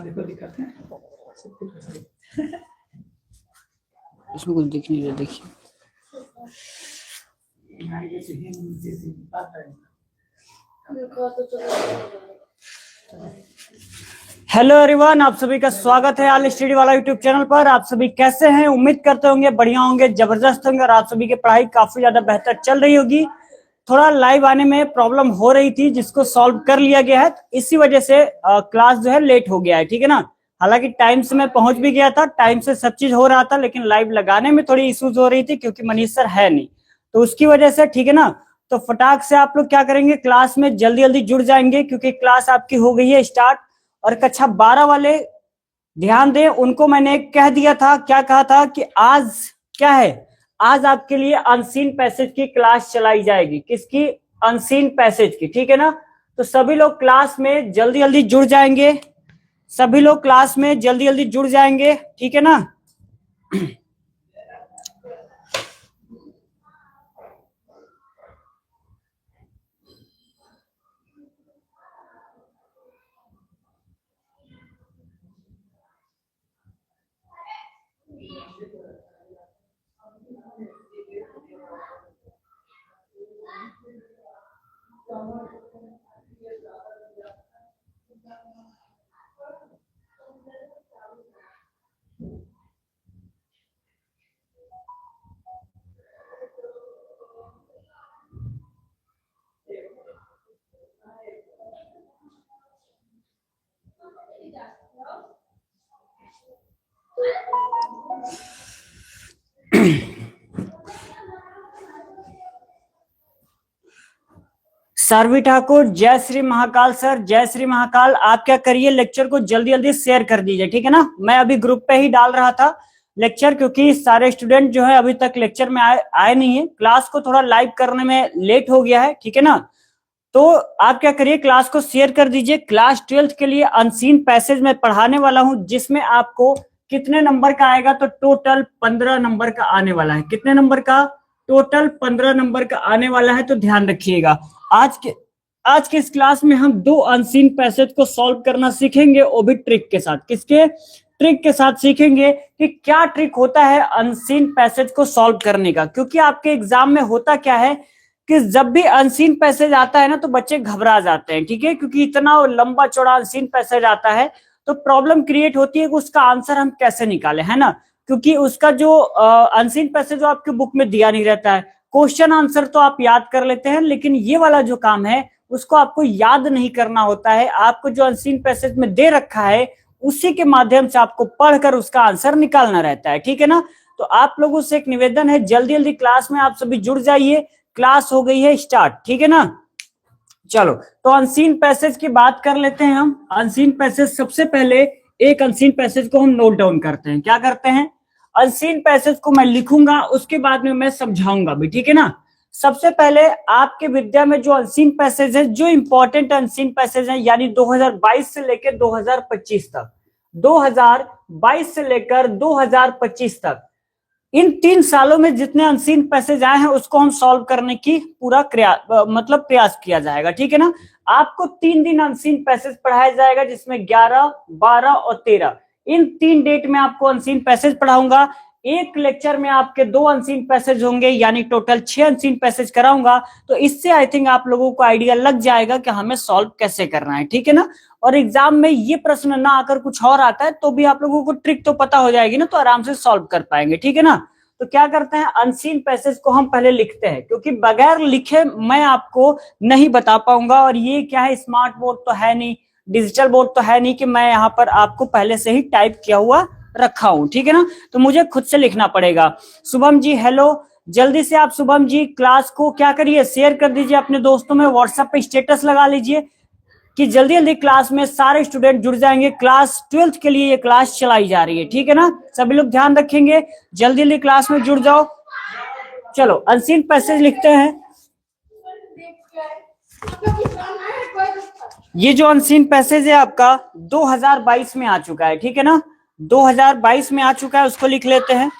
देखो दिक्कत है। इसमें कुछ दिख नहीं रहा, देखिए। हेलो एवरीवन, आप सभी का स्वागत है ऑल स्टडी वाला यूट्यूब चैनल पर। आप सभी कैसे हैं? उम्मीद करते होंगे बढ़िया होंगे, जबरदस्त होंगे और आप सभी की पढ़ाई काफी ज्यादा बेहतर चल रही होगी। थोड़ा लाइव आने में प्रॉब्लम हो रही थी जिसको सॉल्व कर लिया गया है, इसी वजह से क्लास जो है लेट हो गया है, ठीक है ना। हालांकि टाइम से मैं पहुंच भी गया था, टाइम से सब चीज हो रहा था, लेकिन लाइव लगाने में थोड़ी इश्यूज हो रही थी क्योंकि मनीष सर है नहीं, तो उसकी वजह से, ठीक है ना। तो फटाक से आप लोग क्या करेंगे, क्लास में जल्दी जल्दी जुड़ जाएंगे क्योंकि क्लास आपकी हो गई है स्टार्ट। और कक्षा 12 वाले ध्यान दें, उनको मैंने कह दिया था, क्या कहा था कि आज क्या है, आज आपके लिए अनसीन पैसेज की क्लास चलाई जाएगी। किसकी? अनसीन पैसेज की, ठीक है ना। तो सभी लोग क्लास में जल्दी जल्दी जुड़ जाएंगे, सभी लोग क्लास में जल्दी जल्दी जुड़ जाएंगे, ठीक है ना। सारवी ठाकुर, जय श्री महाकाल सर, जय श्री महाकाल। आप क्या करिए, लेक्चर को जल्दी जल्दी शेयर कर दीजिए, ठीक है ना। मैं अभी ग्रुप पे ही डाल रहा था लेक्चर, क्योंकि सारे स्टूडेंट जो है अभी तक लेक्चर में आए नहीं है। क्लास को थोड़ा लाइव करने में लेट हो गया है, ठीक है ना। तो आप क्या करिए, क्लास को शेयर कर दीजिए। क्लास 12th के लिए अनसीन पैसेज में पढ़ाने वाला हूं, जिसमें आपको कितने नंबर का आएगा, तो टोटल 15 नंबर का आने वाला है। कितने नंबर का? टोटल 15 नंबर का आने वाला है, तो ध्यान रखिएगा। आज के इस क्लास में हम 2 अनसीन पैसेज को सॉल्व करना सीखेंगे, वो भी ट्रिक के साथ। किसके? ट्रिक के साथ सीखेंगे कि क्या ट्रिक होता है अनसीन पैसेज को सॉल्व करने का। क्योंकि आपके एग्जाम में होता क्या है कि जब भी अनसीन पैसेज आता है ना, तो बच्चे घबरा जाते हैं, ठीक है। क्योंकि इतना लंबा चौड़ा अनसीन पैसेज आता है, तो प्रॉब्लम क्रिएट होती है कि उसका आंसर हम कैसे निकालें, है ना। क्योंकि उसका जो अनसीन पैसेज जो आपके बुक में दिया नहीं रहता है, क्वेश्चन आंसर तो आप याद कर लेते हैं, लेकिन ये वाला जो काम है उसको आपको याद नहीं करना होता है। आपको जो अनसीन पैसेज में दे रखा है उसी के माध्यम से आपको पढ़कर उसका आंसर निकालना रहता है, ठीक है ना। तो आप लोगों से एक निवेदन है, जल्दी जल्दी क्लास में आप सभी जुड़ जाइए। क्लास हो गई है स्टार्ट, ठीक है ना। चलो, तो अनसीन पैसेज की बात कर लेते हैं हम। अनसीन पैसेज, सबसे पहले एक अनसीन पैसेज को हम नोट डाउन करते हैं। क्या करते हैं? अनसीन पैसेज को मैं लिखूंगा, उसके बाद में मैं समझाऊंगा भी, ठीक है ना। सबसे पहले आपके विद्या में जो अनसीन पैसेज है, जो इंपॉर्टेंट अनसीन पैसेज है, यानी 2022 से लेकर 2025 तक, 2022 से लेकर 2025 तक, इन 3 सालों में जितने अनसीन पैसेज आए हैं उसको हम सॉल्व करने की पूरा मतलब प्रयास किया जाएगा, ठीक है ना। आपको 3 दिन अनसीन पैसेज पढ़ाया जाएगा, जिसमें 11, 12 और 13, इन 3 डेट में आपको अनसीन पैसेज पढ़ाऊंगा। एक लेक्चर में आपके 2 अनसीन पैसेज होंगे, यानी टोटल 6 अनसीन पैसेज कराऊंगा। तो इससे आई थिंक आप लोगों को आइडिया लग जाएगा कि हमें सॉल्व कैसे करना है, ठीक है ना। और एग्जाम में ये प्रश्न ना आकर कुछ और आता है तो भी आप लोगों को ट्रिक तो पता हो जाएगी ना, तो आराम से सॉल्व कर पाएंगे, ठीक है ना। तो क्या करते हैं, अनसीन पैसेज को हम पहले लिखते हैं, क्योंकि बगैर लिखे मैं आपको नहीं बता पाऊंगा। और ये क्या है, स्मार्ट बोर्ड तो है नहीं, डिजिटल बोर्ड तो है नहीं कि मैं यहाँ पर आपको पहले से ही टाइप किया हुआ रखा हूं, ठीक है ना। तो मुझे खुद से लिखना पड़ेगा। शुभम जी हेलो, जल्दी से आप शुभम जी क्लास को क्या करिए, शेयर कर दीजिए अपने दोस्तों में, व्हाट्सएप पे स्टेटस लगा लीजिए कि जल्दी जल्दी क्लास में सारे स्टूडेंट जुड़ जाएंगे। क्लास 12th के लिए ये क्लास चलाई जा रही है, ठीक है ना। सभी लोग ध्यान रखेंगे, जल्दी जल्दी क्लास में जुड़ जाओ। चलो, अनसीन पैसेज लिखते हैं। ये जो अनसीन पैसेज है आपका 2022 में आ चुका है, ठीक है ना। 2022 में आ चुका है, उसको लिख लेते हैं।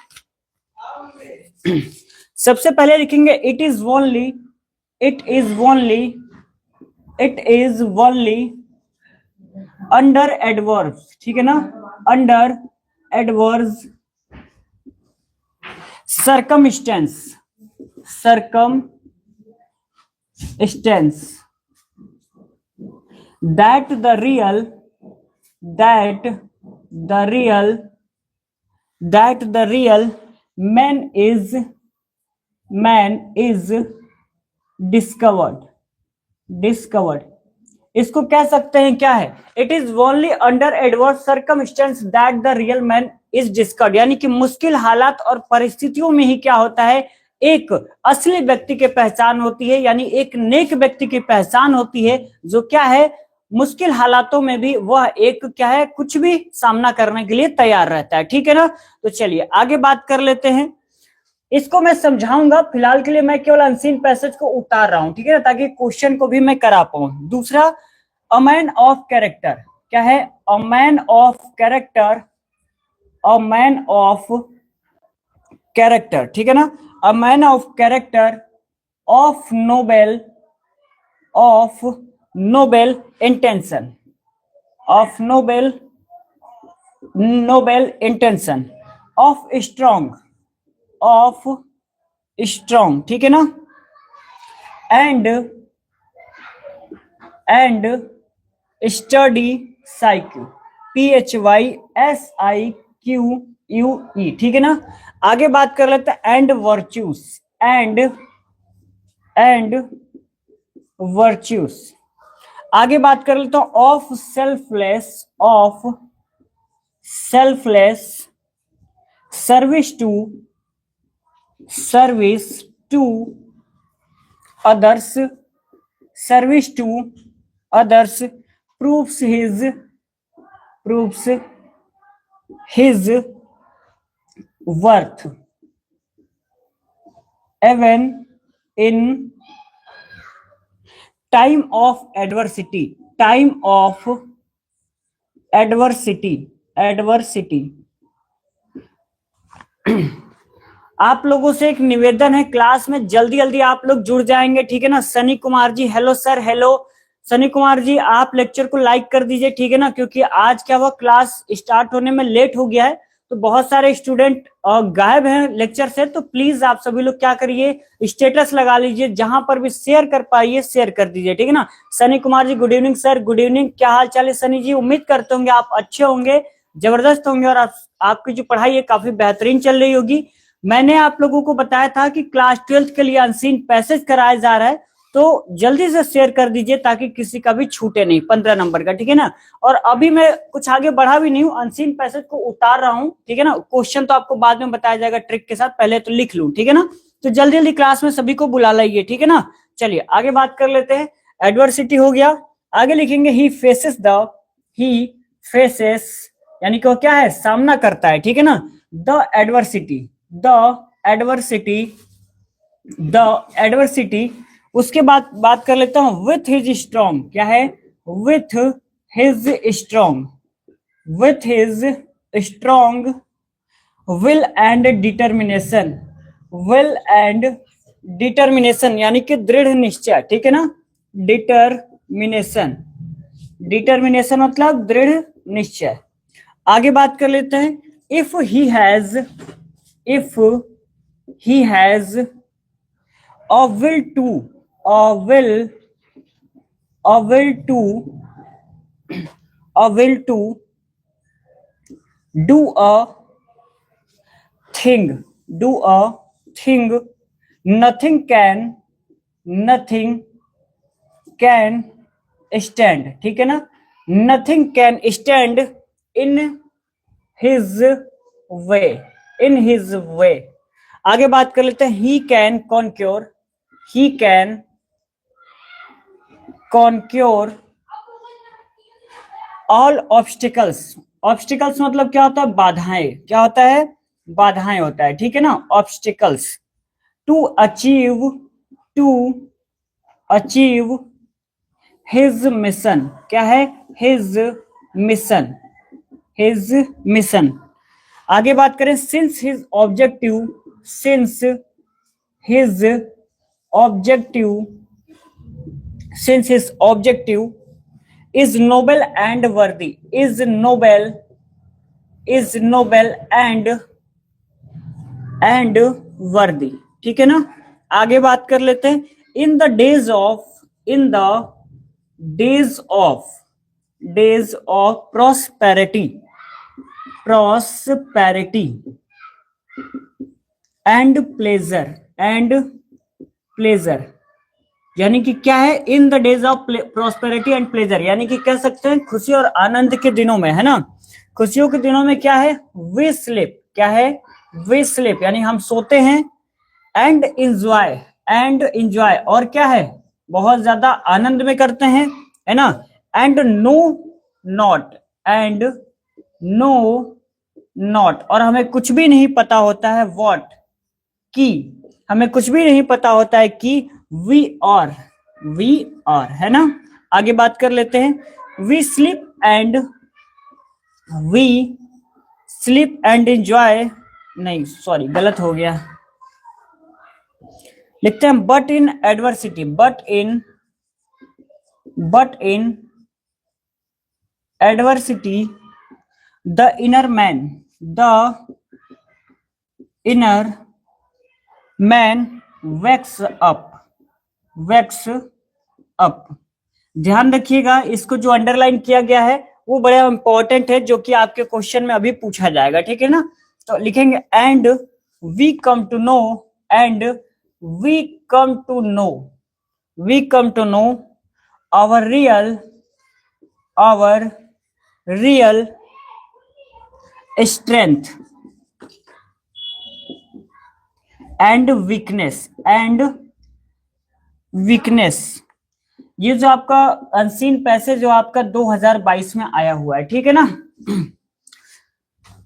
सबसे पहले लिखेंगे it is only, it is only, it is only under adverbs, ठीक है ना, under adverbs circumstance, circumstance that the real that the real that the real man is discovered इसको कह सकते हैं क्या है, it is only under adverse circumstance that the real man is discovered, यानी कि मुश्किल हालात और परिस्थितियों में ही क्या होता है, एक असली व्यक्ति की पहचान होती है, यानी एक नेक व्यक्ति की पहचान होती है जो क्या है, मुश्किल हालातों में भी वह एक क्या है, कुछ भी सामना करने के लिए तैयार रहता है, ठीक है ना। तो चलिए आगे बात कर लेते हैं, इसको मैं समझाऊंगा, फिलहाल के लिए मैं केवल अनसीन पैसेज को उतार रहा हूं, ठीक है ना, ताकि क्वेश्चन को भी मैं करा पाऊं। दूसरा, अ मैन ऑफ कैरेक्टर, क्या है, अ man of character, a man of character, ठीक है ना, अ man of character of Nobel intention, of Nobel intention, of strong, ठीक है ना, एंड स्टडी साइक्यू, PHYSIQUE, ठीक है ना। आगे बात कर लेते हैं, एंड वर्च्यूज, आगे बात कर लेते हैं, of selfless service to others proves his worth even in time of adversity, आप लोगों से एक निवेदन है, क्लास में जल्दी जल्दी आप लोग जुड़ जाएंगे, ठीक है ना। Sunny Kumar ji, hello sir, hello Sunny Kumar ji, आप लेक्चर को लाइक कर दीजिए, ठीक है ना, क्योंकि आज क्या हुआ, क्लास स्टार्ट होने में लेट हो गया है, तो बहुत सारे स्टूडेंट गायब हैं लेक्चर से, तो प्लीज आप सभी लोग क्या करिए, स्टेटस लगा लीजिए, जहां पर भी शेयर कर पाइए शेयर कर दीजिए, ठीक है ना। Sunny Kumar ji, good evening sir, good evening, क्या हाल चाल है सनी जी, उम्मीद करते होंगे आप अच्छे होंगे, जबरदस्त होंगे, और आपकी जो पढ़ाई है काफी बेहतरीन चल रही होगी। मैंने आप लोगों को बताया था कि क्लास 12th के लिए अनसीन पैसेज कराया जा रहा है, तो जल्दी से शेयर कर दीजिए ताकि किसी का भी छूटे नहीं, 15 नंबर का, ठीक है ना। और अभी मैं कुछ आगे बढ़ा भी नहीं हूँ, अनसीन पैसेज को उतार रहा हूँ, ठीक है ना, क्वेश्चन तो आपको बाद में बताया जाएगा ट्रिक के साथ, पहले तो लिख लूं, ठीक है ना। तो जल्दी जल्दी क्लास में सभी को बुला लाइए, ठीक है ना। चलिए आगे बात कर लेते हैं, एडवर्सिटी हो गया, आगे लिखेंगे ही फेसेस यानी कि वो क्या है, सामना करता है, ठीक है ना, द एडवर्सिटी, उसके बाद बात कर लेता हूं, विथ हिज स्ट्रॉन्ग, क्या है, with his strong will and determination, यानी कि दृढ़ निश्चय, ठीक है ना, डिटर्मिनेशन मतलब दृढ़ निश्चय। आगे बात कर लेते हैं, if he has a will to do a thing, nothing can stand, ठीक है ना, nothing can stand in his way। आगे बात कर लेते हैं, he can conquer all obstacles मतलब क्या होता है, बाधाएं, क्या होता है, बाधाएं होता है, ठीक है ना, obstacles to achieve his mission, क्या है, his mission। आगे बात करें, since his objective is noble and वर्दी, इज नोबल एंड वर्दी, ठीक है ना। आगे बात कर लेते हैं। इन the days of prosperity and pleasure, यानी कि क्या है, इन the days of prosperity and pleasure, यानी कि कह सकते हैं खुशी और आनंद के दिनों में, है ना। खुशियों के दिनों में क्या है, वी स्लीप, क्या है, वी स्लीप, यानी हम सोते हैं। एंड इंजॉय, और क्या है, बहुत ज्यादा आनंद में करते हैं, है ना। एंड नो नॉट, और हमें कुछ भी नहीं पता होता है, व्हाट, की, हमें कुछ भी नहीं पता होता है कि वी आर, है ना। आगे बात कर लेते हैं। वी स्लीप एंड एंजॉय, नहीं सॉरी गलत हो गया, लिखते हैं but in adversity, but in adversity the inner man wax up. ध्यान रखिएगा, इसको जो अंडरलाइन किया गया है वो बड़ा इंपॉर्टेंट है, जो कि आपके क्वेश्चन में अभी पूछा जाएगा, ठीक है ना। तो लिखेंगे and we come to know our real strength and weakness. ये जो आपका अनसीन पैसेज जो आपका 2022 में आया हुआ है, ठीक है ना।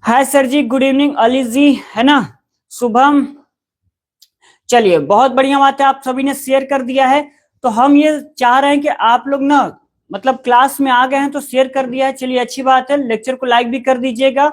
हाय सर जी, गुड इवनिंग अली जी, है ना, शुभम। चलिए बहुत बढ़िया बात है, आप सभी ने शेयर कर दिया है। तो हम ये चाह रहे हैं कि आप लोग ना मतलब क्लास में आ गए हैं तो शेयर कर दिया है, चलिए अच्छी बात है। लेक्चर को लाइक भी कर दीजिएगा।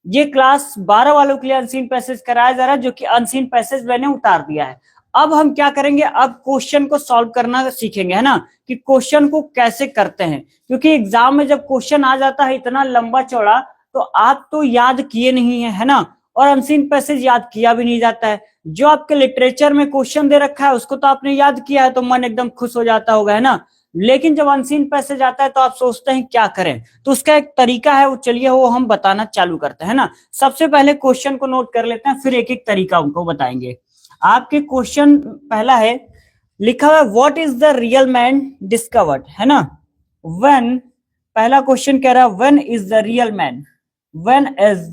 ये क्लास 12 वालों के लिए अनसीन पैसेज कराया जा रहा है, जो कि अनसीन पैसेज मैंने उतार दिया है। अब हम क्या करेंगे, अब क्वेश्चन को सॉल्व करना सीखेंगे, है ना, कि क्वेश्चन को कैसे करते हैं। क्योंकि एग्जाम में जब क्वेश्चन आ जाता है इतना लंबा चौड़ा, तो आप तो याद किए नहीं है ना, और अनसीन पैसेज याद किया भी नहीं जाता है। जो आपके लिटरेचर में क्वेश्चन दे रखा है उसको तो आपने याद किया है, तो मन एकदम खुश हो जाता होगा, है ना। लेकिन जब अनसीन पैसेज आता है तो आप सोचते हैं क्या करें। तो उसका एक तरीका है, वो चलिए वो हम बताना चालू करते हैं ना। सबसे पहले क्वेश्चन को नोट कर लेते हैं, फिर एक एक तरीका उनको बताएंगे। आपके क्वेश्चन पहला है, लिखा हुआ है what is the real man discovered, है ना। व्हेन, पहला क्वेश्चन कह रहा है when is the real man, when is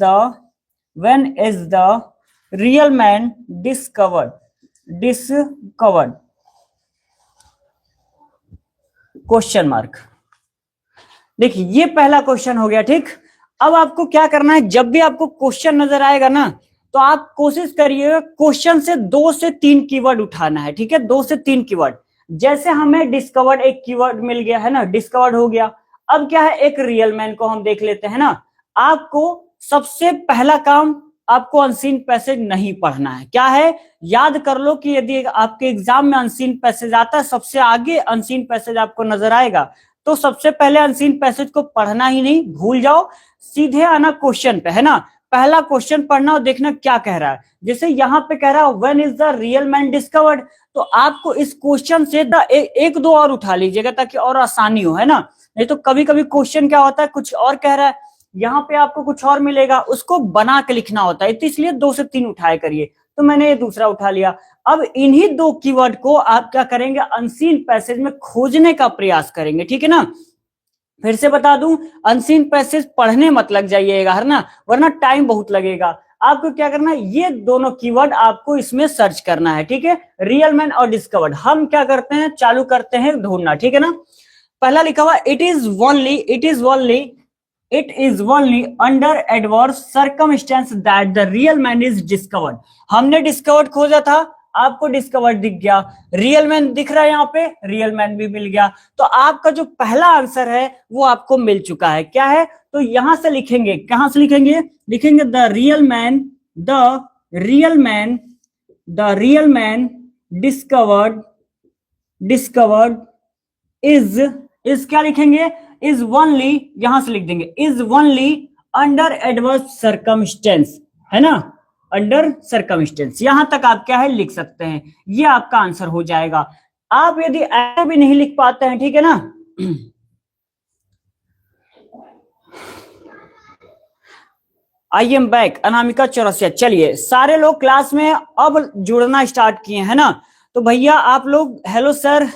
the real man discovered question mark. देखिए ये पहला क्वेश्चन हो गया, ठीक। अब आपको क्या करना है, जब भी आपको क्वेश्चन नजर आएगा ना, तो आप कोशिश करिएगा क्वेश्चन से 2 से 3 कीवर्ड उठाना है, ठीक है, 2 से 3 कीवर्ड। जैसे हमें डिस्कवर्ड एक कीवर्ड मिल गया है ना, डिस्कवर्ड हो गया। अब क्या है, एक रियल मैन को हम देख लेते हैं ना। आपको सबसे पहला काम, आपको अनसीन पैसेज नहीं पढ़ना है। क्या है, याद कर लो कि यदि आपके एग्जाम में अनसीन पैसेज आता है, सबसे आगे अनसीन पैसेज आपको नजर आएगा, तो सबसे पहले अनसीन पैसेज को पढ़ना ही नहीं, भूल जाओ, सीधे आना क्वेश्चन पे, है ना। पहला क्वेश्चन पढ़ना और देखना क्या कह रहा है। जैसे यहाँ पे कह रहा है when is the real man discovered, तो आपको इस क्वेश्चन से एक दो और उठा लीजिएगा ताकि और आसानी हो, है ना। नहीं तो कभी कभी क्वेश्चन क्या होता है, कुछ और कह रहा है, यहाँ पे आपको कुछ और मिलेगा, उसको बना के लिखना होता है, तो इसलिए 2 से 3 उठाए करिए। तो मैंने ये दूसरा उठा लिया। अब इन्हीं 2 कीवर्ड को आप क्या करेंगे, अनसीन पैसेज में खोजने का प्रयास करेंगे, ठीक है ना। फिर से बता दूं, अनसीन पैसेज पढ़ने मत लग जाइएगा, है ना, वरना टाइम बहुत लगेगा। आपको क्या करना है, ये दोनों कीवर्ड आपको इसमें सर्च करना है, ठीक है, रियल मैन और डिस्कवर्ड। हम क्या करते हैं, चालू करते हैं ढूंढना, ठीक है ना। पहला लिखा हुआ it is only under adverse circumstance that the real man is discovered. हमने डिस्कवर्ड खोजा था, आपको डिस्कवर्ड दिख गया, रियल मैन दिख रहा है, यहाँ पे रियल मैन भी मिल गया। तो आपका जो पहला आंसर है वो आपको मिल चुका है। क्या है, तो यहां से लिखेंगे, कहां से लिखेंगे, लिखेंगे the real man discovered is क्या लिखेंगे, इज ओनली, यहां से लिख देंगे is only under adverse circumstance, है ना, अंडर सर्कमस्टेंस, यहां तक आप क्या है लिख सकते हैं, ये आपका आंसर हो जाएगा। आप यदि ऐसे भी नहीं लिख पाते हैं, ठीक है ना, I am back, Anamika Chaurasia. चलिए सारे लोग क्लास में अब जुड़ना स्टार्ट किए हैं ना, तो भैया आप लोग, हेलो सर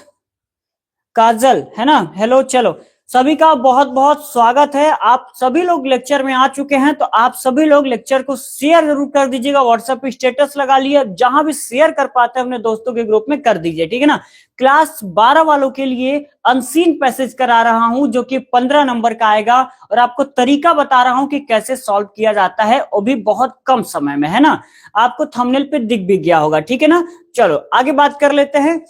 काजल, है ना, हेलो, चलो सभी का बहुत बहुत स्वागत है। आप सभी लोग लेक्चर में आ चुके हैं, तो आप सभी लोग लेक्चर को शेयर जरूर कर दीजिएगा, व्हाट्सएप पे स्टेटस लगा लिए, जहां भी शेयर कर पाते हैं अपने दोस्तों के ग्रुप में कर दीजिए, ठीक है ना। क्लास 12 वालों के लिए अनसीन पैसेज करा रहा हूं, जो कि 15 नंबर का आएगा, और आपको तरीका बता रहा हूं कि कैसे सॉल्व किया जाता है, वो भी बहुत कम समय में, है ना। आपको थंबनेल पे दिख भी गया होगा, ठीक है ना। चलो आगे बात कर लेते हैं।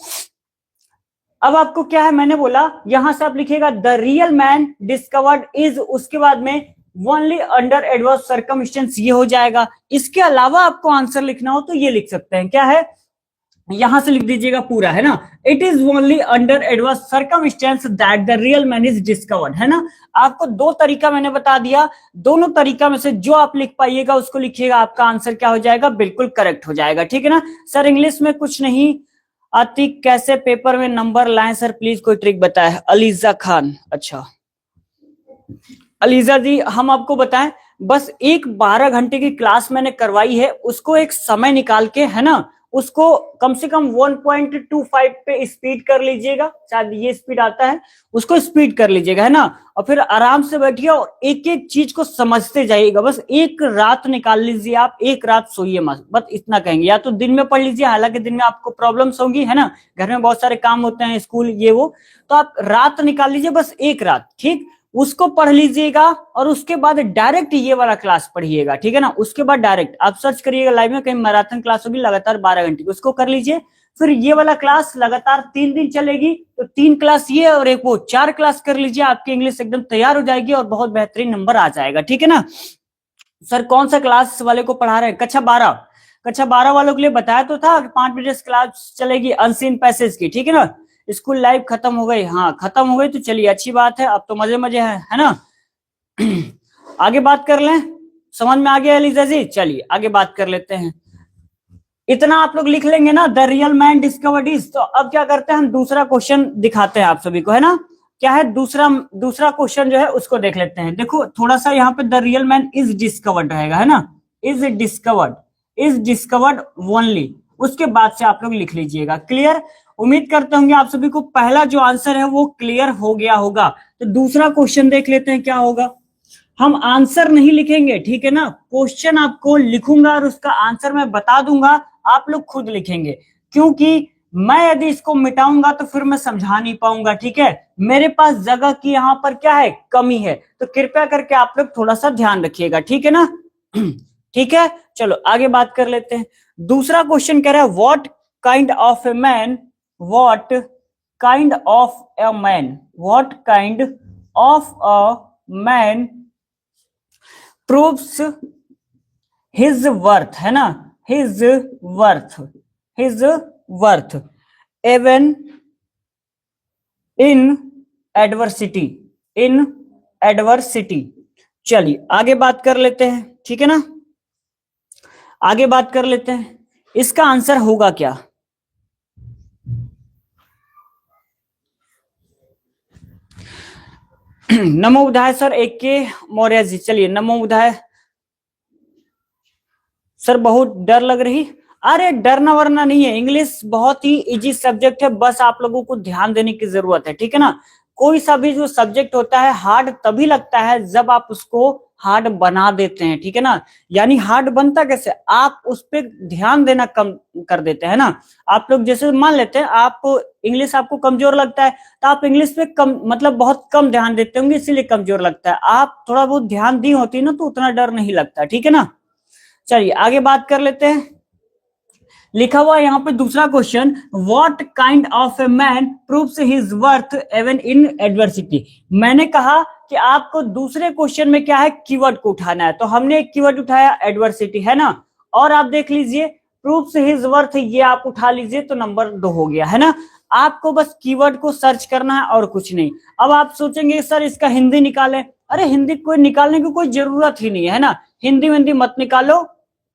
अब आपको क्या है, मैंने बोला यहां से आप लिखिएगा the real man discovered is, उसके बाद में ओनली अंडर एडवर्स सर्कमस्टेंस, ये हो जाएगा। इसके अलावा आपको आंसर लिखना हो तो ये लिख सकते हैं, क्या है, यहां से लिख दीजिएगा पूरा, है ना, it is only under adverse circumstance that the real man is discovered, है ना। आपको दो तरीका मैंने बता दिया, दोनों तरीका में से जो आप लिख पाइएगा उसको लिखिएगा, आपका आंसर क्या हो जाएगा, बिल्कुल करेक्ट हो जाएगा, ठीक है ना। सर इंग्लिश में कुछ नहीं आती, कैसे पेपर में नंबर लाएं सर, प्लीज कोई ट्रिक बताए। अलीजा खान, अच्छा अलीजा जी, हम आपको बताएं, बस एक 12 घंटे की क्लास मैंने करवाई है, उसको एक समय निकाल के, है ना, उसको कम से कम 1.25 पे स्पीड कर लीजिएगा, शायद ये स्पीड आता है, उसको स्पीड कर लीजिएगा, है ना, और फिर आराम से बैठिए और एक एक चीज को समझते जाइएगा। बस एक रात निकाल लीजिए, आप एक रात सोइए मत, बस इतना कहेंगे। या तो दिन में पढ़ लीजिए, हालांकि दिन में आपको प्रॉब्लम्स होंगी, है ना, घर में बहुत सारे काम होते हैं, स्कूल ये वो, तो आप रात निकाल लीजिए, बस एक रात, ठीक, उसको पढ़ लीजिएगा, और उसके बाद डायरेक्ट ये वाला क्लास पढ़िएगा, ठीक है ना। उसके बाद डायरेक्ट आप सर्च करिएगा लाइव में, कहीं मैराथन क्लास होगी लगातार 12 घंटे, उसको कर लीजिए। फिर ये वाला क्लास लगातार 3 दिन चलेगी, तो 3 क्लास ये और एक वो, 4 क्लास कर लीजिए, आपकी इंग्लिश एकदम तैयार हो जाएगी और बहुत बेहतरीन नंबर आ जाएगा, ठीक है ना। सर कौन सा क्लास वाले को पढ़ा रहे हैं, कक्षा 12, कक्षा 12 वालों के लिए बताया तो था कि 5 बजे क्लास चलेगी अनसीन पैसेज की, ठीक है ना। स्कूल लाइफ खत्म हो गई, हाँ खत्म हो गई, तो चलिए अच्छी बात है, अब तो मजे मजे है ना। आगे बात कर लें, समझ में आ गया एलिजा जी, चलिए आगे बात कर लेते हैं। इतना आप लोग लिख लेंगे ना, the real man discovered is, तो अब क्या करते हैं हम दूसरा क्वेश्चन दिखाते हैं आप सभी को, है ना। क्या है दूसरा क्वेश्चन जो है उसको देख लेते हैं। देखो थोड़ा सा यहाँ पे the real man is discovered रहेगा, है ना, इज डिस्कवर्ड ओनली, उसके बाद से आप लोग लिख लीजिएगा। क्लियर, उम्मीद करते होंगे आप सभी को पहला जो आंसर है वो क्लियर हो गया होगा। तो दूसरा क्वेश्चन देख लेते हैं क्या होगा। हम आंसर नहीं लिखेंगे, ठीक है ना, क्वेश्चन आपको लिखूंगा और उसका आंसर मैं बता दूंगा, आप लोग खुद लिखेंगे, क्योंकि मैं यदि इसको मिटाऊंगा तो फिर मैं समझा नहीं पाऊंगा, ठीक है। मेरे पास जगह की यहाँ पर क्या है, कमी है, तो कृपया करके आप लोग थोड़ा सा ध्यान रखिएगा, ठीक है ना। ठीक है, चलो आगे बात कर लेते हैं। दूसरा क्वेश्चन कह रहा है what kind of a man, what kind of a man, what kind of a man proves his worth, है ना, his worth even in adversity, चलिए आगे बात कर लेते हैं, ठीक है ना, आगे बात कर लेते हैं। इसका आंसर होगा क्या, नमो बुधाय सर, एक के मौर्य जी, चलिए नमो बुधाय सर। बहुत डर लग रही, अरे डरना वरना नहीं है, इंग्लिश बहुत ही इजी सब्जेक्ट है, बस आप लोगों को ध्यान देने की जरूरत है, ठीक है ना। कोई सा भी जो सब्जेक्ट होता है हार्ड तभी लगता है जब आप उसको हार्ड बना देते हैं, ठीक है ना। यानी हार्ड बनता कैसे, आप उस पर ध्यान देना कम कर देते हैं ना। आप लोग जैसे मान लेते हैं आप इंग्लिश आपको कमजोर लगता है, तो आप इंग्लिश पे कम मतलब बहुत कम ध्यान देते होंगे, इसीलिए कमजोर लगता है। आप थोड़ा बहुत ध्यान दी होती ना तो उतना डर नहीं लगता, ठीक है ना। चलिए आगे बात कर लेते हैं। लिखा हुआ यहाँ पे दूसरा question, what kind of a man proves his worth even in adversity. मैंने कहा कि आपको दूसरे क्वेश्चन में क्या है, कीवर्ड को उठाना है, तो हमने एक कीवर्ड उठाया एडवर्सिटी, है ना। और आप देख लीजिए प्रूव्स हिज वर्थ, ये आप उठा लीजिए तो नंबर 2 हो गया, है ना। आपको बस कीवर्ड को सर्च करना है और कुछ नहीं। अब आप सोचेंगे सर इसका हिंदी निकालें, अरे हिंदी कोई निकालने की कोई जरूरत ही नहीं है ना, हिंदी मत निकालो,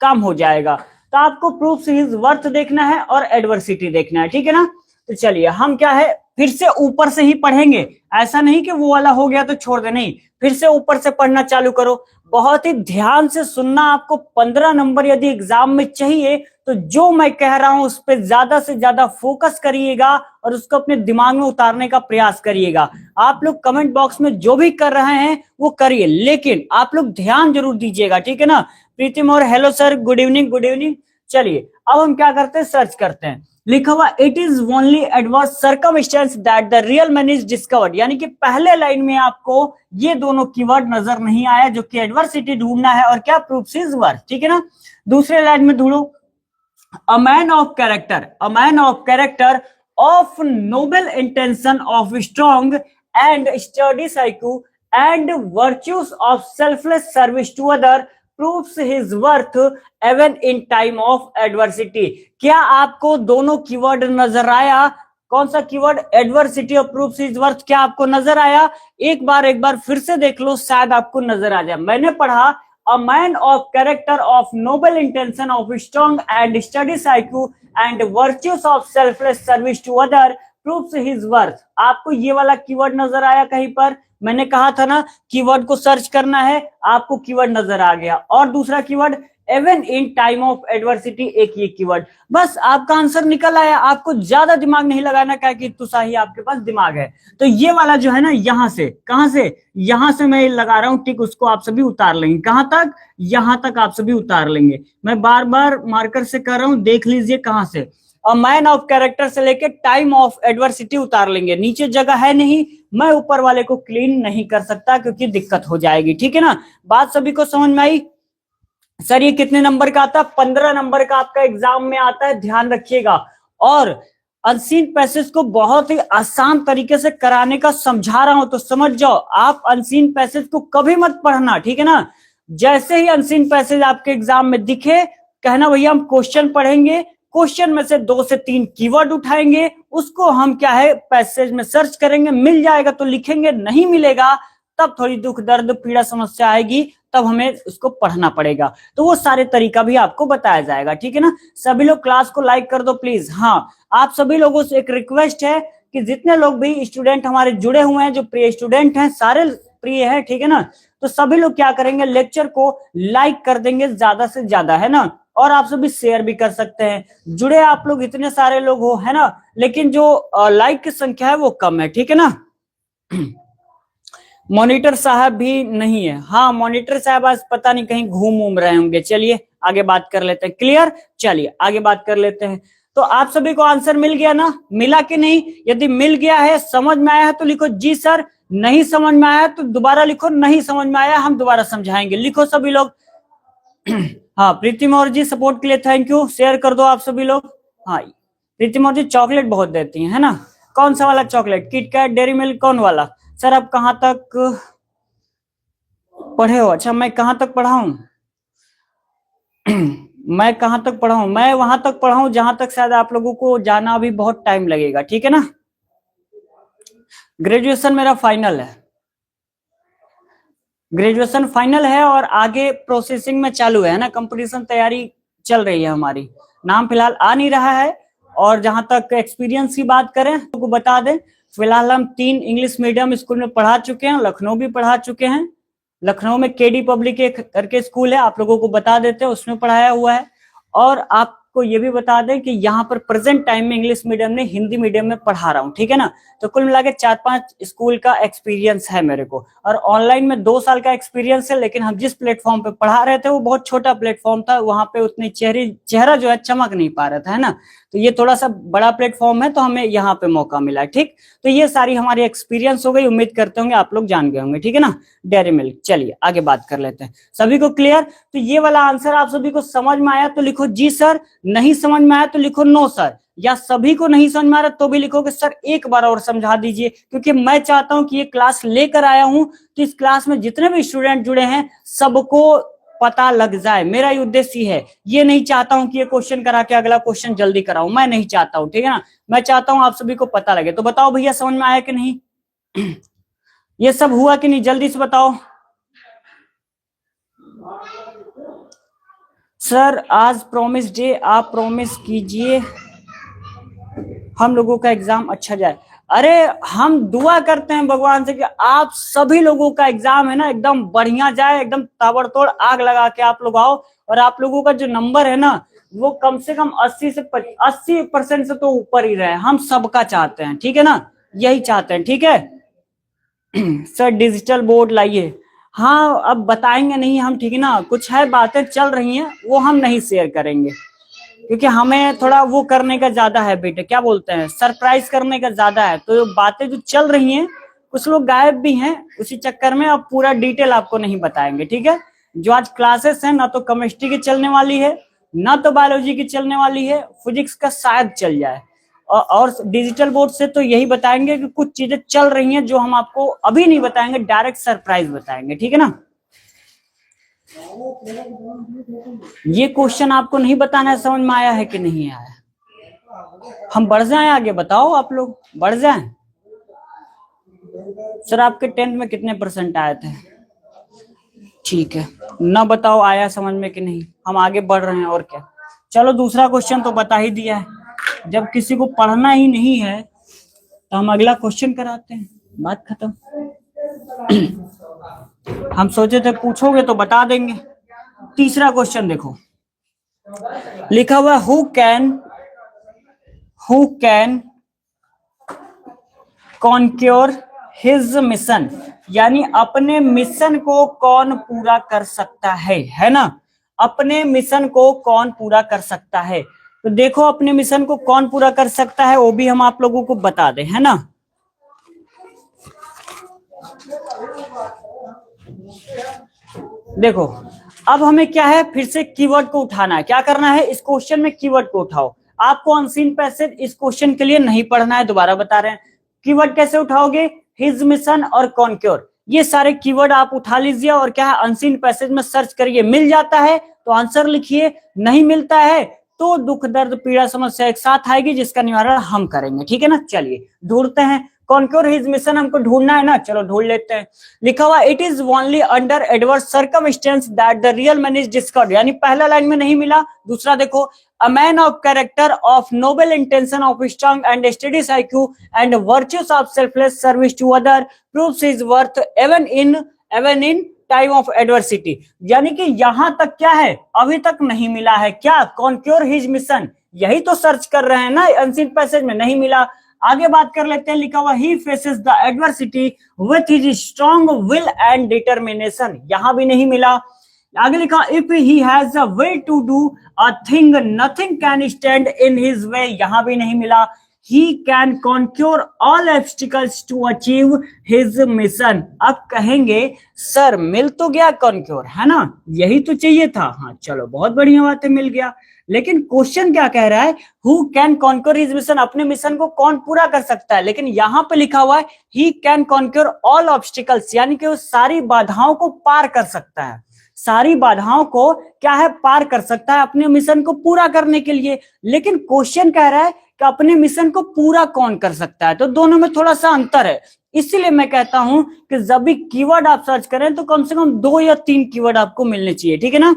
काम हो जाएगा। तो आपको प्रूफ हिज वर्थ देखना है और एडवर्सिटी देखना है, ठीक है ना। तो चलिए हम क्या है फिर से ऊपर से ही पढ़ेंगे, ऐसा नहीं कि वो वाला हो गया तो छोड़ दे, नहीं, फिर से ऊपर से पढ़ना चालू करो। बहुत ही ध्यान से सुनना, आपको 15 नंबर यदि एग्जाम में चाहिए तो जो मैं कह रहा हूं उस पर ज्यादा से ज्यादा फोकस करिएगा और उसको अपने दिमाग में उतारने का प्रयास करिएगा। आप लोग कमेंट बॉक्स में जो भी कर रहे हैं वो करिए, लेकिन आप लोग ध्यान जरूर दीजिएगा, ठीक है ना। प्रीतिम और hello sir, good evening, good evening. चलिए अब हम क्या करते हैं, सर्च करते हैं। लिखा हुआ it is only adverse circumstance that the real man is discovered, यानी कि पहले लाइन में आपको ये दोनों कीवर्ड नजर नहीं आया, जो कि एडवर्सिटी ढूंढना है और क्या प्रूफ्स हिज वर्थ, ठीक है ना। दूसरे लाइन में ढूंढो, a man of character, a man of character of noble intention of strong and steady psyche and virtues of selfless service to other proves his worth even in time of adversity। क्या आपको दोनों keyword नजर आया? कौन सा keyword, adversity और proofs his worth, क्या आपको नजर आया? एक बार फिर से देख लो, शायद आपको नजर आ जाए। मैंने पढ़ा a man of character of noble intention of strong and steady psyche and virtues of selfless service to other proves his worth. आपको ये वाला कीवर्ड नजर आया कहीं पर? मैंने कहा था ना कीवर्ड को सर्च करना है, आपको कीवर्ड नजर आ गया। और दूसरा keyword even in time of adversity, एक ये कीवर्ड, बस आपका आंसर निकल आया। आपको ज्यादा दिमाग नहीं लगाना, क्या कि इतना ही आपके पास दिमाग है। तो ये वाला जो है ना, यहां से, कहां से, यहां से मैं लगा रहा हूं टिक, उसको आप सभी उतार लेंगे। कहां तक? यहां तक आप सभी उतार लेंगे। मैं बार बार मार्कर से कर रहा हूं, देख लीजिए कहां से। और मैन ऑफ कैरेक्टर से लेके टाइम ऑफ एडवर्सिटी उतार लेंगे, नीचे जगह है नहीं, मैं ऊपर वाले को क्लीन नहीं कर सकता क्योंकि दिक्कत हो जाएगी, ठीक है ना। बात सभी को समझ में आई? सर ये कितने नंबर का आता है? 15 नंबर का आपका एग्जाम में आता है, ध्यान रखिएगा। और अनसीन पैसेज को बहुत ही आसान तरीके से कराने का समझा रहा हूं, तो समझ जाओ। आप अनसीन पैसेज को कभी मत पढ़ना, ठीक है ना। जैसे ही अनसीन पैसेज आपके एग्जाम में दिखे, कहना भैया हम क्वेश्चन पढ़ेंगे, क्वेश्चन में से 2 से 3 कीवर्ड उठाएंगे, उसको हम क्या है पैसेज में सर्च करेंगे, मिल जाएगा तो लिखेंगे, नहीं मिलेगा तब थोड़ी दुख दर्द पीड़ा समस्या आएगी, तब हमें उसको पढ़ना पड़ेगा। तो वो सारे तरीका भी आपको बताया जाएगा, ठीक है ना। सभी लोग क्लास को लाइक कर दो प्लीज। हाँ, आप सभी लोगों से एक रिक्वेस्ट है कि जितने लोग भी स्टूडेंट हमारे जुड़े हुए हैं, जो प्रिय स्टूडेंट हैं, सारे प्रिय हैं, ठीक है ना, तो सभी लोग क्या करेंगे, लेक्चर को लाइक कर देंगे ज्यादा से ज्यादा, है ना। और आप सभी शेयर भी कर सकते हैं। जुड़े आप लोग इतने सारे लोग हो, है ना, लेकिन जो लाइक की संख्या है वो कम है, ठीक है ना। मॉनिटर साहब भी नहीं है। हाँ, मॉनिटर साहब आज पता नहीं कहीं घूम रहे होंगे। चलिए आगे बात कर लेते हैं, क्लियर। चलिए आगे बात कर लेते हैं। तो आप सभी को आंसर मिल गया ना, मिला कि नहीं? यदि मिल गया है, समझ में आया है तो लिखो जी सर, नहीं समझ में आया तो दोबारा लिखो नहीं समझ में आया, हम दोबारा समझाएंगे। लिखो सभी लोग। हाँ, प्रीतिम और जी सपोर्ट के लिए थैंक यू, शेयर कर दो आप सभी लोग। हाँ, प्रीतिम और जी चॉकलेट बहुत देती हैं, है ना। कौन सा वाला चॉकलेट, किटकैट, डेयरी मिल्क, कौन वाला? सर आप कहां तक पढ़े हो? अच्छा, मैं कहां तक पढ़ा हूं? मैं कहां तक पढ़ा हूं? मैं वहां तक पढ़ा हूं जहां तक शायद आप लोगों को जाना अभी बहुत टाइम लगेगा, ठीक है ना। ग्रेजुएशन मेरा फाइनल है, ग्रेजुएशन फाइनल है और आगे प्रोसेसिंग में चालू है ना, कंपटीशन तैयारी चल रही है हमारी। नाम फिलहाल आ नहीं रहा है। और जहां तक एक्सपीरियंस की बात करें तो बता दें, फिलहाल हम 3 इंग्लिश मीडियम स्कूल में पढ़ा चुके हैं, लखनऊ भी पढ़ा चुके हैं। लखनऊ में केडी पब्लिक करके स्कूल है, आप लोगों को बता देते हैं, उसमें पढ़ाया हुआ है। और आपको ये भी बता दें कि यहाँ पर प्रेजेंट टाइम में इंग्लिश मीडियम में, हिंदी मीडियम में पढ़ा रहा हूँ, ठीक है ना। तो कुल मिला के 4-5 स्कूल का एक्सपीरियंस है मेरे को, और ऑनलाइन में 2 साल का एक्सपीरियंस है। लेकिन हम जिस प्लेटफॉर्म पे पढ़ा रहे थे वो बहुत छोटा प्लेटफॉर्म था, वहां पे उतनी चेहरा जो है चमक नहीं पा रहा था, है ना। तो ये थोड़ा सा बड़ा प्लेटफॉर्म है, तो हमें यहाँ पे मौका मिला, ठीक। तो ये सारी हमारी एक्सपीरियंस हो गई, उम्मीद करते होंगे आप लोग जान गए होंगे, ठीक है ना। Dairy milk. चलिए आगे बात कर लेते हैं। सभी को क्लियर? तो ये वाला आंसर आप सभी को समझ में आया तो लिखो जी सर, नहीं समझ में आया तो लिखो नो सर, या सभी को नहीं समझ में आ रहा तो भी लिखोगे सर एक बार और समझा दीजिए, क्योंकि मैं चाहता हूं कि ये क्लास लेकर आया हूं तो इस क्लास में जितने भी स्टूडेंट जुड़े हैं सबको पता लग जाए, मेरा ये उद्देश्य है। ये नहीं चाहता हूं कि ये क्वेश्चन करा के अगला क्वेश्चन जल्दी कराऊं, मैं नहीं चाहता हूं, ठीक है ना। मैं चाहता हूं आप सभी को पता लगे। तो बताओ भैया समझ में आया कि नहीं? ये सब हुआ कि नहीं, जल्दी से बताओ। सर आज प्रॉमिस डे, आप प्रॉमिस कीजिए हम लोगों का एग्जाम अच्छा जाए। अरे हम दुआ करते हैं भगवान से कि आप सभी लोगों का एग्जाम है ना एकदम बढ़िया जाए, एकदम ताबड़तोड़ आग लगा के आप लोग आओ। और आप लोगों का जो नंबर है ना वो कम से कम 80% से तो ऊपर ही रहे, हम सबका चाहते हैं, ठीक है ना, यही चाहते हैं, ठीक है। सर डिजिटल बोर्ड लाइए, हाँ अब बताएंगे नहीं हम, ठीक है ना। कुछ है बातें चल रही हैं वो हम नहीं शेयर करेंगे, क्योंकि हमें थोड़ा वो करने का ज्यादा है बेटे, क्या बोलते हैं, सरप्राइज करने का ज्यादा है। तो बातें जो चल रही हैं, कुछ लोग गायब भी हैं, उसी चक्कर में अब पूरा डिटेल आपको नहीं बताएंगे, ठीक है। जो आज क्लासेस है ना तो केमिस्ट्री की चलने वाली है, ना तो बायोलॉजी की चलने वाली है, फिजिक्स का शायद चल जाए। और डिजिटल बोर्ड से तो यही बताएंगे कि कुछ चीजें चल रही हैं जो हम आपको अभी नहीं बताएंगे, डायरेक्ट सरप्राइज बताएंगे, ठीक है ना। ये क्वेश्चन आपको नहीं बताना है, समझ में आया है कि नहीं आया? हम बढ़ जाएं आगे, बताओ आप लोग बढ़ जाएं। सर आपके 10th में कितने % आए थे? ठीक है, ना बताओ आया समझ में कि नहीं, हम आगे बढ़ रहे हैं और क्या। चलो दूसरा क्वेश्चन तो बता ही दिया है, जब किसी को पढ़ना ही नहीं है तो हम अगला क्वेश्चन कराते हैं, बात खत्म। हम सोचे थे पूछोगे तो बता देंगे। तीसरा क्वेश्चन देखो, लिखा हुआ who can conquer his mission, यानी अपने मिशन को कौन पूरा कर सकता है ना। अपने मिशन को कौन पूरा कर सकता है, तो देखो अपने मिशन को कौन पूरा कर सकता है वो भी हम आप लोगों को बता दें, है ना। देखो अब हमें क्या है, फिर से कीवर्ड को उठाना है। क्या करना है, इस क्वेश्चन में कीवर्ड को उठाओ। आपको अनसीन पैसेज इस क्वेश्चन के लिए नहीं पढ़ना है, दोबारा बता रहे हैं। कीवर्ड कैसे उठाओगे, हिज मिशन और कॉन्क्योर, ये सारे कीवर्ड आप उठा लीजिए और क्या है अनसीन पैसेज में सर्च करिए, मिल जाता है तो आंसर लिखिए, नहीं मिलता है तो दुख दर्द पीड़ा समस्या एक साथ आएगी जिसका निवारण हम करेंगे, ठीक है ना। चलिए ढूंढते हैं, कॉन्क्योर हिज मिशन हमको ढूंढना है ना, चलो ढूंढ लेते हैं। लिखा हुआ it is only under adverse circumstance that the real man is discovered, यानी पहला लाइन में नहीं मिला। दूसरा देखो, a man of character of noble intention of strong and studies IQ and virtues of selfless service to other proves his worth even in time of adversity, यानी कि यहां तक क्या है, अभी तक नहीं मिला है क्या, कॉन्क्योर हिज मिशन, यही तो सर्च कर रहे हैं ना, अनसीन पैसेज में नहीं मिला। आगे बात कर लेते हैं, लिखा हुआ ही faces the adversity with his strong will and determination, यहां भी नहीं मिला। आगे लिखा if he has a will to do a thing nothing can stand in his way, यहां भी नहीं मिला। He can conquer all obstacles to achieve his mission, अब कहेंगे सर मिल तो गया कॉन्क्योर, है ना, यही तो चाहिए था। हाँ चलो बहुत बढ़िया बात है, मिल गया। लेकिन क्वेश्चन क्या कह रहा है, who can conquer his mission, अपने मिशन को कौन पूरा कर सकता है। लेकिन यहाँ पे लिखा हुआ है he can conquer all obstacles, यानी कि वो सारी बाधाओं को पार कर सकता है, सारी बाधाओं को क्या है पार कर सकता है अपने मिशन को पूरा करने के लिए। लेकिन क्वेश्चन कह रहा है कि अपने मिशन को पूरा कौन कर सकता है, तो दोनों में थोड़ा सा अंतर है। इसीलिए मैं कहता हूं कि जब भी कीवर्ड आप सर्च करें तो कम से कम 2 या 3 कीवर्ड आपको मिलने चाहिए, ठीक है ना।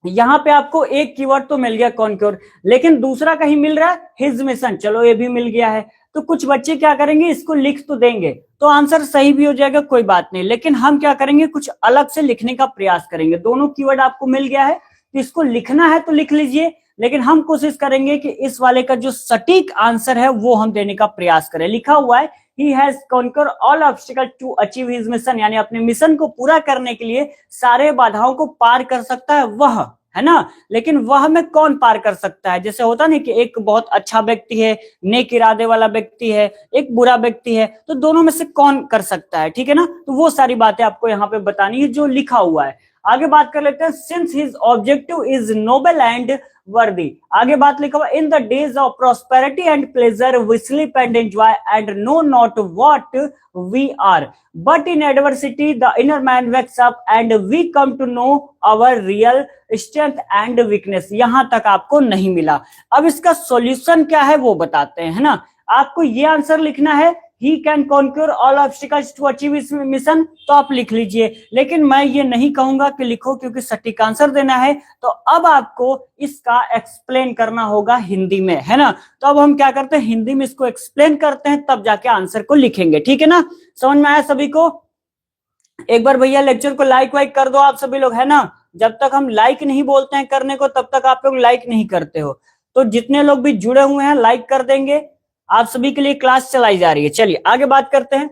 यहाँ पे आपको एक कीवर्ड तो मिल गया कॉन्क्योर, लेकिन दूसरा कहीं मिल रहा है हिज मिशन, चलो ये भी मिल गया है। तो कुछ बच्चे क्या करेंगे, इसको लिख तो देंगे तो आंसर सही भी हो जाएगा, कोई बात नहीं, लेकिन हम क्या करेंगे, कुछ अलग से लिखने का प्रयास करेंगे। दोनों कीवर्ड आपको मिल गया है तो इसको लिखना है तो लिख लीजिए, लेकिन हम कोशिश करेंगे कि इस वाले का जो सटीक आंसर है वो हम देने का प्रयास करें। लिखा हुआ है he has conquered all obstacles to achieve his mission, यानी अपने मिशन को पूरा करने के लिए सारे बाधाओं को पार कर सकता है वह, है ना। लेकिन वह में कौन पार कर सकता है, जैसे होता नहीं कि एक बहुत अच्छा व्यक्ति है, नेक इरादे वाला व्यक्ति है, एक बुरा व्यक्ति है, तो दोनों में से कौन कर सकता है, ठीक है ना। तो वो सारी बातें आपको यहाँ पे बतानी है जो लिखा हुआ है। आगे बात कर लेते हैं, since his objective is noble and worthy. आगे बात लिखा हुआ in the days of prosperity and pleasure we sleep and enjoy and know not what we are but in adversity the inner man wakes up and we come to know our real strength and weakness. यहां तक आपको नहीं मिला। अब इसका solution क्या है वो बताते हैं, है ना। आपको ये आंसर लिखना है he can conquer all obstacles to achieve his mission, तो आप लिख लीजिए, लेकिन मैं ये नहीं कहूंगा कि लिखो क्योंकि सटीक आंसर देना है। तो अब आपको इसका एक्सप्लेन करना होगा हिंदी में, है ना। तो अब हम क्या करते हैं, हिंदी में इसको एक्सप्लेन करते हैं, तब जाके आंसर को लिखेंगे, ठीक है ना। समझ में आया सभी को। एक बार भैया लेक्चर को लाइक वाइक कर दो आप सभी लोग, है ना। जब तक हम लाइक नहीं बोलते हैं करने को तब तक आप लोग लाइक नहीं करते हो। तो जितने लोग भी जुड़े हुए हैं लाइक कर देंगे। आप सभी के लिए क्लास चलाई जा रही है। चलिए आगे बात करते हैं।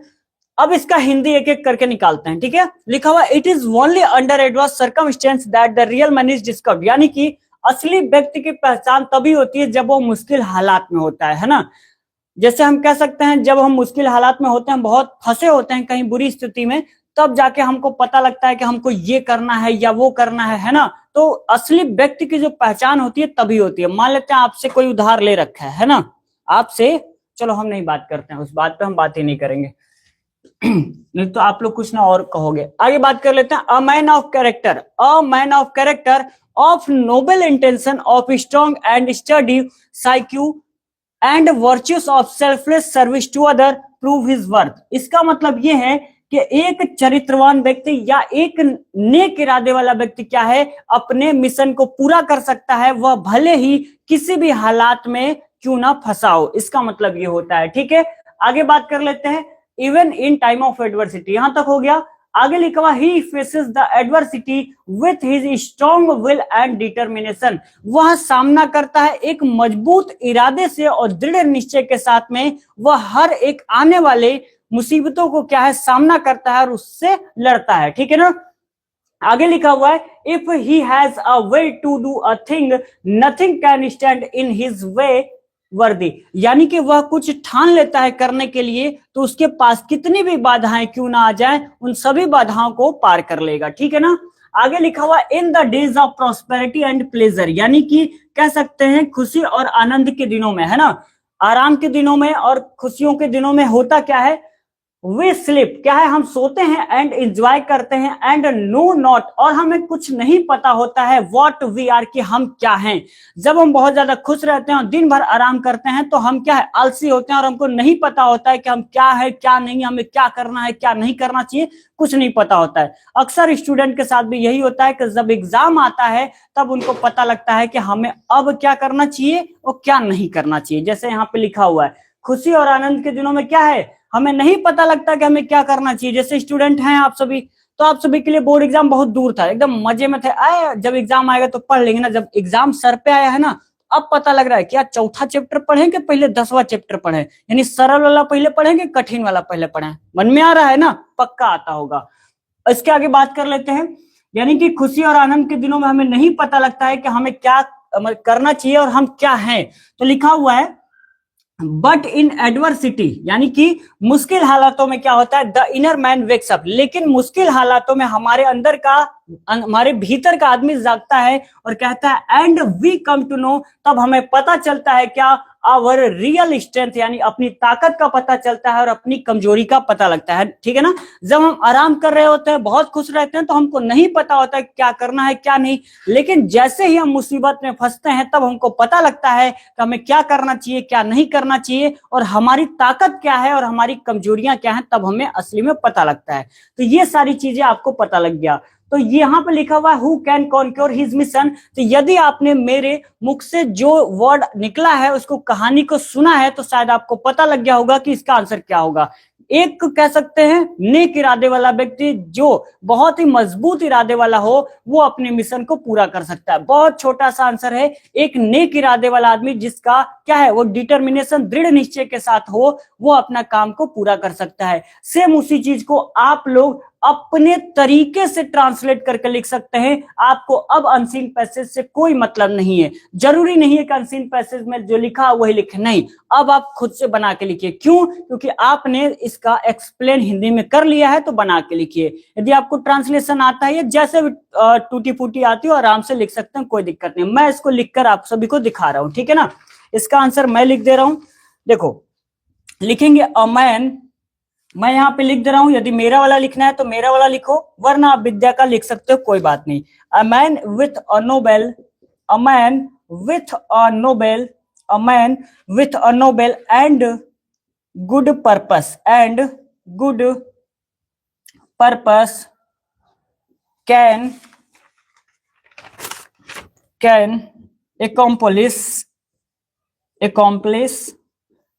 अब इसका हिंदी एक एक करके निकालते हैं, ठीक है। लिखा हुआ it is only under adverse circumstance that the real man is discovered, यानी कि असली व्यक्ति की पहचान तभी होती है जब वो मुश्किल हालात में होता है ना। जैसे हम कह सकते हैं जब हम मुश्किल हालात में होते हैं, बहुत फंसे होते हैं कहीं बुरी स्थिति में, तब जाके हमको पता लगता है कि हमको ये करना है या वो करना है ना। तो असली व्यक्ति की जो पहचान होती है तभी होती है। मान लेते हैं आपसे कोई उधार ले रखा है ना, आपसे, चलो हम नहीं बात करते हैं उस बात पे, हम बात ही नहीं करेंगे नहीं तो आप लोग कुछ ना और कहोगे। आगे बात कर लेते हैं। A man of character, a man of character of noble intention of strong and study psyche and virtues of selfless service to other prove his worth. इसका मतलब यह है कि एक चरित्रवान व्यक्ति या एक नेक इरादे वाला व्यक्ति क्या है, अपने मिशन को पूरा कर सकता है, वह भले ही किसी भी हालात में क्यों ना फंसा हो। इसका मतलब ये होता है, ठीक है। आगे बात कर लेते हैं। Even in time of adversity, यहां तक हो गया। आगे लिखा हुआ ही faces the adversity with his strong will and determination, वह सामना करता है एक मजबूत इरादे से और दृढ़ निश्चय के साथ में। वह हर एक आने वाले मुसीबतों को क्या है, सामना करता है और उससे लड़ता है, ठीक है ना। आगे लिखा हुआ है if he has a way to do a thing nothing can stand in his way worthy, यानी कि वह कुछ ठान लेता है करने के लिए तो उसके पास कितनी भी बाधाएं क्यों ना आ जाए, उन सभी बाधाओं को पार कर लेगा, ठीक है ना। आगे लिखा हुआ in the days of prosperity and pleasure, यानी कि कह सकते हैं खुशी और आनंद के दिनों में, है ना, आराम के दिनों में और खुशियों के दिनों में होता क्या है, वे स्लीप, क्या है, हम सोते हैं, एंड एंजॉय करते हैं, एंड नो नॉट, और हमें कुछ नहीं पता होता है, व्हाट वी आर, कि हम क्या हैं। जब हम बहुत ज्यादा खुश रहते हैं और दिन भर आराम करते हैं तो हम क्या है, आलसी होते हैं और हमको नहीं पता होता है कि हम क्या है क्या नहीं, हमें क्या करना है क्या नहीं करना चाहिए, कुछ नहीं पता होता है। अक्सर स्टूडेंट के साथ भी यही होता है कि जब एग्जाम आता है तब उनको पता लगता है कि हमें अब क्या करना चाहिए और क्या नहीं करना चाहिए। जैसे यहाँ पे लिखा हुआ है खुशी और आनंद के दिनों में क्या है, हमें नहीं पता लगता कि हमें क्या करना चाहिए। जैसे स्टूडेंट हैं आप सभी, तो आप सभी के लिए बोर्ड एग्जाम बहुत दूर था, एकदम मजे में थे, आए जब एग्जाम आएगा तो पढ़ लेंगे ना। जब एग्जाम सर पे आया है ना, अब पता लग रहा है क्या चौथा चैप्टर पढ़ें कि पहले 10वां चैप्टर पढ़ें, यानी सरल वाला पहले पढ़ें कि कठिन वाला पहले पढ़ें। मन में आ रहा है ना, पक्का आता होगा। इसके आगे बात कर लेते हैं। यानी कि खुशी और आनंद के दिनों में हमें नहीं पता लगता है कि हमें क्या करना चाहिए और हम क्या हैं। तो लिखा हुआ है बट इन एडवर्सिटी, यानी कि मुश्किल हालातों में क्या होता है, the inner man wakes up, लेकिन मुश्किल हालातों में हमारे अंदर का, हमारे भीतर का आदमी जागता है और कहता है and we come to know, तब हमें पता चलता है क्या, आवर रियल स्ट्रेंथ, यानी अपनी ताकत का पता चलता है और अपनी कमजोरी का पता लगता है, ठीक है ना। जब हम आराम कर रहे होते हैं, बहुत खुश रहते हैं, तो हमको नहीं पता होता है क्या करना है क्या नहीं, लेकिन जैसे ही हम मुसीबत में फंसते हैं तब हमको पता लगता है कि हमें क्या करना चाहिए क्या नहीं करना चाहिए और हमारी ताकत क्या है और हमारी कमजोरियां क्या है, तब हमें असली में पता लगता है। तो ये सारी चीजें आपको पता लग गया। तो यहाँ पे लिखा हुआ है who can conquer his mission, तो यदि आपने मेरे मुख से जो वर्ड निकला है उसको, कहानी को सुना है, तो शायद आपको पता लग गया होगा कि इसका आंसर क्या होगा। एक कह सकते हैं नेक इरादे वाला व्यक्ति, जो बहुत ही मजबूत इरादे वाला हो, वो अपने मिशन को पूरा कर सकता है। बहुत छोटा सा आंसर है, एक नेक इरादे वाला आदमी जिसका क्या है, वो डिटर्मिनेशन, दृढ़ निश्चय के साथ हो, वो अपना काम को पूरा कर सकता है। सेम उसी चीज को आप लोग अपने तरीके से ट्रांसलेट करके लिख सकते हैं। आपको अब अनसीन पैसेज से कोई मतलब नहीं है। जरूरी नहीं है कि अनसीन पैसेज में जो लिखा वही लिखे, नहीं, अब आप खुद से बना के लिखिए। क्यों? क्योंकि आपने इसका एक्सप्लेन हिंदी में कर लिया है, तो बना के लिखिए। यदि आपको ट्रांसलेशन आता है, जैसे भी टूटी फूटी आती हो, आराम से लिख सकते हैं, कोई दिक्कत नहीं। मैं इसको लिखकर आप सभी को दिखा रहा हूं, ठीक है ना। इसका आंसर मैं लिख दे रहा हूं। देखो, लिखेंगे अ मैन, मैं यहाँ पे लिख दे रहा हूं। यदि मेरा वाला लिखना है तो मेरा वाला लिखो, वरना आप विद्या का लिख सकते हो, कोई बात नहीं। A man with a Nobel, a man with a Nobel, a man with a Nobel and good purpose, and good purpose can accomplish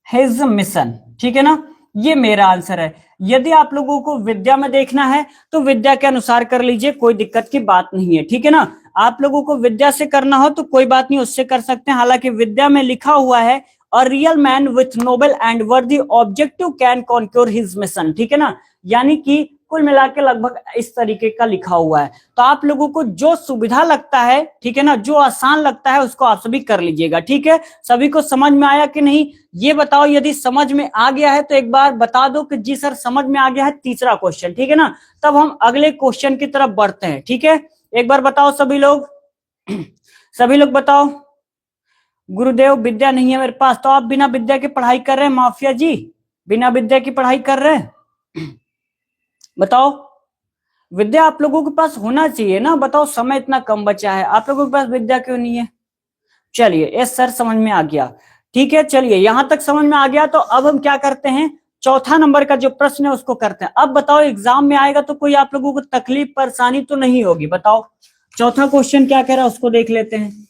his mission, ठीक है ना। ये मेरा आंसर है। यदि आप लोगों को विद्या में देखना है तो विद्या के अनुसार कर लीजिए, कोई दिक्कत की बात नहीं है, ठीक है ना। आप लोगों को विद्या से करना हो तो कोई बात नहीं, उससे कर सकते हैं। हालांकि विद्या में लिखा हुआ है a real man with noble and worthy objective can conquer his mission, ठीक है ना। यानी कि कुल मिला के लगभग इस तरीके का लिखा हुआ है। तो आप लोगों को जो सुविधा लगता है, ठीक है ना, जो आसान लगता है, उसको आप सभी कर लीजिएगा, ठीक है। सभी को समझ में आया कि नहीं, ये बताओ। यदि समझ में आ गया है तो एक बार बता दो कि जी सर समझ में आ गया है। तीसरा क्वेश्चन, ठीक है ना। तब हम अगले क्वेश्चन की तरफ बढ़ते हैं, ठीक है। एक बार बताओ सभी लोग, सभी लोग बताओ। गुरुदेव विद्या नहीं है मेरे पास, तो आप बिना विद्या की पढ़ाई कर रहे हैं माफिया जी, बिना विद्या की पढ़ाई कर रहे हैं। बताओ, विद्या आप लोगों के पास होना चाहिए ना। बताओ, समय इतना कम बचा है, आप लोगों के पास विद्या क्यों नहीं है? चलिए, यस सर समझ में आ गया, ठीक है। चलिए, यहां तक समझ में आ गया। तो अब हम क्या करते हैं, चौथा नंबर का जो प्रश्न है उसको करते हैं। अब बताओ, एग्जाम में आएगा तो कोई आप लोगों को तकलीफ परेशानी तो नहीं होगी? बताओ, चौथा क्वेश्चन क्या कह रहा है उसको देख लेते हैं।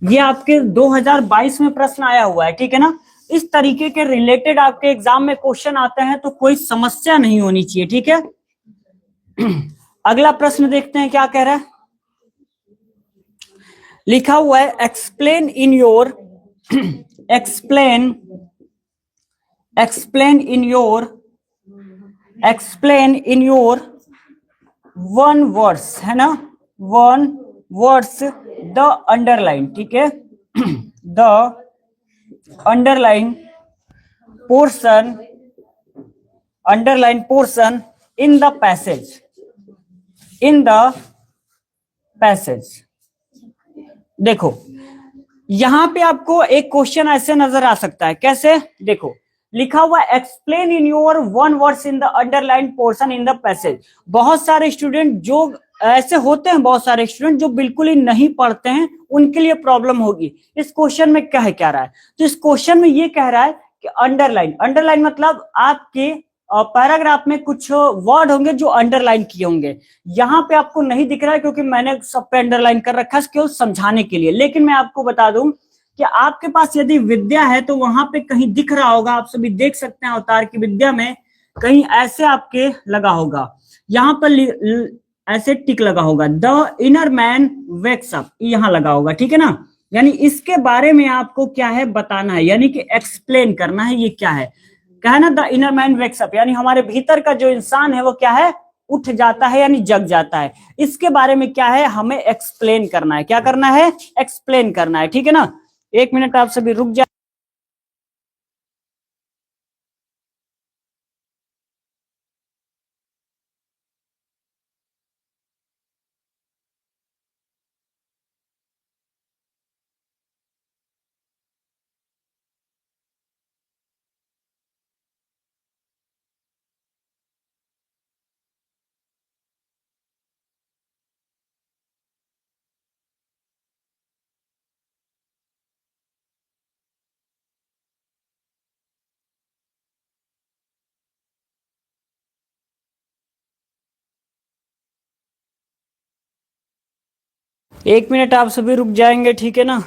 ये आपके 2022 में प्रश्न आया हुआ है, ठीक है ना। इस तरीके के रिलेटेड आपके एग्जाम में क्वेश्चन आते हैं तो कोई समस्या नहीं होनी चाहिए, ठीक है। अगला प्रश्न देखते हैं क्या कह रहा है। लिखा हुआ है explain in your explain explain in your one words, है ना, वन वर्ड्स द अंडरलाइन, ठीक है, the underline portion in the passage. देखो, यहां पे आपको एक क्वेश्चन ऐसे नजर आ सकता है, कैसे? देखो, लिखा हुआ explain in your one words in the underline portion in the passage. बहुत सारे स्टूडेंट जो ऐसे होते हैं, बहुत सारे स्टूडेंट जो बिल्कुल ही नहीं पढ़ते हैं, उनके लिए प्रॉब्लम होगी। इस क्वेश्चन में कह क्या रहा है, तो इस क्वेश्चन में ये कह रहा है कि अंडरलाइन मतलब आपके पैराग्राफ में कुछ वर्ड होंगे जो अंडरलाइन किए होंगे। यहां पे आपको नहीं दिख रहा है क्योंकि मैंने सब पे अंडरलाइन कर रखा है केवल समझाने के लिए। लेकिन मैं आपको बता दूं कि आपके पास यदि विद्या है तो वहां पे कहीं दिख रहा होगा, आप सभी देख सकते हैं अवतार की विद्या में, कहीं ऐसे आपके लगा होगा, यहाँ पर ऐसे टिक लगा होगा, the inner man wakes up, यहां लगा होगा, ठीक है ना। यानी इसके बारे में आपको क्या है बताना है, यानी कि एक्सप्लेन करना है ये क्या है। क्या है ना, the inner man wakes up, यानी हमारे भीतर का जो इंसान है वो क्या है, उठ जाता है, यानी जग जाता है। इसके बारे में क्या है, हमें एक्सप्लेन करना है। क्या करना है? एक्सप्लेन करना है, ठीक है ना। एक मिनट आप सभी रुक जाए। एक मिनट आप सभी रुक जाएंगे, ठीक है ना।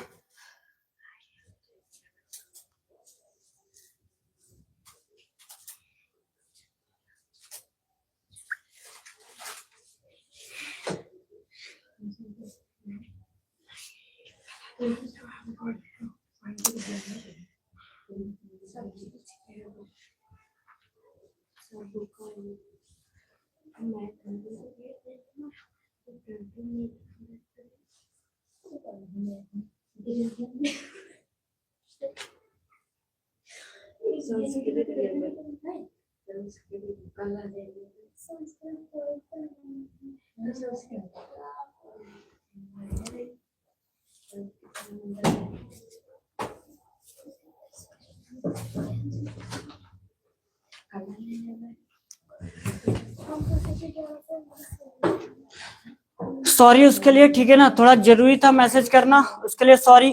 सॉरी उसके लिए, ठीक है ना, थोड़ा जरूरी था मैसेज करना, उसके लिए सॉरी।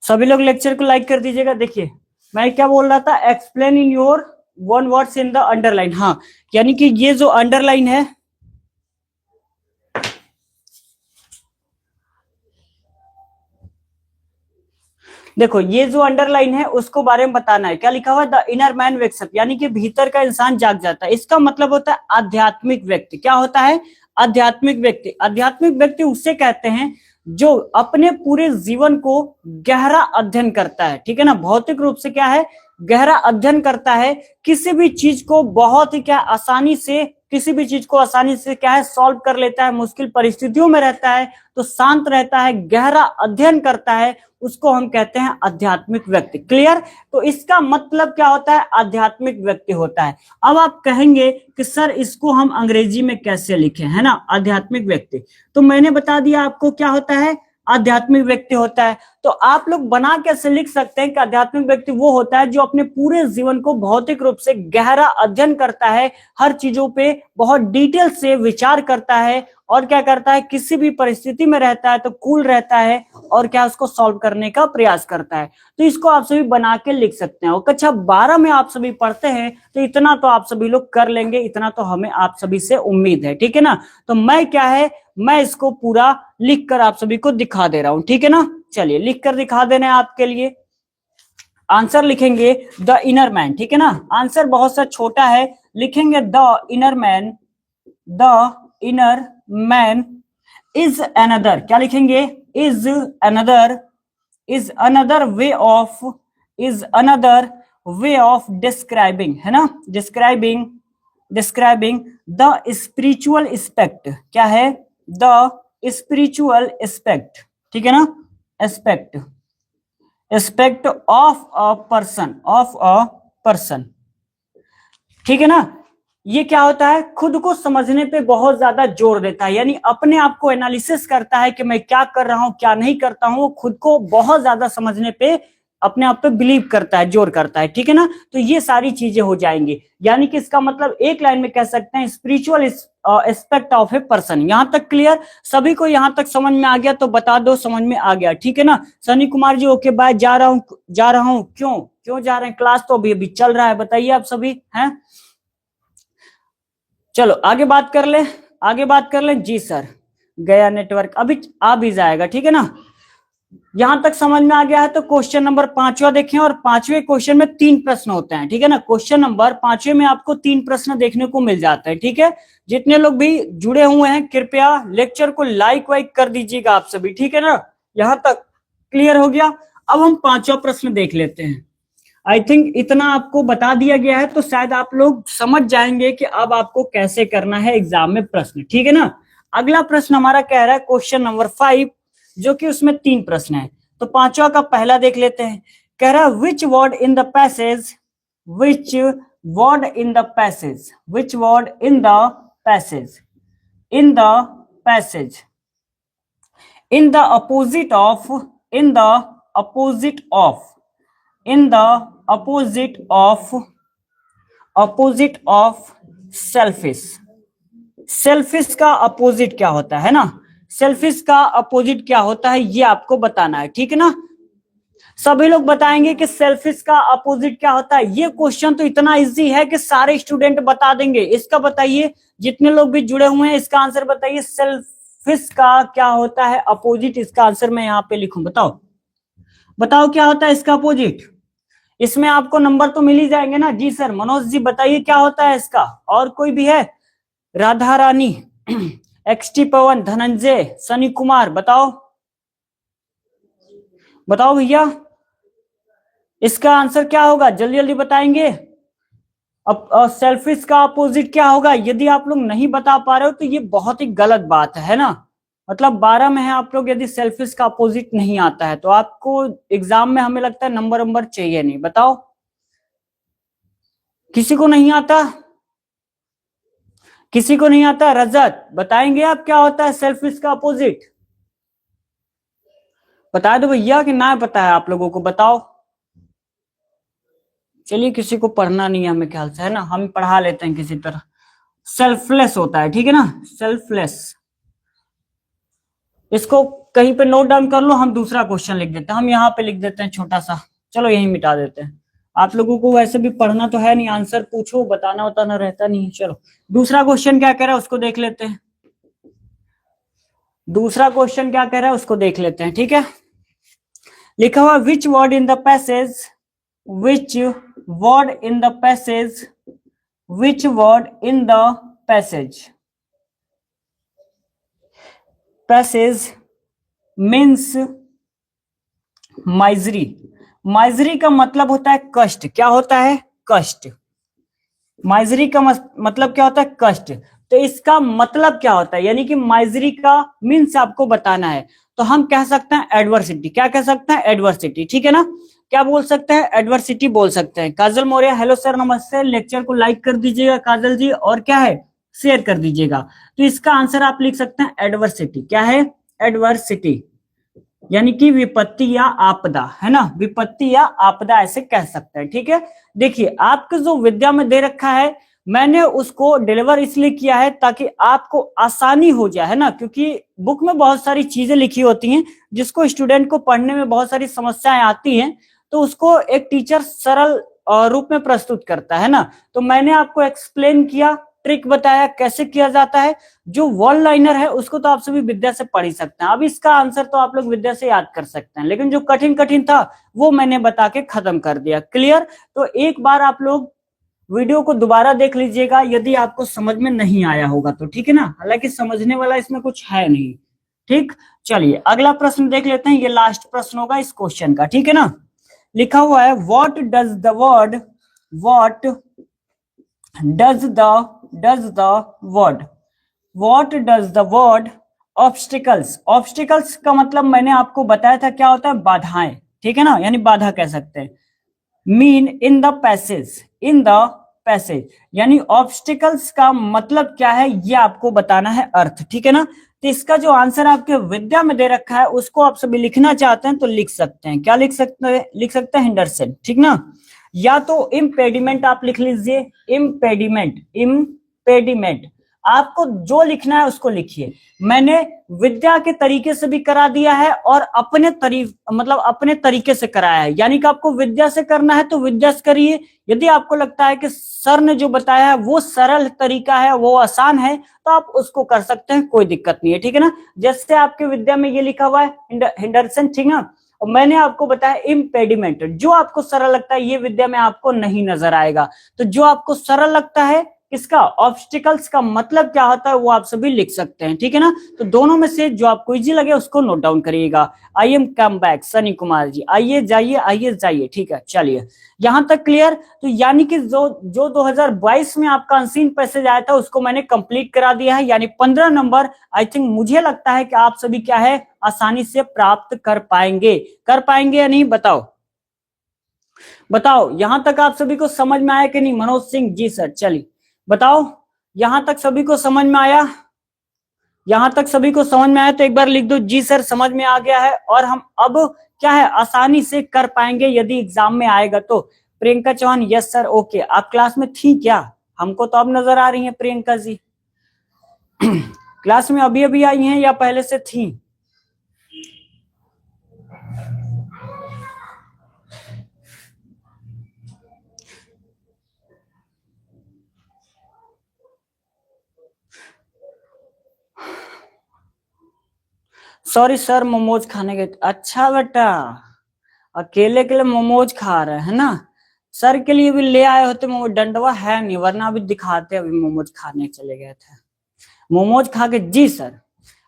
सभी लोग लेक्चर को लाइक कर दीजिएगा। देखिए मैं क्या बोल रहा था, explain in your one words in the underline. हाँ, यानी कि ये जो अंडरलाइन है, देखो ये जो अंडरलाइन है उसको बारे में बताना है। क्या लिखा हुआ है, the inner man wakes up, यानी कि भीतर का इंसान जाग जाता है। इसका मतलब होता है आध्यात्मिक व्यक्ति। क्या होता है, आध्यात्मिक व्यक्ति। आध्यात्मिक व्यक्ति उसे कहते हैं जो अपने पूरे जीवन को गहरा अध्ययन करता है, ठीक है ना। भौतिक रूप से क्या है, गहरा अध्ययन करता है, किसी भी चीज को बहुत ही क्या आसानी से, किसी भी चीज को आसानी से क्या है सॉल्व कर लेता है, मुश्किल परिस्थितियों में रहता है तो शांत रहता है, गहरा अध्ययन करता है, उसको हम कहते हैं आध्यात्मिक व्यक्ति। क्लियर। तो इसका मतलब क्या होता है, आध्यात्मिक व्यक्ति होता है। अब आप कहेंगे कि सर इसको हम अंग्रेजी में कैसे लिखें, है ना, आध्यात्मिक व्यक्ति। तो मैंने बता दिया आपको क्या होता है, आध्यात्मिक व्यक्ति होता है। तो आप लोग बना कैसे लिख सकते हैं कि आध्यात्मिक व्यक्ति वो होता है जो अपने पूरे जीवन को भौतिक रूप से गहरा अध्ययन करता है, हर चीजों पे बहुत डिटेल से विचार करता है, और क्या करता है, किसी भी परिस्थिति में रहता है तो कूल रहता है, और क्या उसको सॉल्व करने का प्रयास करता है। तो इसको आप सभी बना के लिख सकते हैं। और कक्षा 12 में आप सभी पढ़ते हैं तो इतना तो आप सभी लोग कर लेंगे, इतना तो हमें आप सभी से उम्मीद है, ठीक है ना। तो मैं क्या है, मैं इसको पूरा लिख कर आप सभी को दिखा दे रहा हूं, ठीक है ना। चलिए लिख कर दिखा देना है आपके लिए। आंसर लिखेंगे द इनर मैन, ठीक है ना। आंसर बहुत सा छोटा है, लिखेंगे the inner man, the inner man is another, क्या लिखेंगे, is another, is another way of, is another way of describing, है ना, describing, describing the spiritual aspect. क्या है, द स्पिरिचुअल एस्पेक्ट, ठीक है ना, aspect, aspect of a person, of a person, ठीक है ना। ये क्या होता है, खुद को समझने पे बहुत ज्यादा जोर देता है, यानी अपने आप को एनालिसिस करता है कि मैं क्या कर रहा हूं क्या नहीं करता हूं, खुद को बहुत ज्यादा समझने पे, अपने आप पे बिलीव करता है, जोर करता है, ठीक है ना। तो ये सारी चीजें हो जाएंगी, यानी कि इसका मतलब एक लाइन में कह सकते हैं spiritual aspect of a person. यहां तक क्लियर, सभी को यहां तक समझ में आ गया तो बता दो समझ में आ गया, ठीक है ना। सनी कुमार जी ओके बाय, जा रहा हूं, जा रहा हूं, क्यों क्यों जा रहे हैं, क्लास तो अभी चल रहा है, बताइए आप सभी हैं। चलो आगे बात कर ले, आगे बात कर ले। जी सर गया नेटवर्क, अभी आ भी जाएगा, ठीक है ना। यहां तक समझ में आ गया है तो क्वेश्चन नंबर 5वां देखें, और 5वें क्वेश्चन में 3 प्रश्न होते हैं, ठीक है ना। क्वेश्चन नंबर 5वें में आपको 3 प्रश्न देखने को मिल जाते हैं, ठीक है। जितने लोग भी जुड़े हुए हैं कृपया लेक्चर को लाइक वाइक कर दीजिएगा आप सभी, ठीक है ना। यहां तक क्लियर हो गया। अब हम 5वां प्रश्न देख लेते हैं। आई थिंक इतना आपको बता दिया गया है तो शायद आप लोग समझ जाएंगे कि अब आपको कैसे करना है एग्जाम में प्रश्न, ठीक है ना। अगला प्रश्न हमारा कह रहा है क्वेश्चन नंबर 5, जो कि उसमें 3 प्रश्न है। तो 5वां का पहला देख लेते हैं। कह रहा है which word in the passage, which word in the passage, which word in the passage, in the passage, in the opposite of, in the opposite of, in the opposite of, opposite of selfish। Selfish का opposite क्या होता है ना, selfish का opposite क्या होता है ये आपको बताना है, ठीक है ना। सभी लोग बताएंगे कि सेल्फिश का अपोजिट क्या होता है। ये क्वेश्चन तो इतना इजी है कि सारे स्टूडेंट बता देंगे। इसका बताइए, जितने लोग भी जुड़े हुए हैं इसका आंसर बताइए, सेल्फिश का क्या होता है अपोजिट। इसका आंसर मैं यहाँ पे लिखूं, बताओ बताओ क्या होता है इसका अपोजिट। इसमें आपको नंबर तो मिल ही जाएंगे ना। जी सर, मनोज जी बताइए क्या होता है इसका। और कोई भी है, राधा रानी, एक्सटी पवन, धनंजय, सनी कुमार, बताओ बताओ भैया इसका आंसर क्या होगा, जल्दी जल्दी बताएंगे। अब सेल्फिश का अपोजिट क्या होगा? यदि आप लोग नहीं बता पा रहे हो तो ये बहुत ही गलत बात है ना। मतलब 12 में है आप लोग, यदि सेल्फिश का अपोजिट नहीं आता है तो आपको एग्जाम में हमें लगता है नंबर चाहिए नहीं। बताओ, किसी को नहीं आता? किसी को नहीं आता? रजत बताएंगे आप क्या होता है सेल्फिश का अपोजिट? बता दो भैया कि ना पता है आप लोगों को, बताओ। चलिए, किसी को पढ़ना नहीं है हमें ख्याल से, है ना, हम पढ़ा लेते हैं किसी तरह। सेल्फलेस होता है, ठीक है ना, सेल्फलेस। इसको कहीं पे नोट डाउन कर लो, हम दूसरा क्वेश्चन लिख देते हैं, हम यहाँ पे लिख देते हैं छोटा सा, चलो यही मिटा देते हैं। आप लोगों को वैसे भी पढ़ना तो है नहीं, आंसर पूछो, बताना बताना रहता नहीं है। चलो दूसरा क्वेश्चन क्या कह रहा है उसको देख लेते हैं। दूसरा क्वेश्चन क्या कह रहा है उसको देख लेते हैं, ठीक है। लिखा हुआ विच word in the passage, which word in the passage, which word in the passage, passage means misery. Misery का मतलब होता है कष्ट। क्या होता है? कष्ट। माइजरी का मतलब क्या होता है? कष्ट। तो इसका मतलब क्या होता है, यानी कि माइजरी का मीन्स आपको बताना है, तो हम कह सकते हैं एडवर्सिटी। क्या कह सकते हैं? एडवर्सिटी, ठीक है ना। क्या बोल सकते हैं? एडवर्सिटी बोल सकते हैं। काजल मौर्य, हेलो सर, नमस्ते। लेक्चर को लाइक कर दीजिएगा काजल जी, और क्या है, शेयर कर दीजिएगा। तो इसका आंसर आप लिख सकते हैं एडवर्सिटी। क्या है? एडवर्सिटी, यानी कि विपत्ति या आपदा, है ना, विपत्ति या आपदा ऐसे कह सकते हैं, ठीक है। देखिए, आपको जो विद्या में दे रखा है, मैंने उसको डिलीवर इसलिए किया है ताकि आपको आसानी हो जाए, है ना, क्योंकि बुक में बहुत सारी चीजें लिखी होती हैं जिसको स्टूडेंट को पढ़ने में बहुत सारी समस्याएं आती हैं, तो उसको एक टीचर सरल रूप में प्रस्तुत करता है ना। तो मैंने आपको एक्सप्लेन किया, ट्रिक बताया कैसे किया जाता है। जो वन लाइनर है उसको तो आप सभी विद्या से पढ़ ही सकते हैं, अब इसका आंसर तो आप लोग विद्या से याद कर सकते हैं, लेकिन जो कठिन कठिन था वो मैंने बता के खत्म कर दिया। क्लियर? तो एक बार आप लोग वीडियो को दोबारा देख लीजिएगा यदि आपको समझ में नहीं आया होगा तो, ठीक है ना। हालांकि समझने वाला इसमें कुछ है नहीं, ठीक। चलिए अगला प्रश्न देख लेते हैं, ये लास्ट प्रश्न होगा इस क्वेश्चन का, ठीक है ना। लिखा हुआ है what does the word, what does the word, what does the word obstacles, obstacles का मतलब मैंने आपको बताया था क्या होता है, बाधाएं, ठीक है ना, यानी बाधा कह सकते हैं। Mean in the passage, in the passage, यानी ऑब्स्टिकल्स का मतलब क्या है ये आपको बताना है, अर्थ, ठीक है ना। तो इसका जो आंसर आपके विद्या में दे रखा है उसको आप सभी लिखना चाहते हैं तो लिख सकते हैं। क्या लिख सकते हैं? लिख सकते हैं हिंडरसन, ठीक ना। या तो इम्पेडिमेंट आप लिख लीजिए, इम्पेडिमेंट, इम्पेडिमेंट, आपको जो लिखना है उसको लिखिए। मैंने विद्या के तरीके से भी करा दिया है और अपने मतलब अपने तरीके से कराया है, यानी कि आपको विद्या से करना है तो विद्या से करिए। यदि आपको लगता है कि सर ने जो बताया है वो सरल तरीका है, वो आसान है, तो आप उसको कर सकते हैं, कोई दिक्कत नहीं है, ठीक है ना। जैसे आपके विद्या में ये लिखा हुआ है हिंडरसन, ठीक ना, और मैंने आपको बताया इम्पेडिमेंट। जो आपको सरल लगता है ये विद्या में आपको नहीं नजर आएगा, तो जो आपको सरल लगता है इसका ऑब्स्टिकल्स का मतलब क्या होता है वो आप सभी लिख सकते हैं, ठीक है ना। तो दोनों में से जो आपको इजी लगे उसको नोट डाउन करिएगा। I am come back, Sunny Kumar ji, आइए जाइए, ठीक है। चलिए यहां तक क्लियर। तो यानी कि जो 2022 में आपका अनसीन पैसेज आया था उसको मैंने कंप्लीट करा दिया है, यानी 15 नंबर आई थिंक मुझे लगता है कि आप सभी क्या है आसानी से प्राप्त कर पाएंगे या नहीं, बताओ बताओ। यहां तक आप सभी को समझ में आया कि नहीं? मनोज सिंह जी सर, चलिए बताओ, यहां तक सभी को समझ में आया? यहां तक सभी को समझ में आया तो एक बार लिख दो जी सर, समझ में आ गया है और हम अब क्या है आसानी से कर पाएंगे यदि एग्जाम में आएगा तो। Priyanka Chauhan, yes sir, okay. आप क्लास में थी क्या? हमको तो अब नजर आ रही है प्रियंका जी। क्लास में अभी अभी आई हैं या पहले से थी? सॉरी सर, मोमोज खाने गए। अच्छा बेटा, अकेले के लिए मोमोज खा रहे हैं ना। सर के लिए भी ले आए होते मोमोज, डंडवा है नहीं वरना अभी दिखाते, अभी मोमोज खाने चले गए थे। मोमोज खा के, जी सर।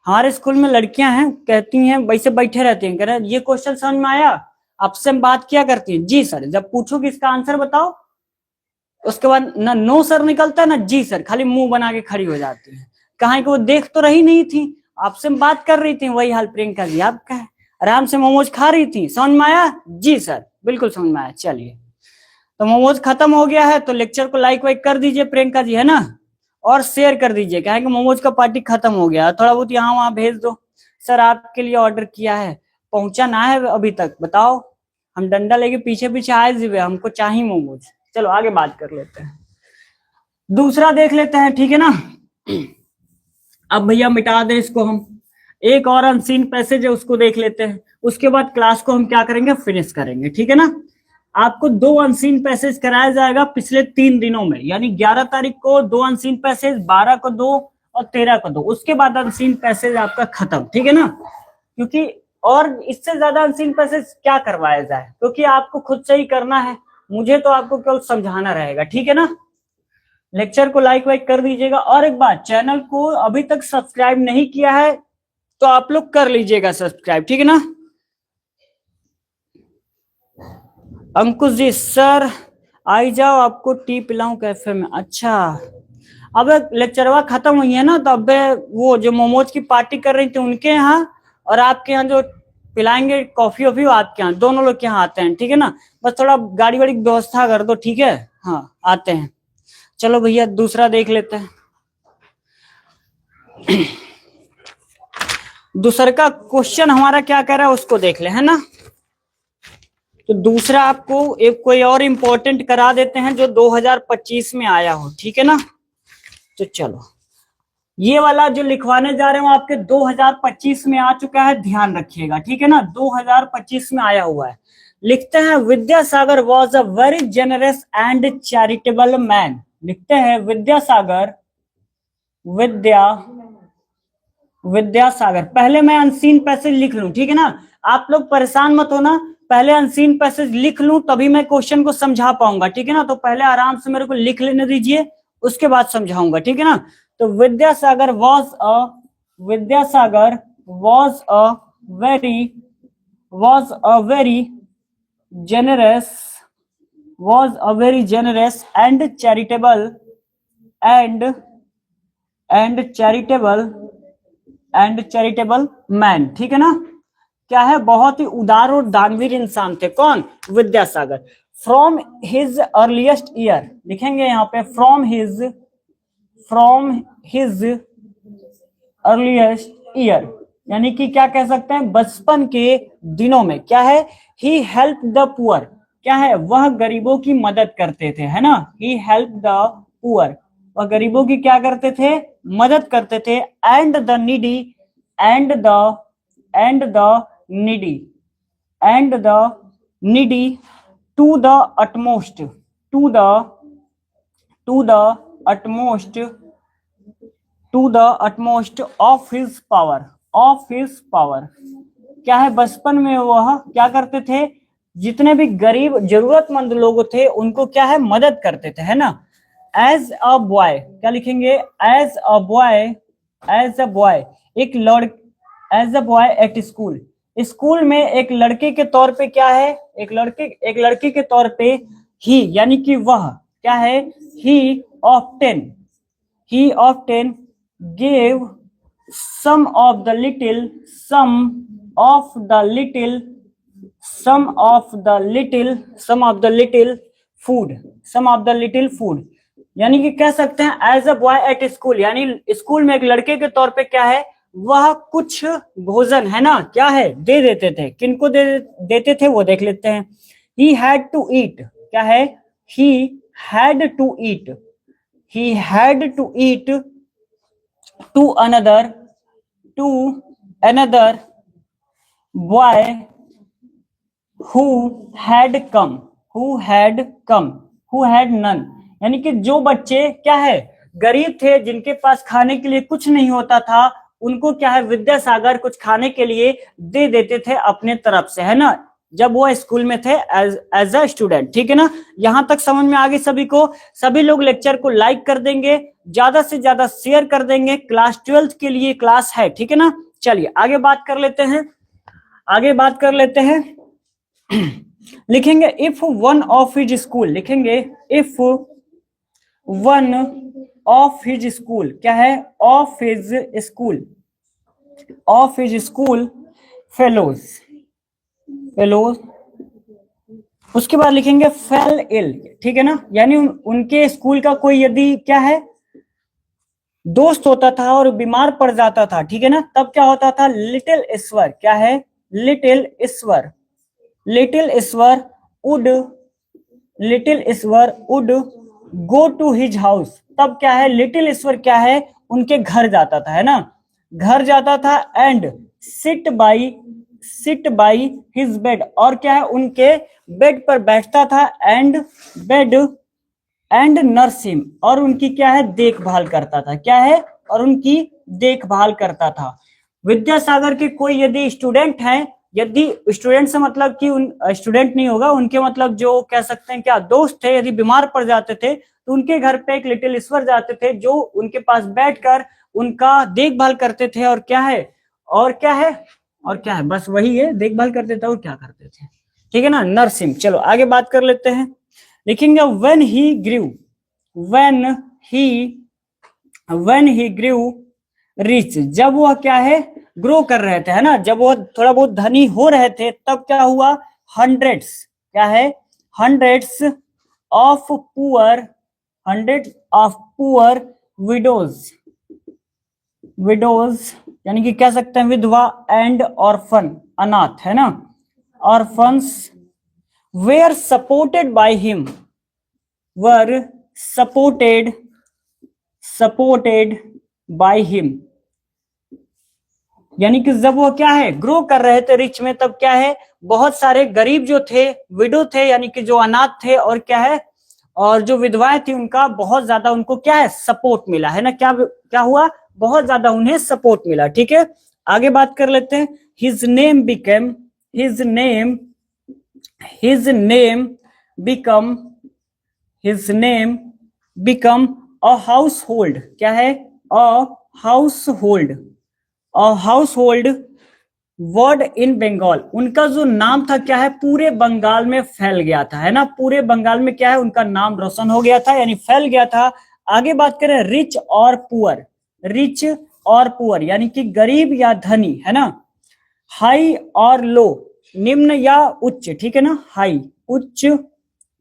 हमारे स्कूल में लड़कियां हैं कहती हैं वैसे बैठे रहती हैं, कह रहे ये क्वेश्चन समझ में आया, आपसे हम बात किया करती हैं। जी सर, जब पूछो कि इसका आंसर बताओ उसके बाद ना नो सर निकलता है ना जी सर, खाली मुंह बना के खड़ी हो जाती है। कहा कि वो देख तो रही नहीं थी, आपसे बात कर रही थी। वही हाल प्रियंका जी आपका है, आराम से मोमोज खा रही थी। समझ में आया? जी सर, बिल्कुल समझ में आया। चलिए, तो मोमोज खत्म हो गया है, तो लेक्चर को लाइक वाइक कर दीजिए प्रियंका जी, है ना, और शेयर कर दीजिए। क्या है कि मोमोज का पार्टी खत्म हो गया, थोड़ा बहुत यहाँ वहां भेज दो। सर आपके लिए ऑर्डर किया है, पहुंचा ना है अभी तक, बताओ। हम डंडा लेके पीछे पीछे आए हुए, हमको चाहिए मोमोज। चलो आगे बात कर लेते हैं, दूसरा देख लेते हैं, ठीक है ना। अब भैया मिटा दे इसको हम, एक और अनसीन पैसेज है उसको देख लेते हैं, उसके बाद क्लास को हम क्या करेंगे, फिनिश करेंगे, ठीक है ना। आपको 2 अनसीन पैसेज कराया जाएगा पिछले 3 दिनों में, यानी 11 तारीख को 2 अनसीन पैसेज, 12 को 2 और 13 को 2। उसके बाद अनसीन पैसेज आपका खत्म, ठीक है ना। क्योंकि और इससे ज्यादा अनसीन पैसेज क्या करवाया जाए, क्योंकि आपको खुद से ही करना है, मुझे तो आपको केवल समझाना रहेगा, ठीक है ना। लेक्चर को लाइक वाइक कर दीजिएगा। और एक बात, चैनल को अभी तक सब्सक्राइब नहीं किया है तो आप लोग कर लीजिएगा सब्सक्राइब, ठीक है ना। अंकुश जी, सर आई जाओ, आपको टी पिलाऊं कैफे में। अच्छा, अब लेक्चरवा खत्म हुई है ना, तो अब वो जो मोमोज की पार्टी कर रही थी उनके यहाँ, और आपके यहाँ जो पिलाएंगे कॉफी वॉफी, आपके यहाँ, दोनों लोग के यहाँ आते हैं, ठीक है ना। बस थोड़ा गाड़ी वाड़ी की व्यवस्था कर दो, ठीक है। हाँ आते हैं। चलो भैया दूसरा देख लेते हैं। दूसरा का क्वेश्चन हमारा क्या कह रहा है उसको देख ले, है ना। तो दूसरा आपको एक कोई और इंपॉर्टेंट करा देते हैं जो 2025 में आया हो, ठीक है ना। तो चलो, ये वाला जो लिखवाने जा रहे हो आपके 2025 में आ चुका है, ध्यान रखिएगा, ठीक है ना। 2025 में आया हुआ है। लिखते हैं, Vidyasagar was a very generous and charitable man. लिखते हैं विद्यासागर, विद्यासागर। पहले मैं अनसीन पैसेज लिख लूं, ठीक है ना। आप लोग परेशान मत होना, पहले अनसीन पैसेज लिख लूं तभी मैं क्वेश्चन को समझा पाऊंगा, ठीक है ना। तो पहले आराम से मेरे को लिख लेने दीजिए, उसके बाद समझाऊंगा, ठीक है ना। तो Vidyasagar was a very generous and charitable man, ठीक है ना। क्या है, बहुत ही उदार और दानवीर इंसान थे। कौन? Vidyasagar. From his earliest year, लिखेंगे यहाँ पे फ्रॉम हिज अर्लीस्ट ईयर, यानी कि क्या कह सकते हैं, बचपन के दिनों में। क्या है, ही हेल्प द पुअर, क्या है, वह गरीबों की मदद करते थे, है ना। ही हेल्प द पुअर, वह गरीबों की क्या करते थे, मदद करते थे। And the needy to the utmost of his power. क्या है, बचपन में वह क्या करते थे, जितने भी गरीब जरूरतमंद लोग थे उनको क्या है, मदद करते थे, है ना। एज अ बॉय, क्या लिखेंगे, as a boy as a boy at school, school में एक लड़के के तौर पे। क्या है, एक लड़के के तौर पे। ही यानी कि वह, क्या है, he often gave some of the little food, यानी कि कह सकते हैं as a boy at school, यानी स्कूल में एक लड़के के तौर पे क्या है, वह कुछ भोजन, है ना, क्या है, दे देते थे। किनको देते थे वो देख लेते हैं। he had to eat, क्या है, he had to eat to another boy who had none, यानी कि जो बच्चे क्या है, गरीब थे, जिनके पास खाने के लिए कुछ नहीं होता था, उनको क्या है, विद्यासागर कुछ खाने के लिए दे देते थे अपने तरफ से, है ना, जब वो स्कूल में थे एज अ स्टूडेंट, ठीक है ना। यहां तक समझ में आ गई सभी को। सभी लोग लेक्चर को लाइक कर देंगे, ज्यादा से ज्यादा शेयर कर देंगे। क्लास 12th के लिए क्लास है, ठीक है ना। चलिए आगे बात कर लेते हैं। लिखेंगे if one of his school, लिखेंगे if one of his school, क्या है, of his school, of his school fellows, fellows. उसके बाद लिखेंगे फेल इल, ठीक है ना, यानी उनके स्कूल का कोई यदि क्या है दोस्त होता था और बीमार पड़ जाता था, ठीक है ना, तब क्या होता था, लिटिल ईश्वर, क्या है, little Ishwar, little Ishwar would, little Ishwar would go to his house, तब क्या है, लिटिल ईश्वर क्या है, उनके घर जाता था, है ना, घर जाता था, and sit by his bed, और क्या है, उनके बेड पर बैठता था, and bed and nurse him, और उनकी क्या है, देखभाल करता था, क्या है, और उनकी देखभाल करता था। विद्यासागर के कोई यदि स्टूडेंट हैं, यदि स्टूडेंट से मतलब कि उन स्टूडेंट नहीं होगा, उनके मतलब जो कह सकते हैं क्या दोस्त थे, यदि बीमार पड़ जाते थे तो उनके घर पे एक लिटिल ईश्वर जाते थे जो उनके पास बैठकर उनका देखभाल करते थे, और क्या है, और क्या है, और क्या है, बस वही है, देखभाल करते थे और क्या करते थे, ठीक है ना, नरसिंह। चलो आगे बात कर लेते हैं, लिखेंगे when he grew, when he when he grew rich, जब वह क्या है ग्रो कर रहे थे, है ना, जब वह थोड़ा बहुत धनी हो रहे थे, तब क्या हुआ, हंड्रेड्स, क्या है, hundreds of poor, hundred of poor widows, widows यानी कि कह सकते हैं विधवा, एंड ऑर्फन अनाथ, है ना, orphans were supported by him, were supported by him, यानी कि जब वो क्या है ग्रो कर रहे थे रिच में, तब क्या है बहुत सारे गरीब जो थे, विडो थे, यानी कि जो अनाथ थे, और क्या है, और जो विधवाएं थी उनका बहुत ज्यादा उनको क्या है सपोर्ट मिला, है ना, क्या क्या हुआ, बहुत ज्यादा उन्हें सपोर्ट मिला, ठीक है। आगे बात कर लेते हैं, his name become, his name become, his name become a household, क्या है, a household, a household word in Bengal, उनका जो नाम था क्या है पूरे बंगाल में फैल गया था, है ना, पूरे बंगाल में क्या है उनका नाम रोशन हो गया था, यानी फैल गया था। आगे बात करें रिच और पुअर, रिच और पुअर यानी कि गरीब या धनी, है ना, हाई और लो, निम्न या उच्च, ठीक है ना, हाई उच्च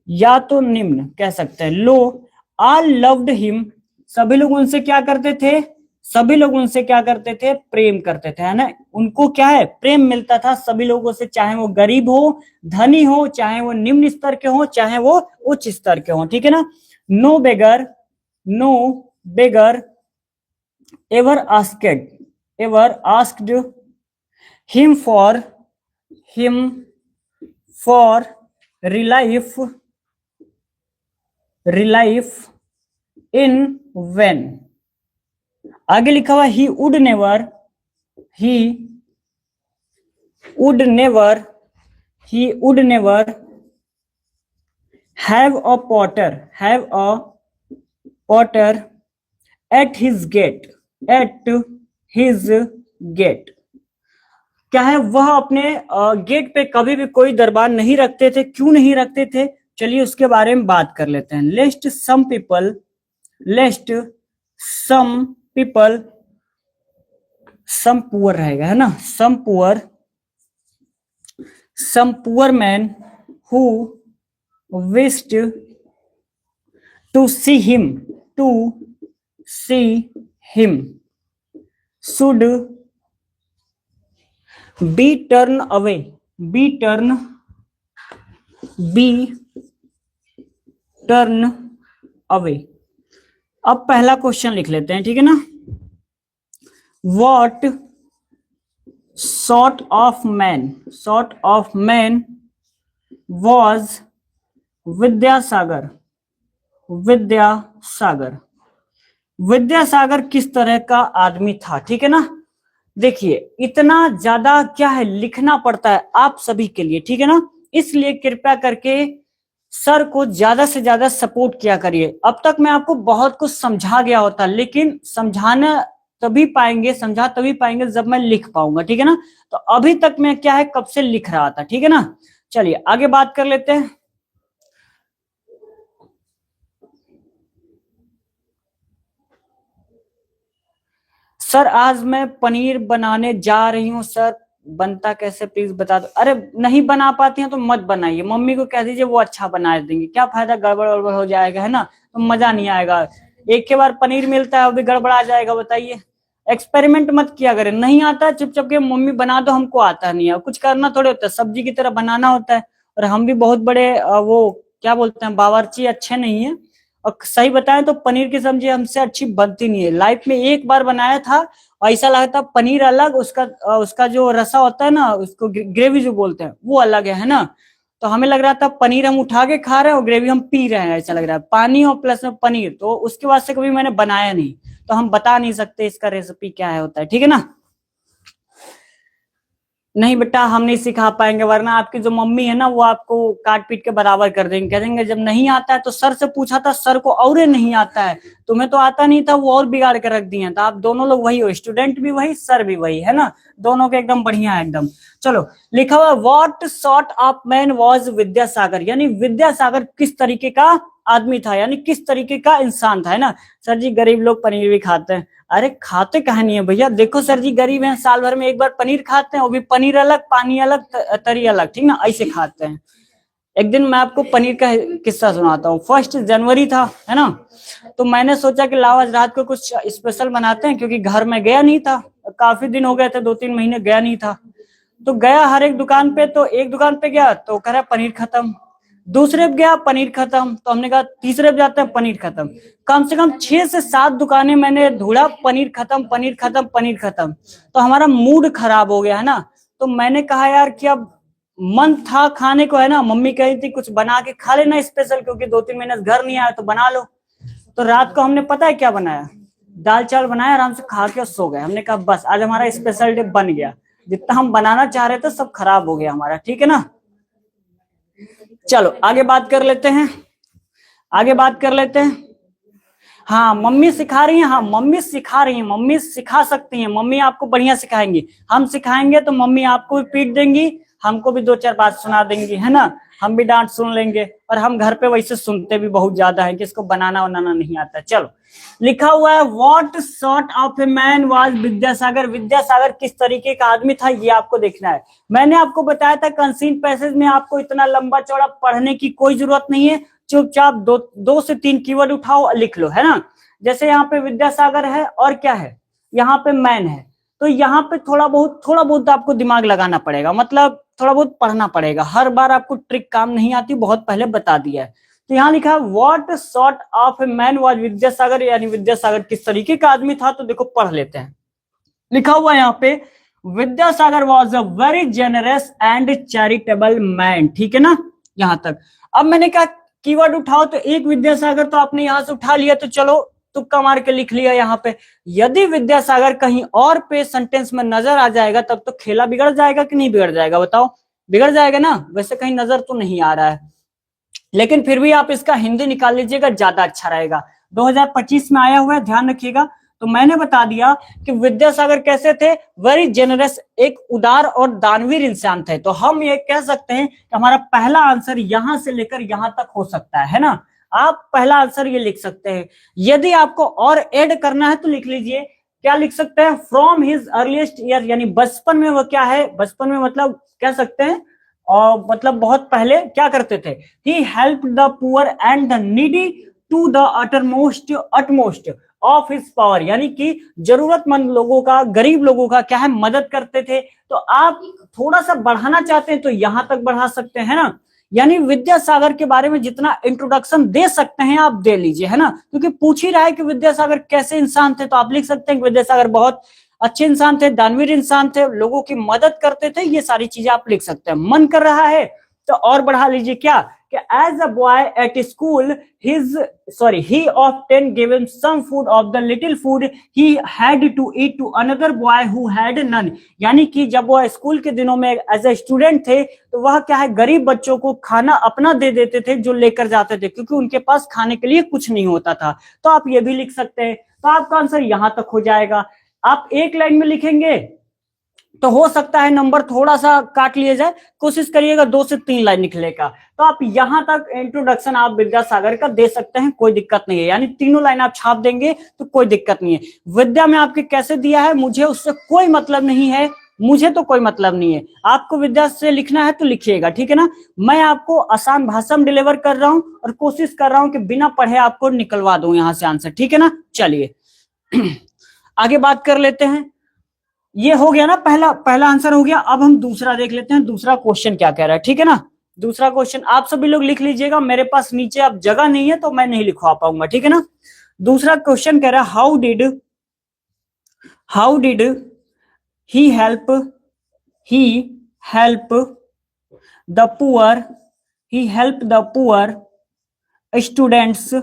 या तो निम्न कह सकते हैं, लो, ऑल लव्ड हिम, सभी लोग उनसे क्या करते थे, सभी लोग उनसे क्या करते थे, प्रेम करते थे, है ना, उनको क्या है प्रेम मिलता था सभी लोगों से, चाहे वो गरीब हो, धनी हो, चाहे वो निम्न स्तर के हो, चाहे वो उच्च स्तर के हो, ठीक है ना। No beggar, no beggar ever asked him for relief in vain. आगे लिखा हुआ he would never have a porter at his gate, क्या है वह अपने गेट पे कभी भी कोई दरबार नहीं रखते थे, क्यों नहीं रखते थे, चलिए उसके बारे में बात कर लेते हैं। लेस्ट सम पुअर रहेगा, है ना, some poor man who wished to see him should be turn away. अब पहला क्वेश्चन लिख लेते हैं, ठीक है ना, What sort of man was Vidyasagar किस तरह का आदमी था, ठीक है ना। देखिए इतना ज्यादा क्या है लिखना पड़ता है आप सभी के लिए, ठीक है ना, इसलिए कृपया करके सर को ज्यादा से ज्यादा सपोर्ट किया करिए। अब तक मैं आपको बहुत कुछ समझा गया होता, लेकिन समझा तभी पाएंगे जब मैं लिख पाऊंगा, ठीक है ना। तो अभी तक मैं क्या है कब से लिख रहा था, ठीक है ना। चलिए आगे बात कर लेते हैं। सर आज मैं पनीर बनाने जा रही हूँ सर, बनता कैसे प्लीज बता दो। अरे नहीं बना पाती हैं तो मत बनाइए, मम्मी को कह दीजिए वो अच्छा बना देंगे, क्या फायदा, गड़बड़ गड़बड़ हो जाएगा है ना, तो मजा नहीं आएगा। एक के बार पनीर मिलता है वो भी गड़बड़ा जाएगा, बताइए। एक्सपेरिमेंट मत किया करें, नहीं आता है चुपचाप के मम्मी बना दो, हमको आता नहीं है, कुछ करना थोड़े होता है, सब्जी की तरह बनाना होता है। और हम भी बहुत बड़े वो क्या बोलते हैं बावर्ची अच्छे नहीं है। और सही बताएं तो पनीर की सब्जी हमसे अच्छी बनती नहीं है। लाइफ में एक बार बनाया था और ऐसा लगा था पनीर अलग, उसका जो रसा होता है ना, उसको ग्रेवी जो बोलते हैं वो अलग है ना। तो हमें लग रहा था पनीर हम उठा के खा रहे हैं और ग्रेवी हम पी रहे हैं, ऐसा लग रहा है, पानी और प्लस में पनीर। तो उसके बाद से कभी मैंने बनाया नहीं, तो हम बता नहीं सकते इसका रेसिपी क्या है होता है, ठीक है ना। नहीं बेटा हम नहीं सिखा पाएंगे, वरना आपकी जो मम्मी है ना वो आपको काट पीट के बराबर कर देंगे, कह देंगे जब नहीं आता है तो सर से पूछा था, सर को और नहीं आता है, तुम्हें तो आता नहीं था, वो और बिगाड़ के रख दिए। तो आप दोनों लोग वही हो, स्टूडेंट भी वही सर भी वही, है ना, दोनों के एकदम बढ़िया है एकदम। चलो लिखा हुआ what sort of man was Vidyasagar, यानी विद्यासागर किस तरीके का आदमी था, यानी किस तरीके का इंसान था, है ना। सर जी गरीब लोग पनीर भी खाते हैं, अरे खाते कहा नहीं है भैया, देखो सर जी गरीब हैं, साल भर में एक बार पनीर खाते हैं, वो भी पनीर अलग पानी अलग तरी अलग, ठीक ना, ऐसे खाते हैं। एक दिन मैं आपको पनीर का किस्सा सुनाता हूँ। 1 जनवरी था, है ना, तो मैंने सोचा कि लाओ आज रात को कुछ स्पेशल बनाते हैं, क्योंकि घर में गया नहीं था, काफी दिन हो गए थे, 2-3 महीने गया नहीं था। तो गया हर एक दुकान पे, तो एक दुकान पे गया तो कह रहा पनीर खत्म, दूसरे पे गया पनीर खत्म, तो हमने कहा तीसरे पे जाते हैं पनीर खत्म। कम से कम 6 से 7 दुकानें मैंने ढूंढा, पनीर खत्म पनीर खत्म पनीर खत्म। तो हमारा मूड खराब हो गया है ना। तो मैंने कहा यार कि अब मन था खाने को, है ना, मम्मी कही थी कुछ बना के खा लेना स्पेशल, क्योंकि 2-3 महीने से घर नहीं आया तो बना लो। तो रात को हमने पता है क्या बनाया, दाल चावल बनाया, आराम से खा के सो गए। हमने कहा बस आज हमारा स्पेशल डे बन गया, जितना हम बनाना चाह रहे थे सब खराब हो गया हमारा, ठीक है ना। चलो आगे बात कर लेते हैं, आगे बात कर लेते हैं। हाँ मम्मी सिखा रही है, हाँ मम्मी सिखा रही है, मम्मी सिखा सकती हैं, मम्मी आपको बढ़िया सिखाएंगी। हम सिखाएंगे तो मम्मी आपको भी पीट देंगी, हमको भी 2-4 बात सुना देंगी, है ना, हम भी डांट सुन लेंगे। और हम घर पे वैसे सुनते भी बहुत ज्यादा है, किसको बनाना बनाना नहीं आता। चलो लिखा हुआ है what sort of a man was Vidyasagar, Vidyasagar किस तरीके का आदमी था ये आपको देखना है। मैंने आपको बताया था कंसीन पैसेज में आपको इतना लंबा चौड़ा पढ़ने की कोई जरूरत नहीं है, चुपचाप 2 से 3 कीवर्ड उठाओ लिख लो, है ना। जैसे यहाँ पे विद्यासागर है और क्या है, यहाँ पे मैन है, तो यहाँ पे थोड़ा बहुत आपको दिमाग लगाना पड़ेगा, मतलब थोड़ा बहुत पढ़ना पड़ेगा, हर बार आपको ट्रिक काम नहीं आती, बहुत पहले बता दिया है। तो यहाँ लिखा है what sort of a man was Vidyasagar, यानी विद्यासागर किस तरीके का आदमी था, तो देखो पढ़ लेते हैं। लिखा हुआ है यहाँ पे Vidyasagar was a very generous and charitable man, ठीक है ना यहाँ तक। अब मैंने कहा कीवर्ड उठाओ, तो एक विद्यासागर तो आपने यहां से उठा लिया, तो चलो तुक्का मार के लिख लिया यहाँ पे। यदि विद्यासागर कहीं और पे सेंटेंस में नजर आ जाएगा तब तो खेला बिगड़ जाएगा कि नहीं बिगड़ जाएगा, बताओ बिगड़ जाएगा ना। वैसे कहीं नजर तो नहीं आ रहा है, लेकिन फिर भी आप इसका हिंदी निकाल लीजिएगा, ज्यादा अच्छा रहेगा। 2025 में आया हुआ है, ध्यान रखिएगा। तो मैंने बता दिया कि विद्यासागर कैसे थे, वेरी जेनरस, एक उदार और दानवीर इंसान थे। तो हम ये कह सकते हैं कि हमारा पहला आंसर यहां से लेकर यहां तक हो सकता है ना। आप पहला आंसर ये लिख सकते हैं। यदि आपको और ऐड करना है तो लिख लीजिए, क्या लिख सकते हैं, फ्रॉम हिज अर्लीस्ट ईयर, यानी बचपन में वो क्या है, बचपन में मतलब कह सकते हैं और मतलब बहुत पहले क्या करते थे, he help the poor and the needy to the utmost of his power, यानी कि जरूरतमंद लोगों का, गरीब लोगों का क्या है, मदद करते थे। तो आप थोड़ा सा बढ़ाना चाहते हैं तो यहां तक बढ़ा सकते हैं ना। यानी विद्यासागर के बारे में जितना इंट्रोडक्शन दे सकते हैं आप दे लीजिए, है ना, क्योंकि पूछ ही रहा है कि विद्यासागर कैसे इंसान थे, तो आप लिख सकते हैं कि विद्यासागर बहुत अच्छे इंसान थे, दानवीर इंसान थे, लोगों की मदद करते थे, ये सारी चीजें आप लिख सकते हैं। मन कर रहा है तो और बढ़ा लीजिए, क्या कि as a boy at school he often gave him some food of the little food he had to eat to another boy who had none, यानी कि जब वह स्कूल के दिनों में एज ए स्टूडेंट थे तो वह क्या है, गरीब बच्चों को खाना अपना दे देते थे जो लेकर जाते थे, क्योंकि उनके पास खाने के लिए कुछ नहीं होता था। तो आप ये भी लिख सकते हैं। तो आपका आंसर यहां तक हो जाएगा। आप एक लाइन में लिखेंगे तो हो सकता है नंबर थोड़ा सा काट लिया जाए, कोशिश करिएगा 2 से 3 लाइन निकले का। तो आप यहां तक इंट्रोडक्शन आप विद्यासागर का दे सकते हैं, कोई दिक्कत नहीं है, यानी तीनों लाइन आप छाप देंगे तो कोई दिक्कत नहीं है। विद्या में आपके कैसे दिया है मुझे उससे कोई मतलब नहीं है, मुझे तो कोई मतलब नहीं है, आपको विद्या से लिखना है तो लिखिएगा, ठीक है ना। मैं आपको आसान भाषा में डिलीवर कर रहा हूं और कोशिश कर रहा हूं कि बिना पढ़े आपको निकलवा दूं यहां से आंसर, ठीक है ना। चलिए आगे बात कर लेते हैं। ये हो गया ना, पहला पहला आंसर हो गया। अब हम दूसरा देख लेते हैं, दूसरा क्वेश्चन क्या कह रहा है, ठीक है ना। दूसरा क्वेश्चन आप सभी लोग लिख लीजिएगा, मेरे पास नीचे अब जगह नहीं है तो मैं नहीं लिखवा पाऊंगा, ठीक है ना। दूसरा क्वेश्चन कह रहा है how did he help the poor he help the poor students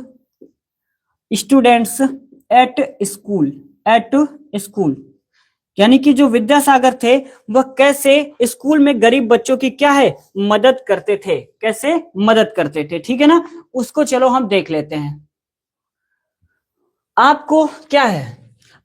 eight school. यानी कि जो विद्यासागर थे वह कैसे स्कूल में गरीब बच्चों की क्या है मदद करते थे, कैसे मदद करते थे, ठीक है ना। उसको चलो हम देख लेते हैं। आपको क्या है,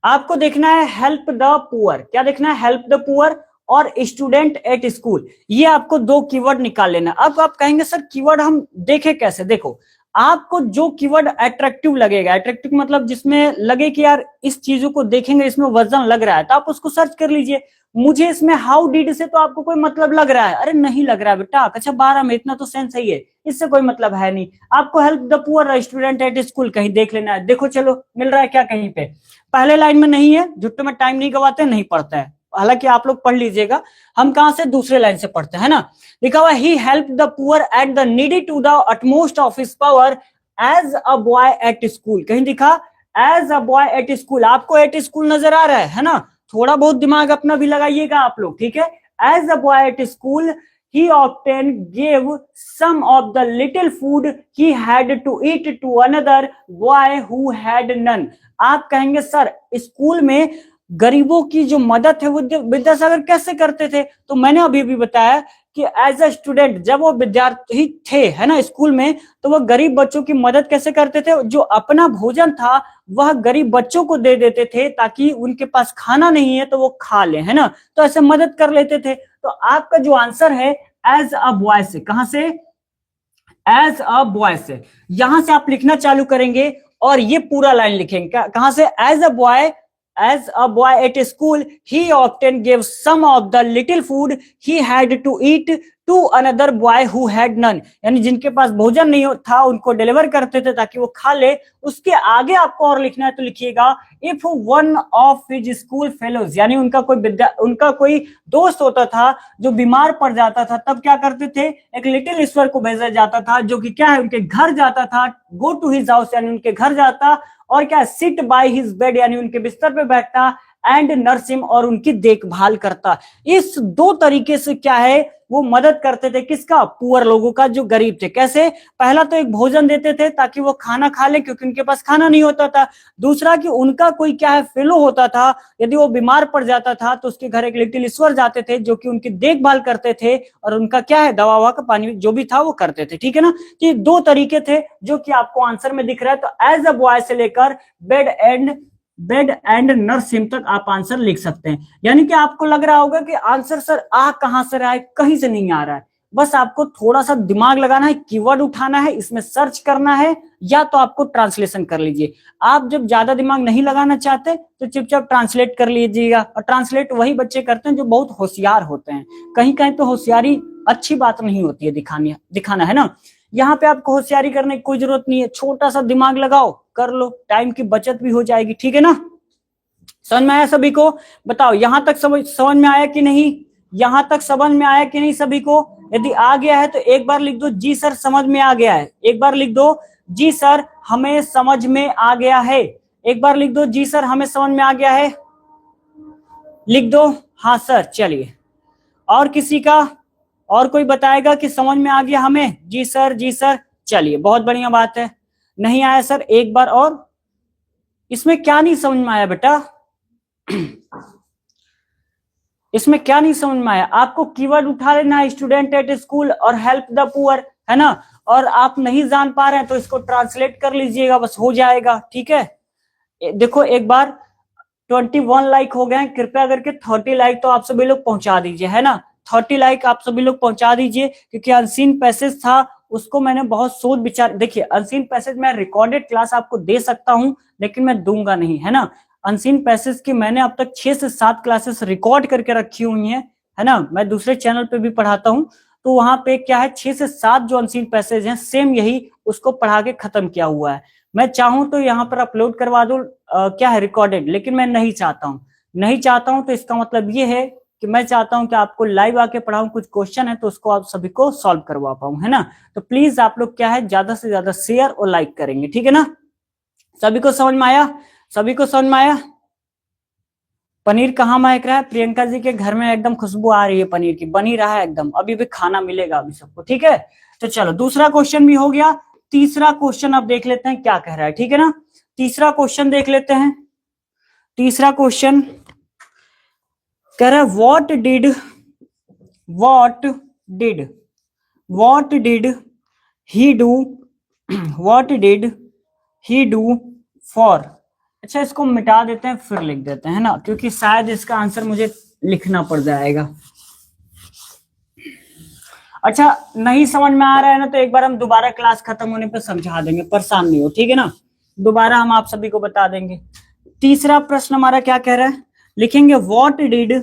आपको देखना है हेल्प द पुअर, क्या देखना है, हेल्प द पुअर और स्टूडेंट एट स्कूल। ये आपको 2 कीवर्ड निकाल लेना। अब आप कहेंगे सर कीवर्ड हम देखे कैसे, देखो आपको जो कीवर्ड अट्रैक्टिव लगेगा, अट्रैक्टिव मतलब जिसमें लगे कि यार इस चीजों को देखेंगे इसमें वजन लग रहा है, तो आप उसको सर्च कर लीजिए। मुझे इसमें हाउ डिड से तो आपको कोई मतलब लग रहा है, अरे नहीं लग रहा है बेटा, कक्षा 12 में इतना तो सेंस है, ये इससे कोई मतलब है नहीं। आपको help the poor student at school कहीं देख लेना है, देखो चलो मिल रहा है क्या कहीं पे, पहले लाइन में नहीं है, जुट्टो में टाइम नहीं गवाते, नहीं पढ़ता है, हालांकि आप लोग पढ़ लीजिएगा। हम कहां से, दूसरे लाइन से पढ़ते हैं ना। लिखा हुआ he help the poor at the needy to the utmost of his power as a boy at school, कहीं दिखा as a boy at school, आपको एट स्कूल नजर आ रहा है ना, थोड़ा बहुत दिमाग अपना भी लगाइएगा आप लोग, ठीक है। As a boy at school he often gave some of the little food he had to eat to another boy who had none। आप कहेंगे सर स्कूल में गरीबों की जो मदद है वो विद्यासागर कैसे करते थे, तो मैंने अभी भी बताया कि एज अ स्टूडेंट जब वो विद्यार्थी थे है ना स्कूल में, तो वो गरीब बच्चों की मदद कैसे करते थे, जो अपना भोजन था वह गरीब बच्चों को दे देते थे ताकि उनके पास खाना नहीं है तो वो खा ले, है ना, तो ऐसे मदद कर लेते थे। तो आपका जो आंसर है एज अ बॉय से, कहां से, एज अ बॉय से, यहां से आप लिखना चालू करेंगे और ये पूरा लाइन लिखेंगे, कहां से, as a boy at school he often gave some of the little food he had to eat to another boy who had none। यानी जिनके पास भोजन नहीं था उनको डिलीवर करते थे ताकि वो खा ले। उसके आगे आपको और लिखना है तो लिखिएगा if one of his school fellows, यानी उनका कोई दोस्त होता था जो बीमार पड़ जाता था, तब क्या करते थे, एक लिटिल ईश्वर को भेजा जाता था जो कि क्या है उनके घर जाता था, गो टू हिज हाउस यानी उनके घर जाता, और क्या सिट बाय हिज बेड यानी उनके बिस्तर पे बैठता, एंड नर्स हिम और उनकी देखभाल करता। इस 2 तरीके से क्या है वो मदद करते थे, किसका, पुअर लोगों का जो गरीब थे। कैसे, पहला तो एक भोजन देते थे ताकि वो खाना खा ले क्योंकि उनके पास खाना नहीं होता था, दूसरा कि उनका कोई क्या है फेलो होता था, यदि वो बीमार पड़ जाता था तो उसके घर एक लिटिल ईश्वर जाते थे जो कि उनकी देखभाल करते थे और उनका क्या है दवा ववा का पानी जो भी था वो करते थे, ठीक है ना। ये 2 तरीके थे जो कि आपको आंसर में दिख रहा है। तो एज अ बॉय से लेकर बेड एंड नर्स हिम तक आप आंसर लिख सकते हैं। यानी कि आपको लग रहा होगा कि आंसर सर आ कहां से रहा है, कहीं से नहीं आ रहा है, बस आपको थोड़ा सा दिमाग लगाना है, कीवर्ड उठाना है, इसमें सर्च करना है, या तो आपको ट्रांसलेशन कर लीजिए। आप जब ज्यादा दिमाग नहीं लगाना चाहते तो चुपचाप ट्रांसलेट कर लीजिएगा, और ट्रांसलेट वही बच्चे करते हैं जो बहुत होशियार होते हैं। कहीं कहीं तो होशियारी अच्छी बात नहीं होती है दिखाना, है ना। यहाँ पे आपको होशियारी करने की कोई जरूरत नहीं है, छोटा सा दिमाग लगाओ कर लो, टाइम की बचत भी हो जाएगी, ठीक है ना। समझ में आया सभी को, बताओ यहां तक समझ में आया कि नहीं, यहां तक समझ में आया कि नहीं सभी को। यदि आ गया है तो एक बार लिख दो जी सर समझ में आ गया है, एक बार लिख दो जी सर हमें समझ में आ गया है, एक बार लिख दो जी सर हमें समझ में आ गया है, लिख दो हाँ सर। चलिए और किसी का, और कोई बताएगा कि समझ में आ गया हमें, जी सर जी सर, चलिए बहुत बढ़िया बात है। नहीं आया सर एक बार और, इसमें क्या नहीं समझ में आया बेटा, इसमें क्या नहीं समझ में आया, आपको कीवर्ड उठा लेना है स्टूडेंट एट स्कूल और हेल्प द पुअर, है ना, और आप नहीं जान पा रहे हैं तो इसको ट्रांसलेट कर लीजिएगा, बस हो जाएगा, ठीक है। देखो एक बार 21 लाइक हो गए हैं, कृपया करके 30 लाइक तो आप सभी लोग पहुंचा दीजिए, है ना। 30 लाइक आप सभी लोग पहुंचा दीजिए, क्योंकि अनसीन पैसेज था उसको मैंने बहुत सोच विचार, देखिए अनसीन पैसेज मैं रिकॉर्डेड क्लास आपको दे सकता हूं लेकिन मैं दूंगा नहीं, है ना। अनसीन पैसेज की मैंने अब तक 6 से 7 क्लासेस रिकॉर्ड करके रखी हुई है ना। मैं दूसरे चैनल पे भी पढ़ाता हूं, तो वहां पे क्या है 6 से 7 जो अनसीन पैसेज हैं सेम यही उसको पढ़ा के खत्म किया हुआ है। मैं चाहूं तो यहाँ पर अपलोड करवा दूं क्या है रिकॉर्डेड, लेकिन मैं नहीं चाहता हूं तो इसका मतलब ये है कि मैं चाहता हूं कि आपको लाइव आके पढ़ाऊं, कुछ क्वेश्चन है तो उसको आप सभी को सॉल्व करवा पाऊं, है ना। तो प्लीज आप लोग क्या है ज्यादा से ज्यादा शेयर और लाइक करेंगे, ठीक है ना। सभी को समझ में आया, सभी को समझ में आया। पनीर कहाँ महक रहा है, प्रियंका जी के घर में एकदम खुशबू आ रही है पनीर की, बनी रहा है एकदम, अभी भी खाना मिलेगा अभी सबको, ठीक है। तो चलो दूसरा क्वेश्चन भी हो गया, तीसरा क्वेश्चन अब देख लेते हैं क्या कह रहा है, ठीक है ना। तीसरा क्वेश्चन देख लेते हैं। तीसरा क्वेश्चन कह रहा है what did he do for. अच्छा इसको मिटा देते हैं फिर लिख देते हैं ना, क्योंकि शायद इसका आंसर मुझे लिखना पड़ जाएगा। अच्छा नहीं समझ में आ रहा है ना, तो एक बार हम दोबारा क्लास खत्म होने पर समझा देंगे, परेशान नहीं हो, ठीक है ना। दोबारा हम आप सभी को बता देंगे। तीसरा प्रश्न हमारा क्या कह रहा है, लिखेंगे व्हाट डिड,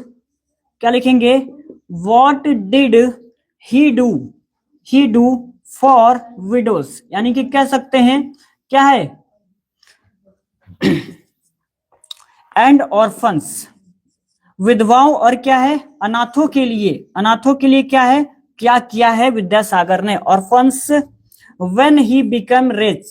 क्या लिखेंगे, what did he do for widows, यानी कि कह सकते हैं क्या है एंड ऑर्फन्स, विधवाओं और क्या है अनाथों के लिए क्या है, क्या किया है विद्यासागर ने। Orphans when he become rich,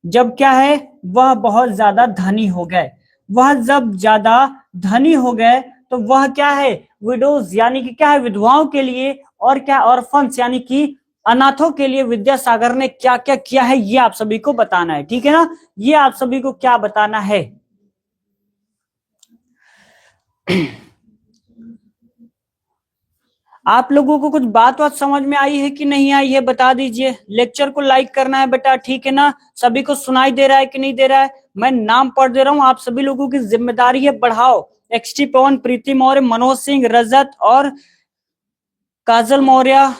जब क्या है वह बहुत ज्यादा धनी हो गए, वह जब ज्यादा धनी हो गए तो वह क्या है विडोज यानी कि क्या है विधवाओं के लिए, और क्या ऑर्फन्स यानी कि अनाथों के लिए विद्यासागर ने क्या क्या किया है, ये आप सभी को बताना है, ठीक है ना। ये आप सभी को क्या बताना है। आप लोगों को कुछ बात समझ में आई है कि नहीं आई है, बता दीजिए। लेक्चर को लाइक करना है बेटा, ठीक है ना। सभी को सुनाई दे रहा है कि नहीं दे रहा है, मैं नाम पढ़ दे रहा हूं, आप सभी लोगों की जिम्मेदारी है बढ़ाओ। एक्सटी पवन, प्रीति मौर्य, मनोज सिंह, रजत और काजल मौर्य,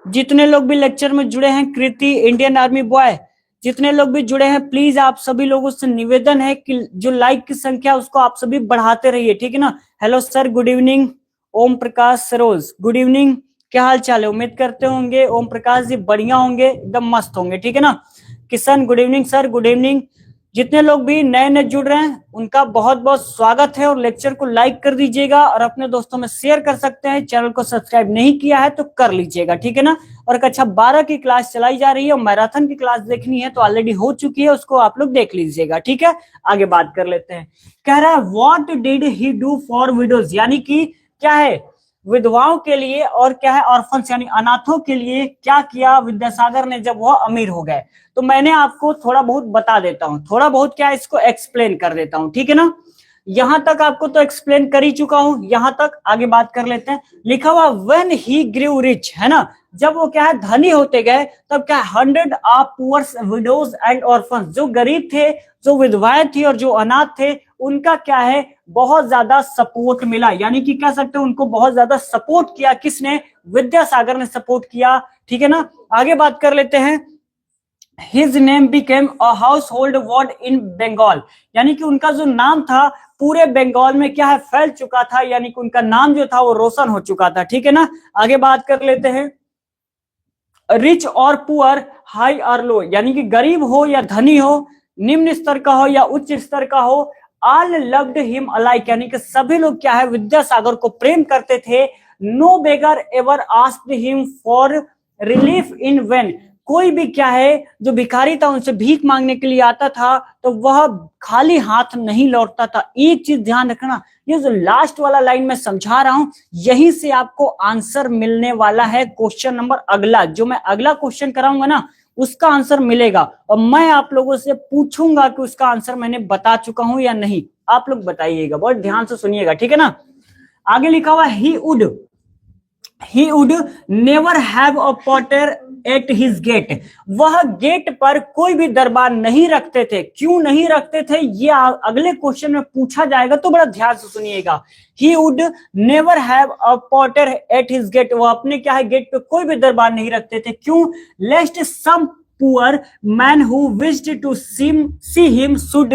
जितने लोग भी लेक्चर में जुड़े हैं, कृति, इंडियन आर्मी बॉय, जितने लोग भी जुड़े हैं, प्लीज आप सभी लोगों से निवेदन है कि जो लाइक की संख्या उसको आप सभी बढ़ाते रहिए, ठीक है ना। Hello sir, good evening. Om Prakash Saroj, good evening, क्या हाल चाल है, उम्मीद करते होंगे ओम प्रकाश जी बढ़िया होंगे, एकदम मस्त होंगे, ठीक है ना। Kishan, good evening sir, good evening. जितने लोग भी नए नए जुड़ रहे हैं उनका बहुत बहुत स्वागत है, और लेक्चर को लाइक कर दीजिएगा और अपने दोस्तों में शेयर कर सकते हैं। चैनल को सब्सक्राइब नहीं किया है तो कर लीजिएगा, ठीक है ना। और कक्षा 12 की क्लास चलाई जा रही है, और मैराथन की क्लास देखनी है तो ऑलरेडी हो चुकी है, उसको आप लोग देख लीजिएगा, ठीक है। आगे बात कर लेते हैं। कह रहा है what did he do for widows, यानी कि क्या है विधवाओं के लिए, और क्या है ऑर्फन्स यानी अनाथों के लिए क्या किया विद्यासागर ने जब वह अमीर हो गए। तो मैंने आपको थोड़ा बहुत बता देता हूं, थोड़ा बहुत क्या इसको एक्सप्लेन कर देता हूं, ठीक है ना। यहां तक आपको तो एक्सप्लेन कर ही चुका हूं, यहां तक आगे बात कर लेते हैं। लिखा हुआ व्हेन ही ग्रू रिच, है ना, जब वो क्या है धनी होते गए तब क्या 100 of poors widows and orphans, जो गरीब थे, जो विधवाएं थी और जो अनाथ थे, उनका क्या है बहुत ज्यादा सपोर्ट मिला, यानी कि कह सकते हैं उनको बहुत ज्यादा सपोर्ट किया, किसने, विद्यासागर ने सपोर्ट किया, ठीक है ना। आगे बात कर लेते हैं। His name became a household word in Bengal, यानी कि उनका जो नाम था पूरे बंगाल में क्या है फैल चुका था, यानी कि उनका नाम जो था वो रोशन हो चुका था, ठीक है ना। आगे बात कर लेते हैं। रिच और पुअर, हाई और लो, यानी कि गरीब हो या धनी हो, निम्न स्तर का हो या उच्च स्तर का हो, ऑल लव्ड हिम अलाइक, यानी कि सभी लोग क्या है विद्यासागर को प्रेम करते थे। No beggar ever asked him for relief in vain, कोई भी क्या है जो भिखारी था उनसे भीख मांगने के लिए आता था तो वह खाली हाथ नहीं लौटता था। एक चीज ध्यान रखना, ये जो लास्ट वाला लाइन मैं समझा रहा हूं यहीं से आपको आंसर मिलने वाला है। क्वेश्चन नंबर अगला जो मैं अगला क्वेश्चन कराऊंगा ना उसका आंसर मिलेगा, और मैं आप लोगों से पूछूंगा कि उसका आंसर मैंने बता चुका हूं या नहीं। आप लोग बताइएगा, बहुत ध्यान से सुनिएगा, ठीक है ना। आगे लिखा हुआ he would never have a at his gate, वह गेट पर कोई भी दरबार नहीं रखते थे। क्यों नहीं रखते थे ये अगले क्वेश्चन में पूछा जाएगा, तो बड़ा ध्यान से सुनिएगा। He would never have a porter at his gate, वो अपने क्या है गेट पे कोई भी दरबार नहीं रखते थे। क्यों? Lest some poor man who wished to see him should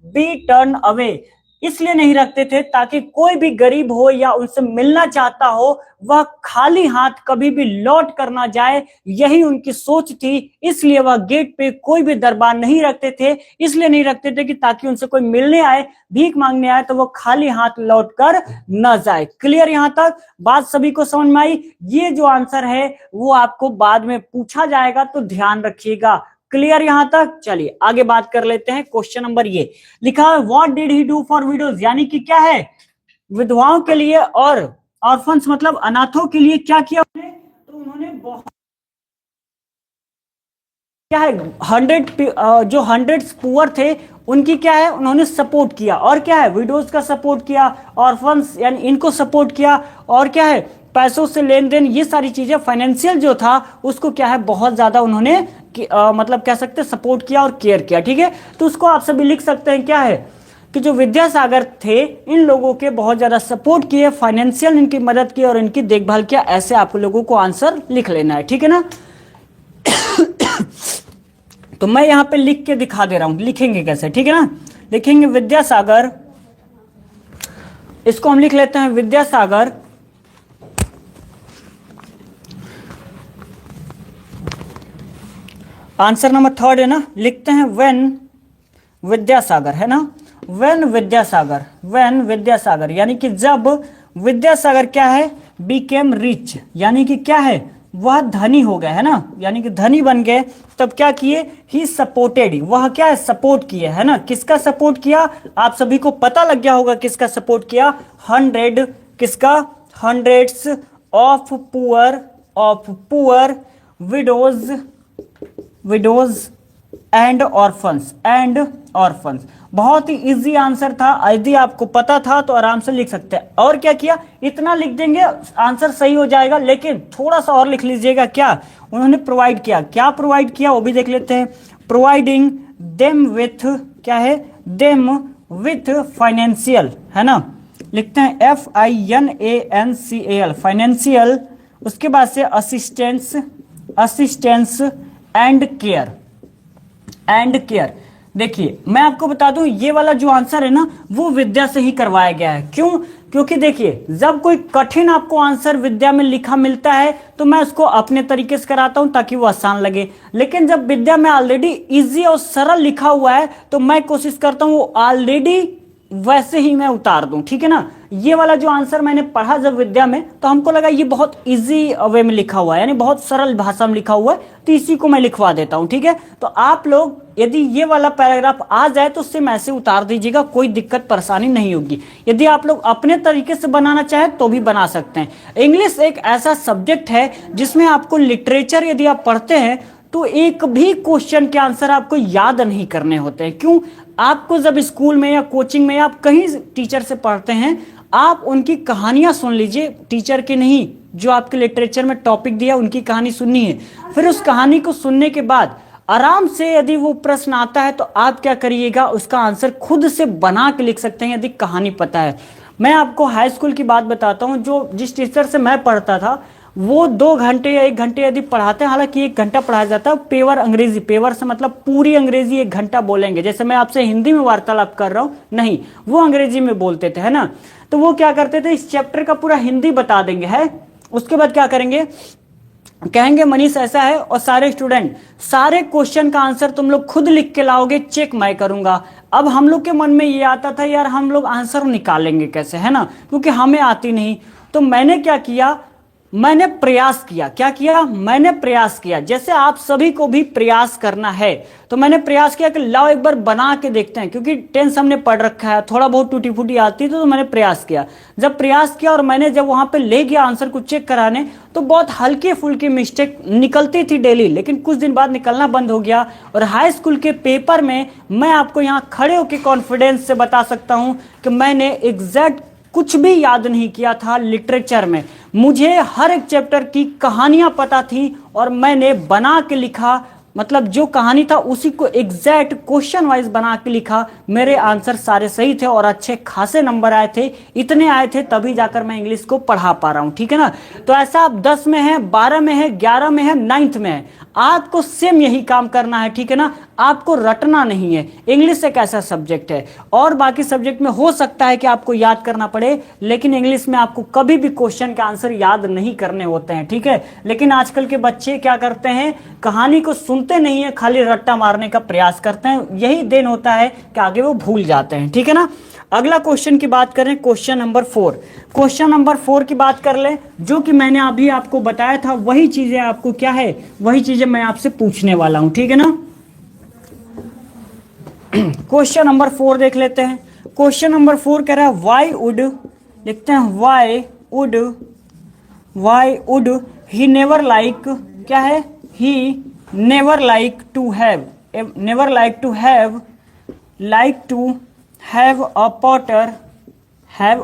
be turn away, इसलिए नहीं रखते थे ताकि कोई भी गरीब हो या उनसे मिलना चाहता हो वह खाली हाथ कभी भी लौट कर ना जाए, यही उनकी सोच थी। इसलिए वह गेट पे कोई भी दरबार नहीं रखते थे। इसलिए नहीं रखते थे कि ताकि उनसे कोई मिलने आए, भीख मांगने आए तो वो खाली हाथ लौट कर न जाए। क्लियर? यहां तक बात सभी को समझ में आई? ये जो आंसर है वो आपको बाद में पूछा जाएगा, तो ध्यान रखिएगा। क्लियर यहां तक? चलिए आगे बात कर लेते हैं। क्वेश्चन नंबर ये लिखा है, what did he do for widows, यानी कि क्या है विधवाओं के लिए और ऑर्फन्स मतलब अनाथों के लिए क्या किया उन्होंने? तो उन्होंने बहुत क्या है 100 जो 100 पुअर थे उनकी क्या है उन्होंने सपोर्ट किया, और क्या है विडोज का सपोर्ट किया, ऑर्फन्स यानी इनको सपोर्ट किया, और क्या है पैसों से लेन देन, ये सारी चीजें फाइनेंशियल जो था उसको क्या है बहुत ज्यादा उन्होंने मतलब कह सकते सपोर्ट किया और केयर किया। ठीक है, तो उसको आप सभी लिख सकते हैं क्या है कि जो विद्यासागर थे इन लोगों के बहुत ज्यादा सपोर्ट किए, फाइनेंशियल इनकी मदद की और इनकी देखभाल किया। ऐसे आप लोगों को आंसर लिख लेना है। ठीक है ना? तो मैं यहां पे लिख के दिखा दे रहा हूं, लिखेंगे कैसे? ठीक है ना? लिखेंगे विद्यासागर, इसको हम लिख लेते हैं विद्यासागर आंसर नंबर 3 है ना, लिखते हैं व्हेन विद्यासागर, है ना, व्हेन विद्यासागर यानी कि जब विद्यासागर क्या है बीकेम रिच, यानी कि क्या है वह धनी हो गए, है ना, यानी कि धनी बन गए, तब क्या किए ही सपोर्टेड, वह क्या है सपोर्ट किए, है ना। किसका सपोर्ट किया? आप सभी को पता लग गया होगा किसका सपोर्ट किया। 100 किसका? Hundreds of poor widows and orphans. बहुत ही इजी आंसर था, यदि आपको पता था तो आराम से लिख सकते हैं। और क्या किया? इतना लिख देंगे आंसर सही हो जाएगा, लेकिन थोड़ा सा और लिख लीजिएगा। क्या उन्होंने प्रोवाइड किया? क्या प्रोवाइड किया वो भी देख लेते हैं। प्रोवाइडिंग देम विथ क्या है, देम विथ फाइनेंशियल, है ना, लिखते हैं FINANCAL फाइनेंशियल, उसके बाद से असिस्टेंस एंड केयर। देखिए मैं आपको बता दूं ये वाला जो आंसर है ना वो विद्या से ही करवाया गया है। क्यों? क्योंकि देखिए जब कोई कठिन आपको आंसर विद्या में लिखा मिलता है तो मैं उसको अपने तरीके से कराता हूं ताकि वो आसान लगे, लेकिन जब विद्या में ऑलरेडी इजी और सरल लिखा हुआ है तो मैं कोशिश करता हूं वो ऑलरेडी वैसे ही मैं उतार दूं। ठीक है ना? ये वाला जो आंसर मैंने पढ़ा जब विद्या में तो हमको लगा ये बहुत इजी वे में लिखा हुआ है, यानी बहुत सरल भाषा में लिखा हुआ है, तो इसी को मैं लिखवा देता हूं। ठीक है, तो आप लोग यदि ये वाला पैराग्राफ आ जाए तो उससे ऐसे उतार दीजिएगा, कोई दिक्कत परेशानी नहीं होगी। यदि आप लोग अपने तरीके से बनाना चाहें तो भी बना सकते हैं। इंग्लिश एक ऐसा सब्जेक्ट है जिसमें आपको लिटरेचर यदि आप पढ़ते हैं तो एक भी क्वेश्चन के आंसर आपको याद नहीं करने होते हैं। क्यों? आपको जब स्कूल में या कोचिंग में या आप कहीं टीचर से पढ़ते हैं, आप उनकी कहानियां सुन लीजिए, टीचर की नहीं, जो आपके लिटरेचर में टॉपिक दिया उनकी कहानी सुननी है। फिर उस कहानी को सुनने के बाद आराम से यदि वो प्रश्न आता है तो आप क्या करिएगा, उसका आंसर खुद से बना के लिख सकते हैं यदि कहानी पता है। मैं आपको हाई स्कूल की बात बताता हूँ, जो जिस टीचर से मैं पढ़ता था वो 2 घंटे या 1 घंटे यदि पढ़ाते हैं, हालांकि 1 घंटा पढ़ाया जाता है, पेवर अंग्रेजी, पेवर से मतलब पूरी अंग्रेजी 1 घंटा बोलेंगे। जैसे मैं आपसे हिंदी में वार्तालाप कर रहा हूं, नहीं, वो अंग्रेजी में बोलते थे, है ना। तो वो क्या करते थे, इस चैप्टर का पूरा हिंदी बता देंगे, है, उसके बाद क्या करेंगे, कहेंगे मनीष ऐसा है और सारे स्टूडेंट सारे क्वेश्चन का आंसर तुम लोग खुद लिख के लाओगे, चेक मैं करूंगा। अब हम लोग के मन में ये आता था यार हम लोग आंसर निकालेंगे कैसे, है ना, क्योंकि हमें आती नहीं। तो मैंने क्या किया, मैंने प्रयास किया। क्या किया? मैंने प्रयास किया। जैसे आप सभी को भी प्रयास करना है, तो मैंने प्रयास किया कि लाओ एक बार बना के देखते हैं, क्योंकि टेंस हमने पढ़ रखा है, थोड़ा बहुत टूटी फूटी आती तो मैंने प्रयास किया। जब प्रयास किया और मैंने जब वहां पे ले गया आंसर को चेक कराने, तो बहुत हल्की फुल्की मिस्टेक निकलती थी डेली, लेकिन कुछ दिन बाद निकलना बंद हो गया। और हाई स्कूल के पेपर में मैं आपको यहाँ खड़े होकर कॉन्फिडेंस से बता सकता हूं कि मैंने एग्जैक्ट कुछ भी याद नहीं किया था लिटरेचर में। मुझे हर एक चैप्टर की कहानियां पता थी और मैंने बना के लिखा, मतलब जो कहानी था उसी को एग्जैक्ट क्वेश्चन वाइज बना के लिखा। मेरे आंसर सारे सही थे और अच्छे खासे नंबर आए थे, इतने आए थे तभी जाकर मैं इंग्लिश को पढ़ा पा रहा हूं, ठीक है ना। तो ऐसा आप 10 में है, 12 में है, 11 में है, 9th में है, आपको सेम यही काम करना है, ठीक है ना। आपको रटना नहीं है। इंग्लिश एक ऐसा सब्जेक्ट है, और बाकी सब्जेक्ट में हो सकता है कि आपको याद करना पड़े, लेकिन इंग्लिश में आपको कभी भी क्वेश्चन के आंसर याद नहीं करने होते हैं, ठीक है। लेकिन आजकल के बच्चे क्या करते हैं, कहानी को सुनते नहीं है, खाली रट्टा मारने का प्रयास करते हैं, यही देन होता है कि आगे वो भूल जाते हैं, ठीक है ना। अगला क्वेश्चन की बात करें, क्वेश्चन नंबर 4। क्वेश्चन नंबर 4 की बात कर लें, जो कि मैंने अभी आपको बताया था वही चीजें आपको क्या है, वही चीजें मैं आपसे पूछने वाला हूं, ठीक है ना। क्वेश्चन नंबर 4 देख लेते हैं। क्वेश्चन नंबर 4 कह रहा है वाई वुड, लिखते हैं why would he never like, क्या है, he never like to have, have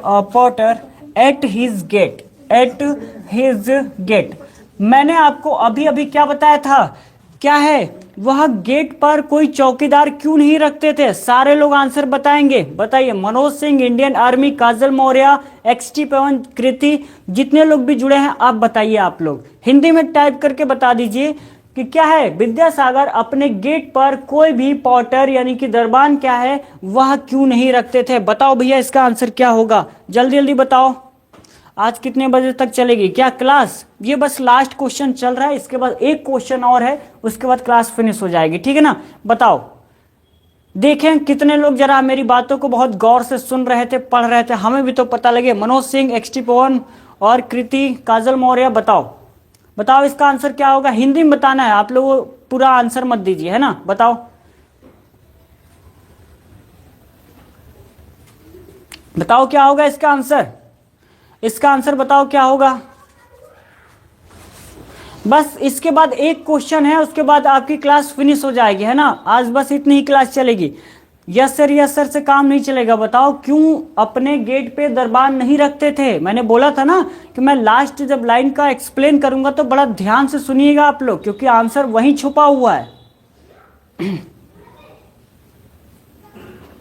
a potter at his gate। मैंने आपको अभी अभी क्या बताया था, क्या है, वह गेट पर कोई चौकीदार क्यों नहीं रखते थे। सारे लोग आंसर बताएंगे, बताइए। मनोज सिंह, इंडियन आर्मी, काजल मौर्य, XT पवन, कृति, जितने लोग भी जुड़े हैं आप बताइए। आप लोग हिंदी में टाइप करके बता दीजिए कि क्या है, विद्यासागर अपने गेट पर कोई भी पॉटर यानी कि दरबान क्या है, वह क्यों नहीं रखते थे। बताओ भैया इसका आंसर क्या होगा, जल्दी जल्दी बताओ। आज कितने बजे तक चलेगी क्या क्लास। ये बस लास्ट क्वेश्चन चल रहा है, इसके बाद एक क्वेश्चन और है, उसके बाद क्लास फिनिश हो जाएगी, ठीक है ना। बताओ, देखें कितने लोग जरा मेरी बातों को बहुत गौर से सुन रहे थे, पढ़ रहे थे, हमें भी तो पता लगे। मनोज सिंह, XT पवन और कृति, काजल मौर्य, बताओ बताओ इसका आंसर क्या होगा। हिंदी में बताना है आप लोगों, पूरा आंसर मत दीजिए, है ना। बताओ बताओ क्या होगा इसका आंसर, इसका आंसर बताओ क्या होगा। बस इसके बाद एक क्वेश्चन है, उसके बाद आपकी क्लास फिनिश हो जाएगी, है ना। आज बस इतनी ही क्लास चलेगी। यस सर से काम नहीं चलेगा। बताओ क्यों अपने गेट पे दरबान नहीं रखते थे। मैंने बोला था ना कि मैं लास्ट जब लाइन का एक्सप्लेन करूंगा तो बड़ा ध्यान से सुनिएगा आप लोग, क्योंकि आंसर वहीं छुपा हुआ है।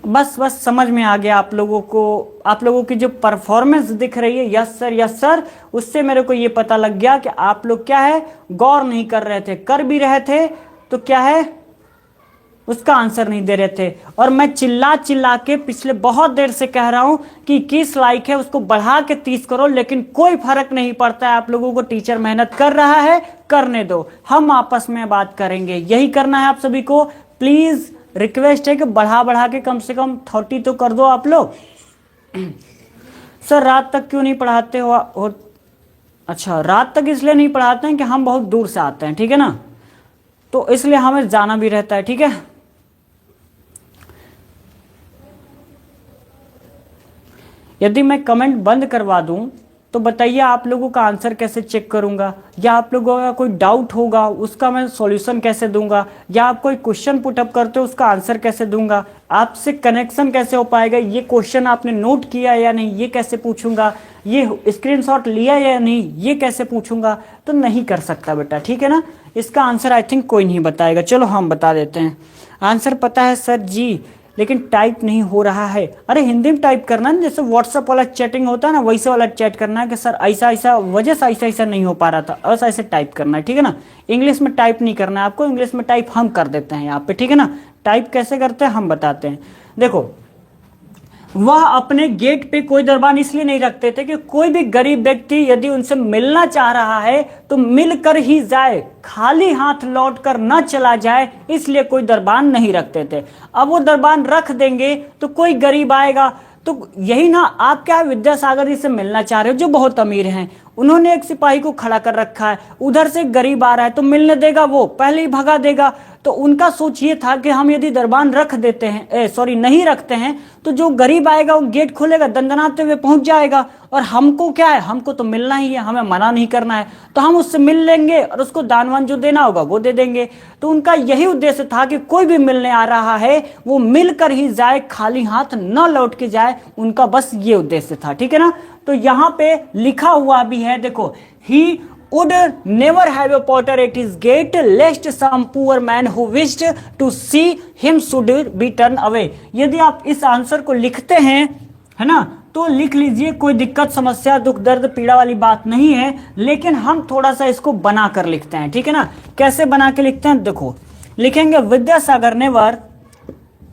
बस समझ में आ गया आप लोगों को। आप लोगों की जो परफॉर्मेंस दिख रही है, यस सर, उससे मेरे को ये पता लग गया कि आप लोग क्या है, गौर नहीं कर रहे थे, कर भी रहे थे तो क्या है, उसका आंसर नहीं दे रहे थे। और मैं चिल्ला के पिछले बहुत देर से कह रहा हूं कि 21 लाइक है, उसको बढ़ा के 30 करो, लेकिन कोई फर्क नहीं पड़ता है। आप लोगों को टीचर मेहनत कर रहा है, करने दो, हम आपस में बात करेंगे, यही करना है आप सभी को। प्लीज रिक्वेस्ट है कि बढ़ा के कम से कम 30 तो कर दो आप लोग। सर रात तक क्यों नहीं पढ़ाते हो। अच्छा, रात तक इसलिए नहीं पढ़ाते हैं कि हम बहुत दूर से आते हैं, ठीक है ना, तो इसलिए हमें जाना भी रहता है, ठीक है। यदि मैं कमेंट बंद करवा दूं तो बताइए आप लोगों का आंसर कैसे चेक करूंगा, या आप लोगों का कोई डाउट होगा उसका मैं सॉल्यूशन कैसे दूंगा, या आप कोई क्वेश्चन पुटअप करते हो उसका आंसर कैसे दूंगा, आपसे कनेक्शन कैसे हो पाएगा, ये क्वेश्चन आपने नोट किया या नहीं ये कैसे पूछूंगा, ये स्क्रीनशॉट लिया या नहीं ये कैसे पूछूंगा। तो नहीं कर सकता बेटा, ठीक है ना। इसका आंसर आई थिंक कोई नहीं बताएगा। चलो हम बता देते हैं। आंसर पता है सर जी, लेकिन टाइप नहीं हो रहा है। अरे हिंदी में टाइप करना है, जैसे व्हाट्सएप वाला चैटिंग होता है ना, वैसे वाला चैट करना है कि सर ऐसा वजह से ऐसा नहीं हो पा रहा था, ऐसे टाइप करना है, ठीक है ना। इंग्लिश में टाइप नहीं करना है आपको, इंग्लिश में टाइप हम कर देते हैं यहाँ पे, ठीक है ना। टाइप कैसे करते हैं हम बताते हैं। देखो, वह अपने गेट पे कोई दरबान इसलिए नहीं रखते थे कि कोई भी गरीब व्यक्ति यदि उनसे मिलना चाह रहा है तो मिलकर ही जाए, खाली हाथ लौट कर न चला जाए, इसलिए कोई दरबान नहीं रखते थे। अब वो दरबान रख देंगे तो कोई गरीब आएगा, तो यही ना, आप क्या विद्यासागर जी से मिलना चाह रहे हो जो बहुत अमीर हैं, उन्होंने एक सिपाही को खड़ा कर रखा है, उधर से गरीब आ रहा है तो मिलने देगा, वो पहले ही भगा देगा। तो उनका सोच ये था कि हम यदि दरबान रख देते हैं, नहीं रखते हैं, तो जो गरीब आएगा वो गेट खोलेगा, दंदनाते हुए पहुंच जाएगा, और हमको क्या है, हमको तो मिलना ही है, हमें मना नहीं करना है, तो हम उससे मिल लेंगे और उसको दानवान जो देना होगा वो दे देंगे। तो उनका यही उद्देश्य था कि कोई भी मिलने आ रहा है वो मिलकर ही जाए, खाली हाथ न लौट के जाए, उनका बस ये उद्देश्य था, ठीक है ना। तो यहाँ पे लिखा हुआ भी है, देखो, ही would never have a potter at his gate lest some poor man who wished to see him should be turned away। यदि आप इस आंसर को लिखते हैं, है ना, तो लिख लीजिए, कोई दिक्कत समस्या दुख दर्द पीड़ा वाली बात नहीं है, लेकिन हम थोड़ा सा इसको बना कर लिखते हैं, ठीक है ना। कैसे बना के लिखते हैं, देखो लिखेंगे विद्यासागर नेवर।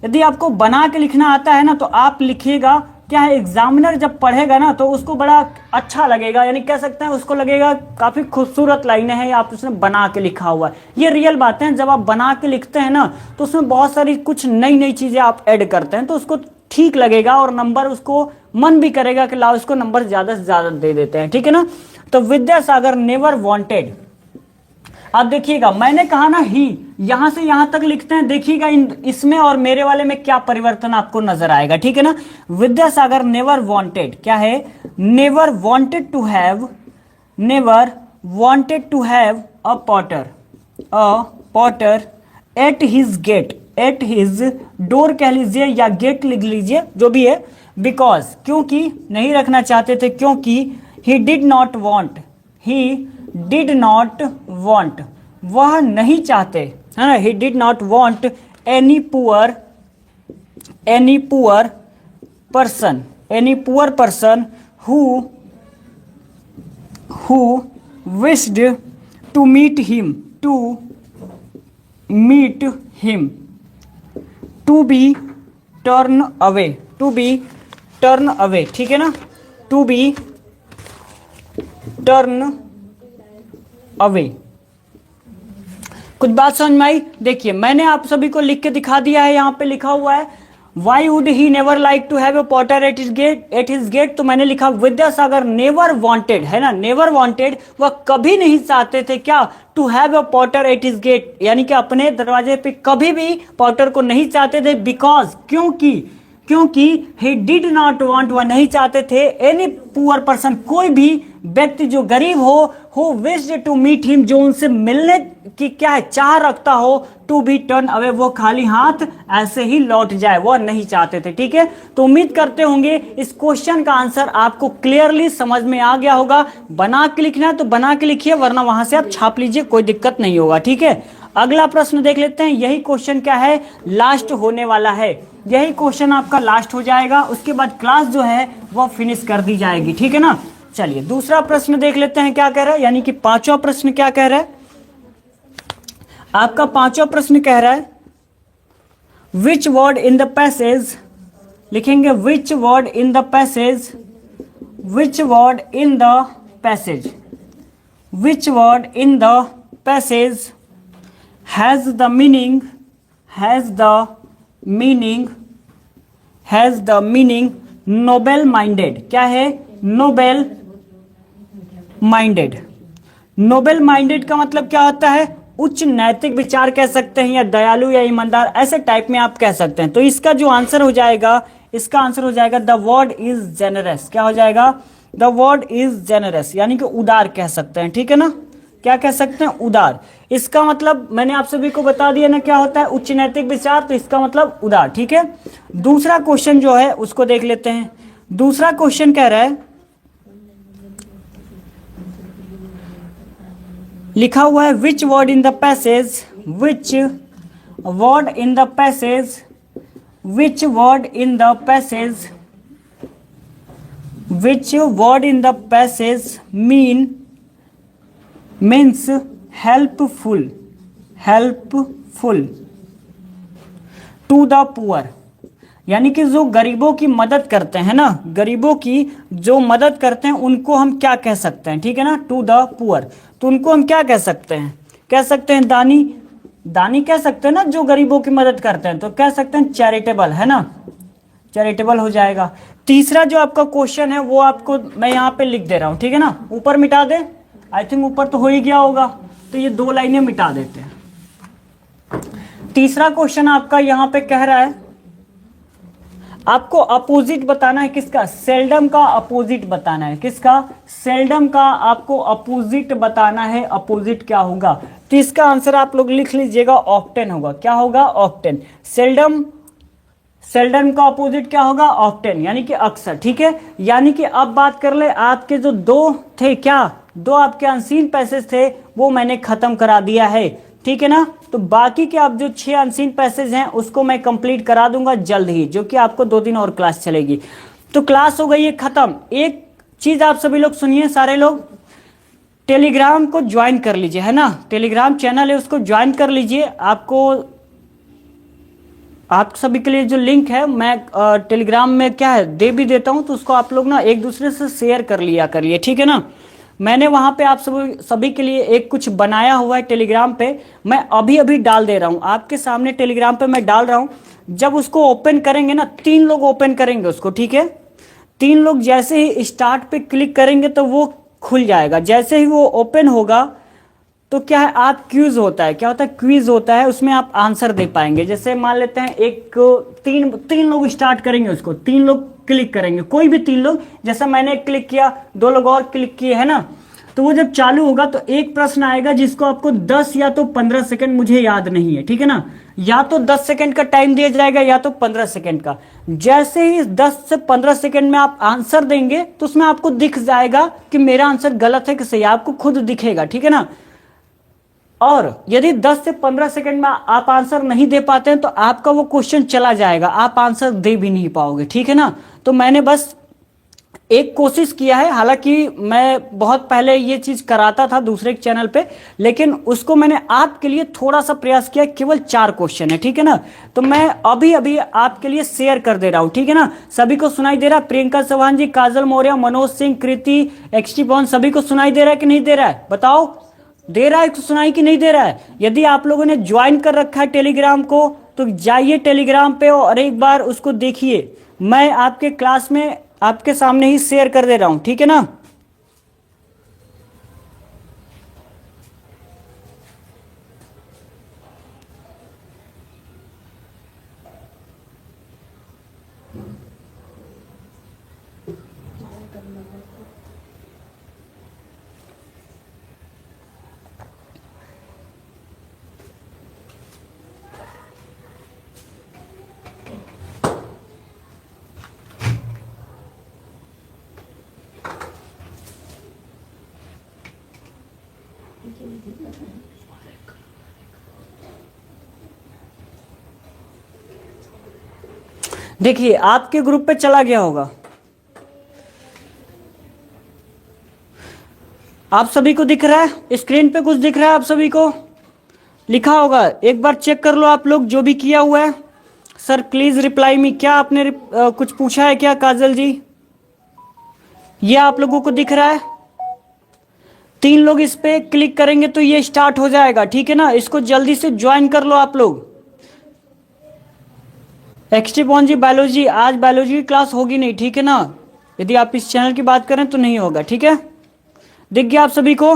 यदि आपको बना के लिखना आता है ना तो आप लिखिएगा, क्या है, एग्जामिनर जब पढ़ेगा ना तो उसको बड़ा अच्छा लगेगा, यानी कह सकते हैं उसको लगेगा काफी खूबसूरत लाइनें हैं, आप उसने बना के लिखा हुआ है। ये रियल बातें हैं, जब आप बना के लिखते हैं ना तो उसमें बहुत सारी कुछ नई नई चीजें आप ऐड करते हैं, तो उसको ठीक लगेगा और नंबर उसको मन भी करेगा कि लाओ इसको नंबर ज्यादा से ज्यादा दे देते हैं, ठीक है ना। तो विद्यासागर नेवर वांटेड, अब देखिएगा मैंने कहा ना ही, यहां से यहां तक लिखते हैं, देखिएगा इसमें और मेरे वाले में क्या परिवर्तन आपको नजर आएगा, ठीक है ना। विद्यासागर नेवर वांटेड, क्या है, never wanted to have, never wanted to have a porter at his gate, at his door कह लीजिए या गेट लिख लीजिए, जो भी है, बिकॉज, क्योंकि नहीं रखना चाहते थे, क्योंकि he did not want, he did not want, वह नहीं चाहते, है ना, he did not want any poor person who wished to meet him, to be turn away, ठीक है ना, टू बी टर्न अवे। कुछ बात समझ में आई? देखिए मैंने आप सभी को लिख के दिखा दिया है, यहां पे लिखा हुआ है why would he never like to have a porter at his gate, तो मैंने लिखा विद्यासागर नेवर वांटेड, है ना, नेवर वांटेड, वह कभी नहीं चाहते थे, क्या, to have a porter at his gate, यानी कि अपने दरवाजे पे कभी भी पॉटर को नहीं चाहते थे, बिकॉज, क्योंकि ही डिड नॉट वांट, वह नहीं चाहते थे, एनी पुअर पर्सन, कोई भी व्यक्ति जो गरीब हो विश्ड टू मीट हिम, जो उनसे मिलने की क्या है, चाह रखता हो, टू बी टर्न अवे, वो खाली हाथ ऐसे ही लौट जाए, वो नहीं चाहते थे, ठीक है। तो उम्मीद करते होंगे इस क्वेश्चन का आंसर आपको क्लियरली समझ में आ गया होगा। बना के लिखना है तो बना के लिखिए, वरना वहां से आप छाप लीजिए, कोई दिक्कत नहीं होगा, ठीक है। अगला प्रश्न देख लेते हैं, यही क्वेश्चन क्या है, लास्ट होने वाला है, यही क्वेश्चन आपका लास्ट हो जाएगा, उसके बाद क्लास जो है वो फिनिश कर दी जाएगी, ठीक है ना। चलिए दूसरा प्रश्न देख लेते हैं क्या कह रहा है, यानी कि पांचवा प्रश्न क्या कह रहा है, आपका पांचवा प्रश्न कह रहा है which word in the passage, लिखेंगे which word in the passage, which word in the passage, which word in the passage has the meaning, has the meaning noble minded, क्या है, नोबेल माइंडेड। नोबेल माइंडेड का मतलब क्या होता है, उच्च नैतिक विचार कह सकते हैं, या दयालु या ईमानदार, ऐसे टाइप में आप कह सकते हैं। तो इसका जो आंसर हो जाएगा, इसका आंसर हो जाएगा द वर्ड इज जेनरस, क्या हो जाएगा, द वर्ड इज जेनरस, यानी कि उदार कह सकते हैं, ठीक है ना, क्या कह सकते हैं, उदार। इसका मतलब मैंने आप सभी को बता दिया ना क्या होता है, उच्च नैतिक विचार, तो इसका मतलब उदार, ठीक है। दूसरा क्वेश्चन जो है उसको देख लेते हैं। दूसरा क्वेश्चन कह रहा है, लिखा हुआ है which word in the passage, which word in the passage, which word in the passage, which word in the passage means helpful, helpful to the poor, यानी कि जो गरीबों की मदद करते हैं ना, गरीबों की जो मदद करते हैं उनको हम क्या कह सकते हैं, ठीक है ना, टू द पुअर, तो उनको हम क्या कह सकते हैं, कह सकते हैं दानी, दानी कह सकते हैं ना, जो गरीबों की मदद करते हैं, तो कह सकते हैं चैरिटेबल, है ना, चैरिटेबल हो जाएगा। तीसरा जो आपका क्वेश्चन है वो आपको मैं यहाँ पे लिख दे रहा हूँ, ठीक है ना, ऊपर मिटा दे, आई थिंक ऊपर तो हो ही गया होगा, तो ये 2 लाइनें मिटा देते हैं। तीसरा क्वेश्चन आपका यहाँ पे कह रहा है आपको अपोजिट बताना है, किसका, सेल्डम का अपोजिट बताना है, किसका, सेल्डम का आपको अपोजिट बताना है, अपोजिट क्या होगा, तो इसका आंसर आप लोग लिख लीजिएगा ऑक्टेन होगा, क्या होगा, ऑक्टेन। सेल्डम, सेल्डम का ऑपोजिट क्या होगा? ऑफ्टन, यानी कि अक्सर, ठीक है। यानी कि अब बात कर ले, आपके जो दो थे, क्या दो आपके अनसीन पैसेज थे, वो मैंने खत्म करा दिया है, ठीक है ना। तो बाकी के आप जो 6 अनसीन पैसेज हैं उसको मैं कंप्लीट करा दूंगा जल्द ही, जो कि आपको 2 दिन और क्लास चलेगी। तो क्लास हो गई है खत्म। एक चीज आप सभी लोग सुनिए, सारे लोग टेलीग्राम को ज्वाइन कर लीजिए, है ना। टेलीग्राम चैनल है उसको ज्वाइन कर लीजिए। आपको आप सभी के लिए जो लिंक है मैं टेलीग्राम में क्या है दे भी देता हूं, तो उसको आप लोग ना एक दूसरे से शेयर कर लिया करिए, ठीक है ना। मैंने वहां पे आप सभी के लिए एक कुछ बनाया हुआ है टेलीग्राम पे, मैं अभी अभी डाल दे रहा हूं आपके सामने, टेलीग्राम पे मैं डाल रहा हूं। जब उसको ओपन करेंगे ना, 3 लोग ओपन करेंगे उसको, ठीक है। 3 लोग जैसे ही स्टार्ट पे क्लिक करेंगे तो वो खुल जाएगा। जैसे ही वो ओपन होगा तो क्या है, आप क्विज होता है, क्या होता है, क्विज होता है, उसमें आप आंसर दे पाएंगे। जैसे मान लेते हैं एक तीन लोग स्टार्ट करेंगे उसको, 3 लोग क्लिक करेंगे, कोई भी 3 लोग, जैसा मैंने क्लिक किया, 2 लोग और क्लिक किए, है ना। तो वो जब चालू होगा तो एक प्रश्न आएगा जिसको आपको 10 या तो 15 सेकंड, मुझे याद नहीं है, ठीक है ना, या तो 10 सेकंड का टाइम दिया जाएगा या तो 15 सेकंड का। जैसे ही 10 से 15 सेकंड में आप आंसर देंगे तो उसमें आपको दिख जाएगा कि मेरा आंसर गलत है कि सही, आपको खुद दिखेगा, ठीक है ना। और यदि 10 से 15 सेकंड में आप आंसर नहीं दे पाते हैं तो आपका वो क्वेश्चन चला जाएगा, आप आंसर दे भी नहीं पाओगे, ठीक है ना। तो मैंने बस एक कोशिश किया है, हालांकि मैं बहुत पहले ये चीज कराता था दूसरे चैनल पे, लेकिन उसको मैंने आपके लिए थोड़ा सा प्रयास किया। केवल 4 क्वेश्चन है, ठीक है ना। तो मैं अभी अभी आपके लिए शेयर कर दे रहा हूं, ठीक है ना। सभी को सुनाई दे रहा है? प्रियंका चौहान जी, काजल मौर्य, मनोज सिंह, कृति, एक्सटी पवन, सभी को सुनाई दे रहा है कि नहीं दे रहा है? बताओ, दे रहा है तो सुनाई कि नहीं दे रहा है? यदि आप लोगों ने ज्वाइन कर रखा है टेलीग्राम को तो जाइए टेलीग्राम पे और एक बार उसको देखिए। मैं आपके क्लास में आपके सामने ही शेयर कर दे रहा हूं, ठीक है ना। देखिए आपके ग्रुप पे चला गया होगा, आप सभी को दिख रहा है, स्क्रीन पे कुछ दिख रहा है आप सभी को, लिखा होगा, एक बार चेक कर लो आप लोग जो भी किया हुआ है। सर प्लीज रिप्लाई मी, क्या आपने कुछ पूछा है क्या काजल जी? ये आप लोगों को दिख रहा है? 3 लोग इस पे क्लिक करेंगे तो ये स्टार्ट हो जाएगा, ठीक है ना। इसको जल्दी से ज्वाइन कर लो आप लोग। एक्सटी पवन जी, बायोलॉजी, आज बायोलॉजी की क्लास होगी नहीं, ठीक है ना। यदि आप इस चैनल की बात करें तो नहीं होगा, ठीक है। दिख गया आप सभी को?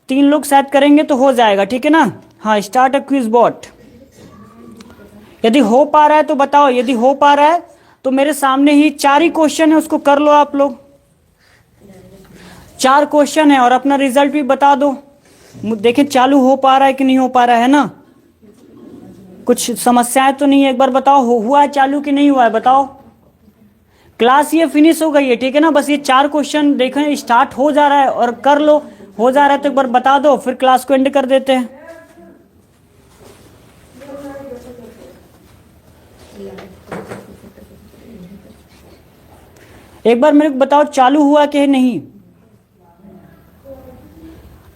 3 लोग सेट करेंगे तो हो जाएगा, ठीक है ना। हाँ, स्टार्ट अ क्विज बॉट। यदि हो पा रहा है तो बताओ, यदि हो पा रहा है तो मेरे सामने ही 4 ही क्वेश्चन है, उसको कर लो आप लोग। 4 क्वेश्चन है और अपना रिजल्ट भी बता दो। देखें चालू हो पा रहा है कि नहीं हो पा रहा है ना। कुछ समस्याएं तो नहीं है, एक बार बताओ हुआ है चालू कि नहीं हुआ है, बताओ। क्लास ये फिनिश हो गई है, ठीक है ना। बस ये 4 क्वेश्चन देखें स्टार्ट हो जा रहा है और कर लो, हो जा रहा है तो एक बार बता दो, फिर क्लास को एंड कर देते हैं। एक बार मेरे को बताओ चालू हुआ कि नहीं।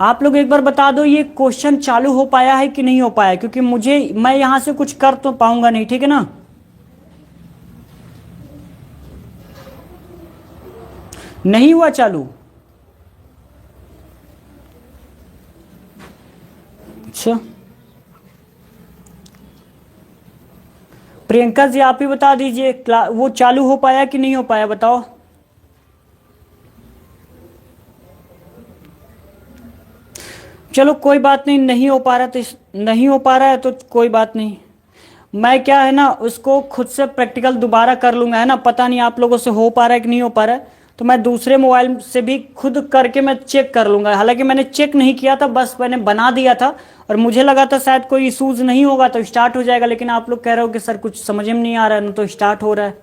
आप लोग एक बार बता दो ये क्वेश्चन चालू हो पाया है कि नहीं हो पाया, क्योंकि मैं यहां से कुछ कर तो पाऊंगा नहीं, ठीक है ना। नहीं हुआ चालू? अच्छा, प्रियंका जी आप ही बता दीजिए वो चालू हो पाया कि नहीं हो पाया, बताओ। चलो कोई बात नहीं, नहीं हो पा रहा तो नहीं हो पा रहा है तो कोई बात नहीं। मैं क्या है ना उसको खुद से प्रैक्टिकल दोबारा कर लूंगा, है ना। पता नहीं आप लोगों से हो पा रहा है कि नहीं हो पा रहा है, तो मैं दूसरे मोबाइल से भी खुद करके मैं चेक कर लूँगा। हालांकि मैंने चेक नहीं किया था, बस मैंने बना दिया था और मुझे लगा था शायद कोई इशूज़ नहीं होगा तो स्टार्ट हो जाएगा, लेकिन आप लोग कह रहे हो कि सर कुछ समझ में नहीं आ रहा है, ना तो स्टार्ट हो रहा है।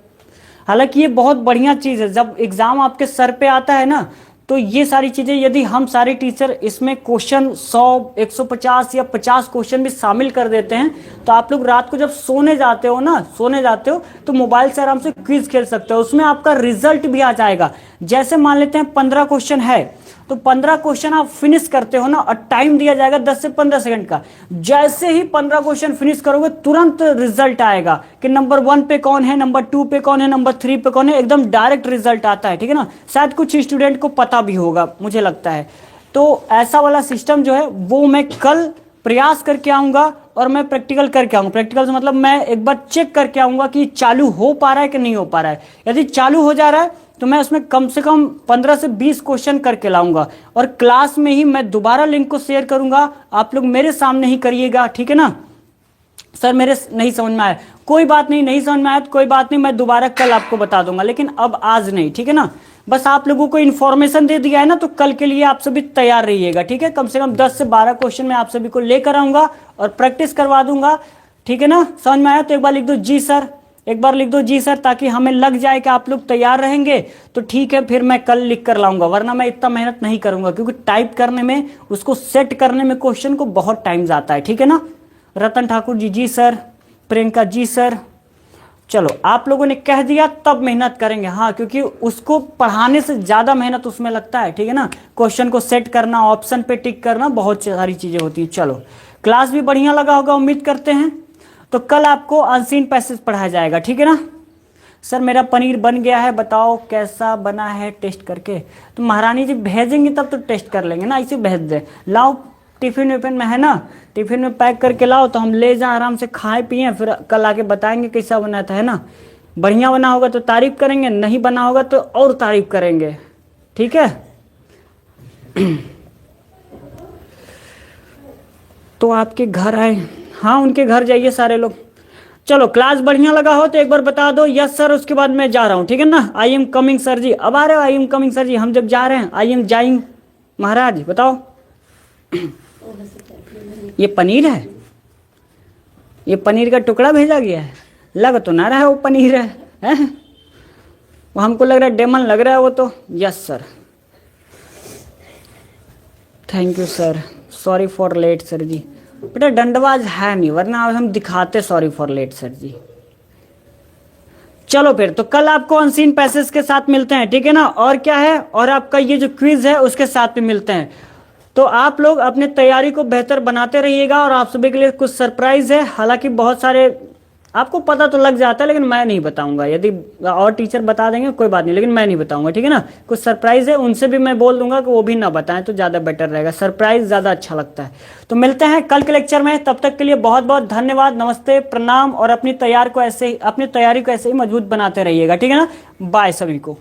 हालांकि ये बहुत बढ़िया चीज़ है, जब एग्ज़ाम आपके सर पे आता है ना, तो ये सारी चीज़ें यदि हम सारे टीचर इसमें क्वेश्चन 100, 150 या 50 क्वेश्चन भी शामिल कर देते हैं, तो आप लोग रात को जब सोने जाते हो तो मोबाइल से आराम से क्विज खेल सकते हो, उसमें आपका रिजल्ट भी आ जाएगा। जैसे मान लेते हैं 15 क्वेश्चन है, तो 15 क्वेश्चन आप फिनिश करते हो ना, और टाइम दिया जाएगा 10 से 15 सेकंड का। जैसे ही 15 क्वेश्चन फिनिश करोगे तुरंत रिजल्ट आएगा कि नंबर 1 पे कौन है, नंबर 2 पे कौन है, नंबर 3 पे कौन है, एकदम डायरेक्ट रिजल्ट आता है, ठीक है ना। शायद कुछ स्टूडेंट को पता भी होगा, मुझे लगता है। तो ऐसा वाला सिस्टम जो है वो मैं कल प्रयास करके आऊंगा और मैं प्रैक्टिकल करके आऊंगा। प्रैक्टिकल से मतलब मैं एक बार चेक करके आऊंगा कि चालू हो पा रहा है कि नहीं हो पा रहा है। यदि चालू हो जा रहा है तो मैं उसमें कम से कम 15 से 20 क्वेश्चन करके लाऊंगा, और क्लास में ही मैं दोबारा लिंक को शेयर करूंगा, आप लोग मेरे सामने ही करिएगा, ठीक है ना। सर मेरे नहीं समझ में आया, कोई बात नहीं, नहीं समझ में आया तो कोई बात नहीं, मैं दोबारा कल आपको बता दूंगा, लेकिन अब आज नहीं, ठीक है ना। बस आप लोगों को इन्फॉर्मेशन दे दिया है ना, तो कल के लिए आप सभी तैयार रहिएगा, ठीक है। कम से कम 10 से 12 क्वेश्चन मैं आप सभी को लेकर आऊंगा और प्रैक्टिस करवा दूंगा, ठीक है ना। समझ में आया तो एक बार लिख दो जी सर, एक बार लिख दो जी सर, ताकि हमें लग जाए कि आप लोग तैयार रहेंगे। तो ठीक है, फिर मैं कल लिख कर लाऊंगा, वरना मैं इतना मेहनत नहीं करूंगा, क्योंकि टाइप करने में, उसको सेट करने में क्वेश्चन को बहुत टाइम जाता है, ठीक है ना। रतन ठाकुर जी जी सर, प्रियंका जी सर, चलो आप लोगों ने कह दिया तब मेहनत करेंगे, हाँ, क्योंकि उसको पढ़ाने से ज्यादा मेहनत उसमें लगता है, ठीक है ना। क्वेश्चन को सेट करना, ऑप्शन पे टिक करना, बहुत सारी चीजें होती हैं। चलो क्लास भी बढ़िया लगा होगा, उम्मीद करते हैं। तो कल आपको अनसीन पैसेज पढ़ाया जाएगा, ठीक है ना। सर मेरा पनीर बन गया है, बताओ कैसा बना है, टेस्ट करके। तो महारानी जी भेजेंगी तब तो टेस्ट कर लेंगे ना, इसे भेज दे, लाओ टिफिन विफिन में है ना, टिफिन में पैक करके लाओ, तो हम ले जाएं, आराम से खाए पिए, फिर कल आके बताएंगे कैसा बना था, है ना। बढ़िया बना होगा तो तारीफ करेंगे, नहीं बना होगा तो और तारीफ करेंगे, ठीक है। तो आपके घर आए, हाँ उनके घर जाइए सारे लोग। चलो क्लास बढ़िया लगा हो तो एक बार बता दो यस सर, उसके बाद मैं जा रहा हूँ, ठीक है ना। आई एम कमिंग सर जी, अब आ रहे हो, आई एम कमिंग सर जी, हम जब जा रहे हैं आई एम जाइंग महाराज, बताओ। ये पनीर है, ये पनीर का टुकड़ा भेजा गया है, लग तो ना रहा है वो पनीर है? वो हमको लग रहा है डेमन लग रहा है वो तो। Yes sir, thank you sir, sorry for late sir ji. बेटा डंडबाज है नहीं, वरना हम दिखाते sorry for late sir ji. चलो फिर तो कल आपको अनसीन पैसेज के साथ मिलते हैं, ठीक है ना। और क्या है, और आपका ये जो क्विज है उसके साथ भी मिलते हैं। तो आप लोग अपने तैयारी को बेहतर बनाते रहिएगा, और आप सभी के लिए कुछ सरप्राइज है। हालांकि बहुत सारे आपको पता तो लग जाता है, लेकिन मैं नहीं बताऊंगा। यदि और टीचर बता देंगे कोई बात नहीं, लेकिन मैं नहीं बताऊंगा, ठीक है ना। कुछ सरप्राइज है, उनसे भी मैं बोल दूंगा कि वो भी ना बताएं तो ज़्यादा बेटर रहेगा, सरप्राइज ज़्यादा अच्छा लगता है। तो मिलते हैं कल के लेक्चर में, तब तक के लिए बहुत बहुत धन्यवाद, नमस्ते, प्रणाम, और अपनी तैयारी को ऐसे ही मजबूत बनाते रहिएगा, ठीक है ना। बाय सभी को।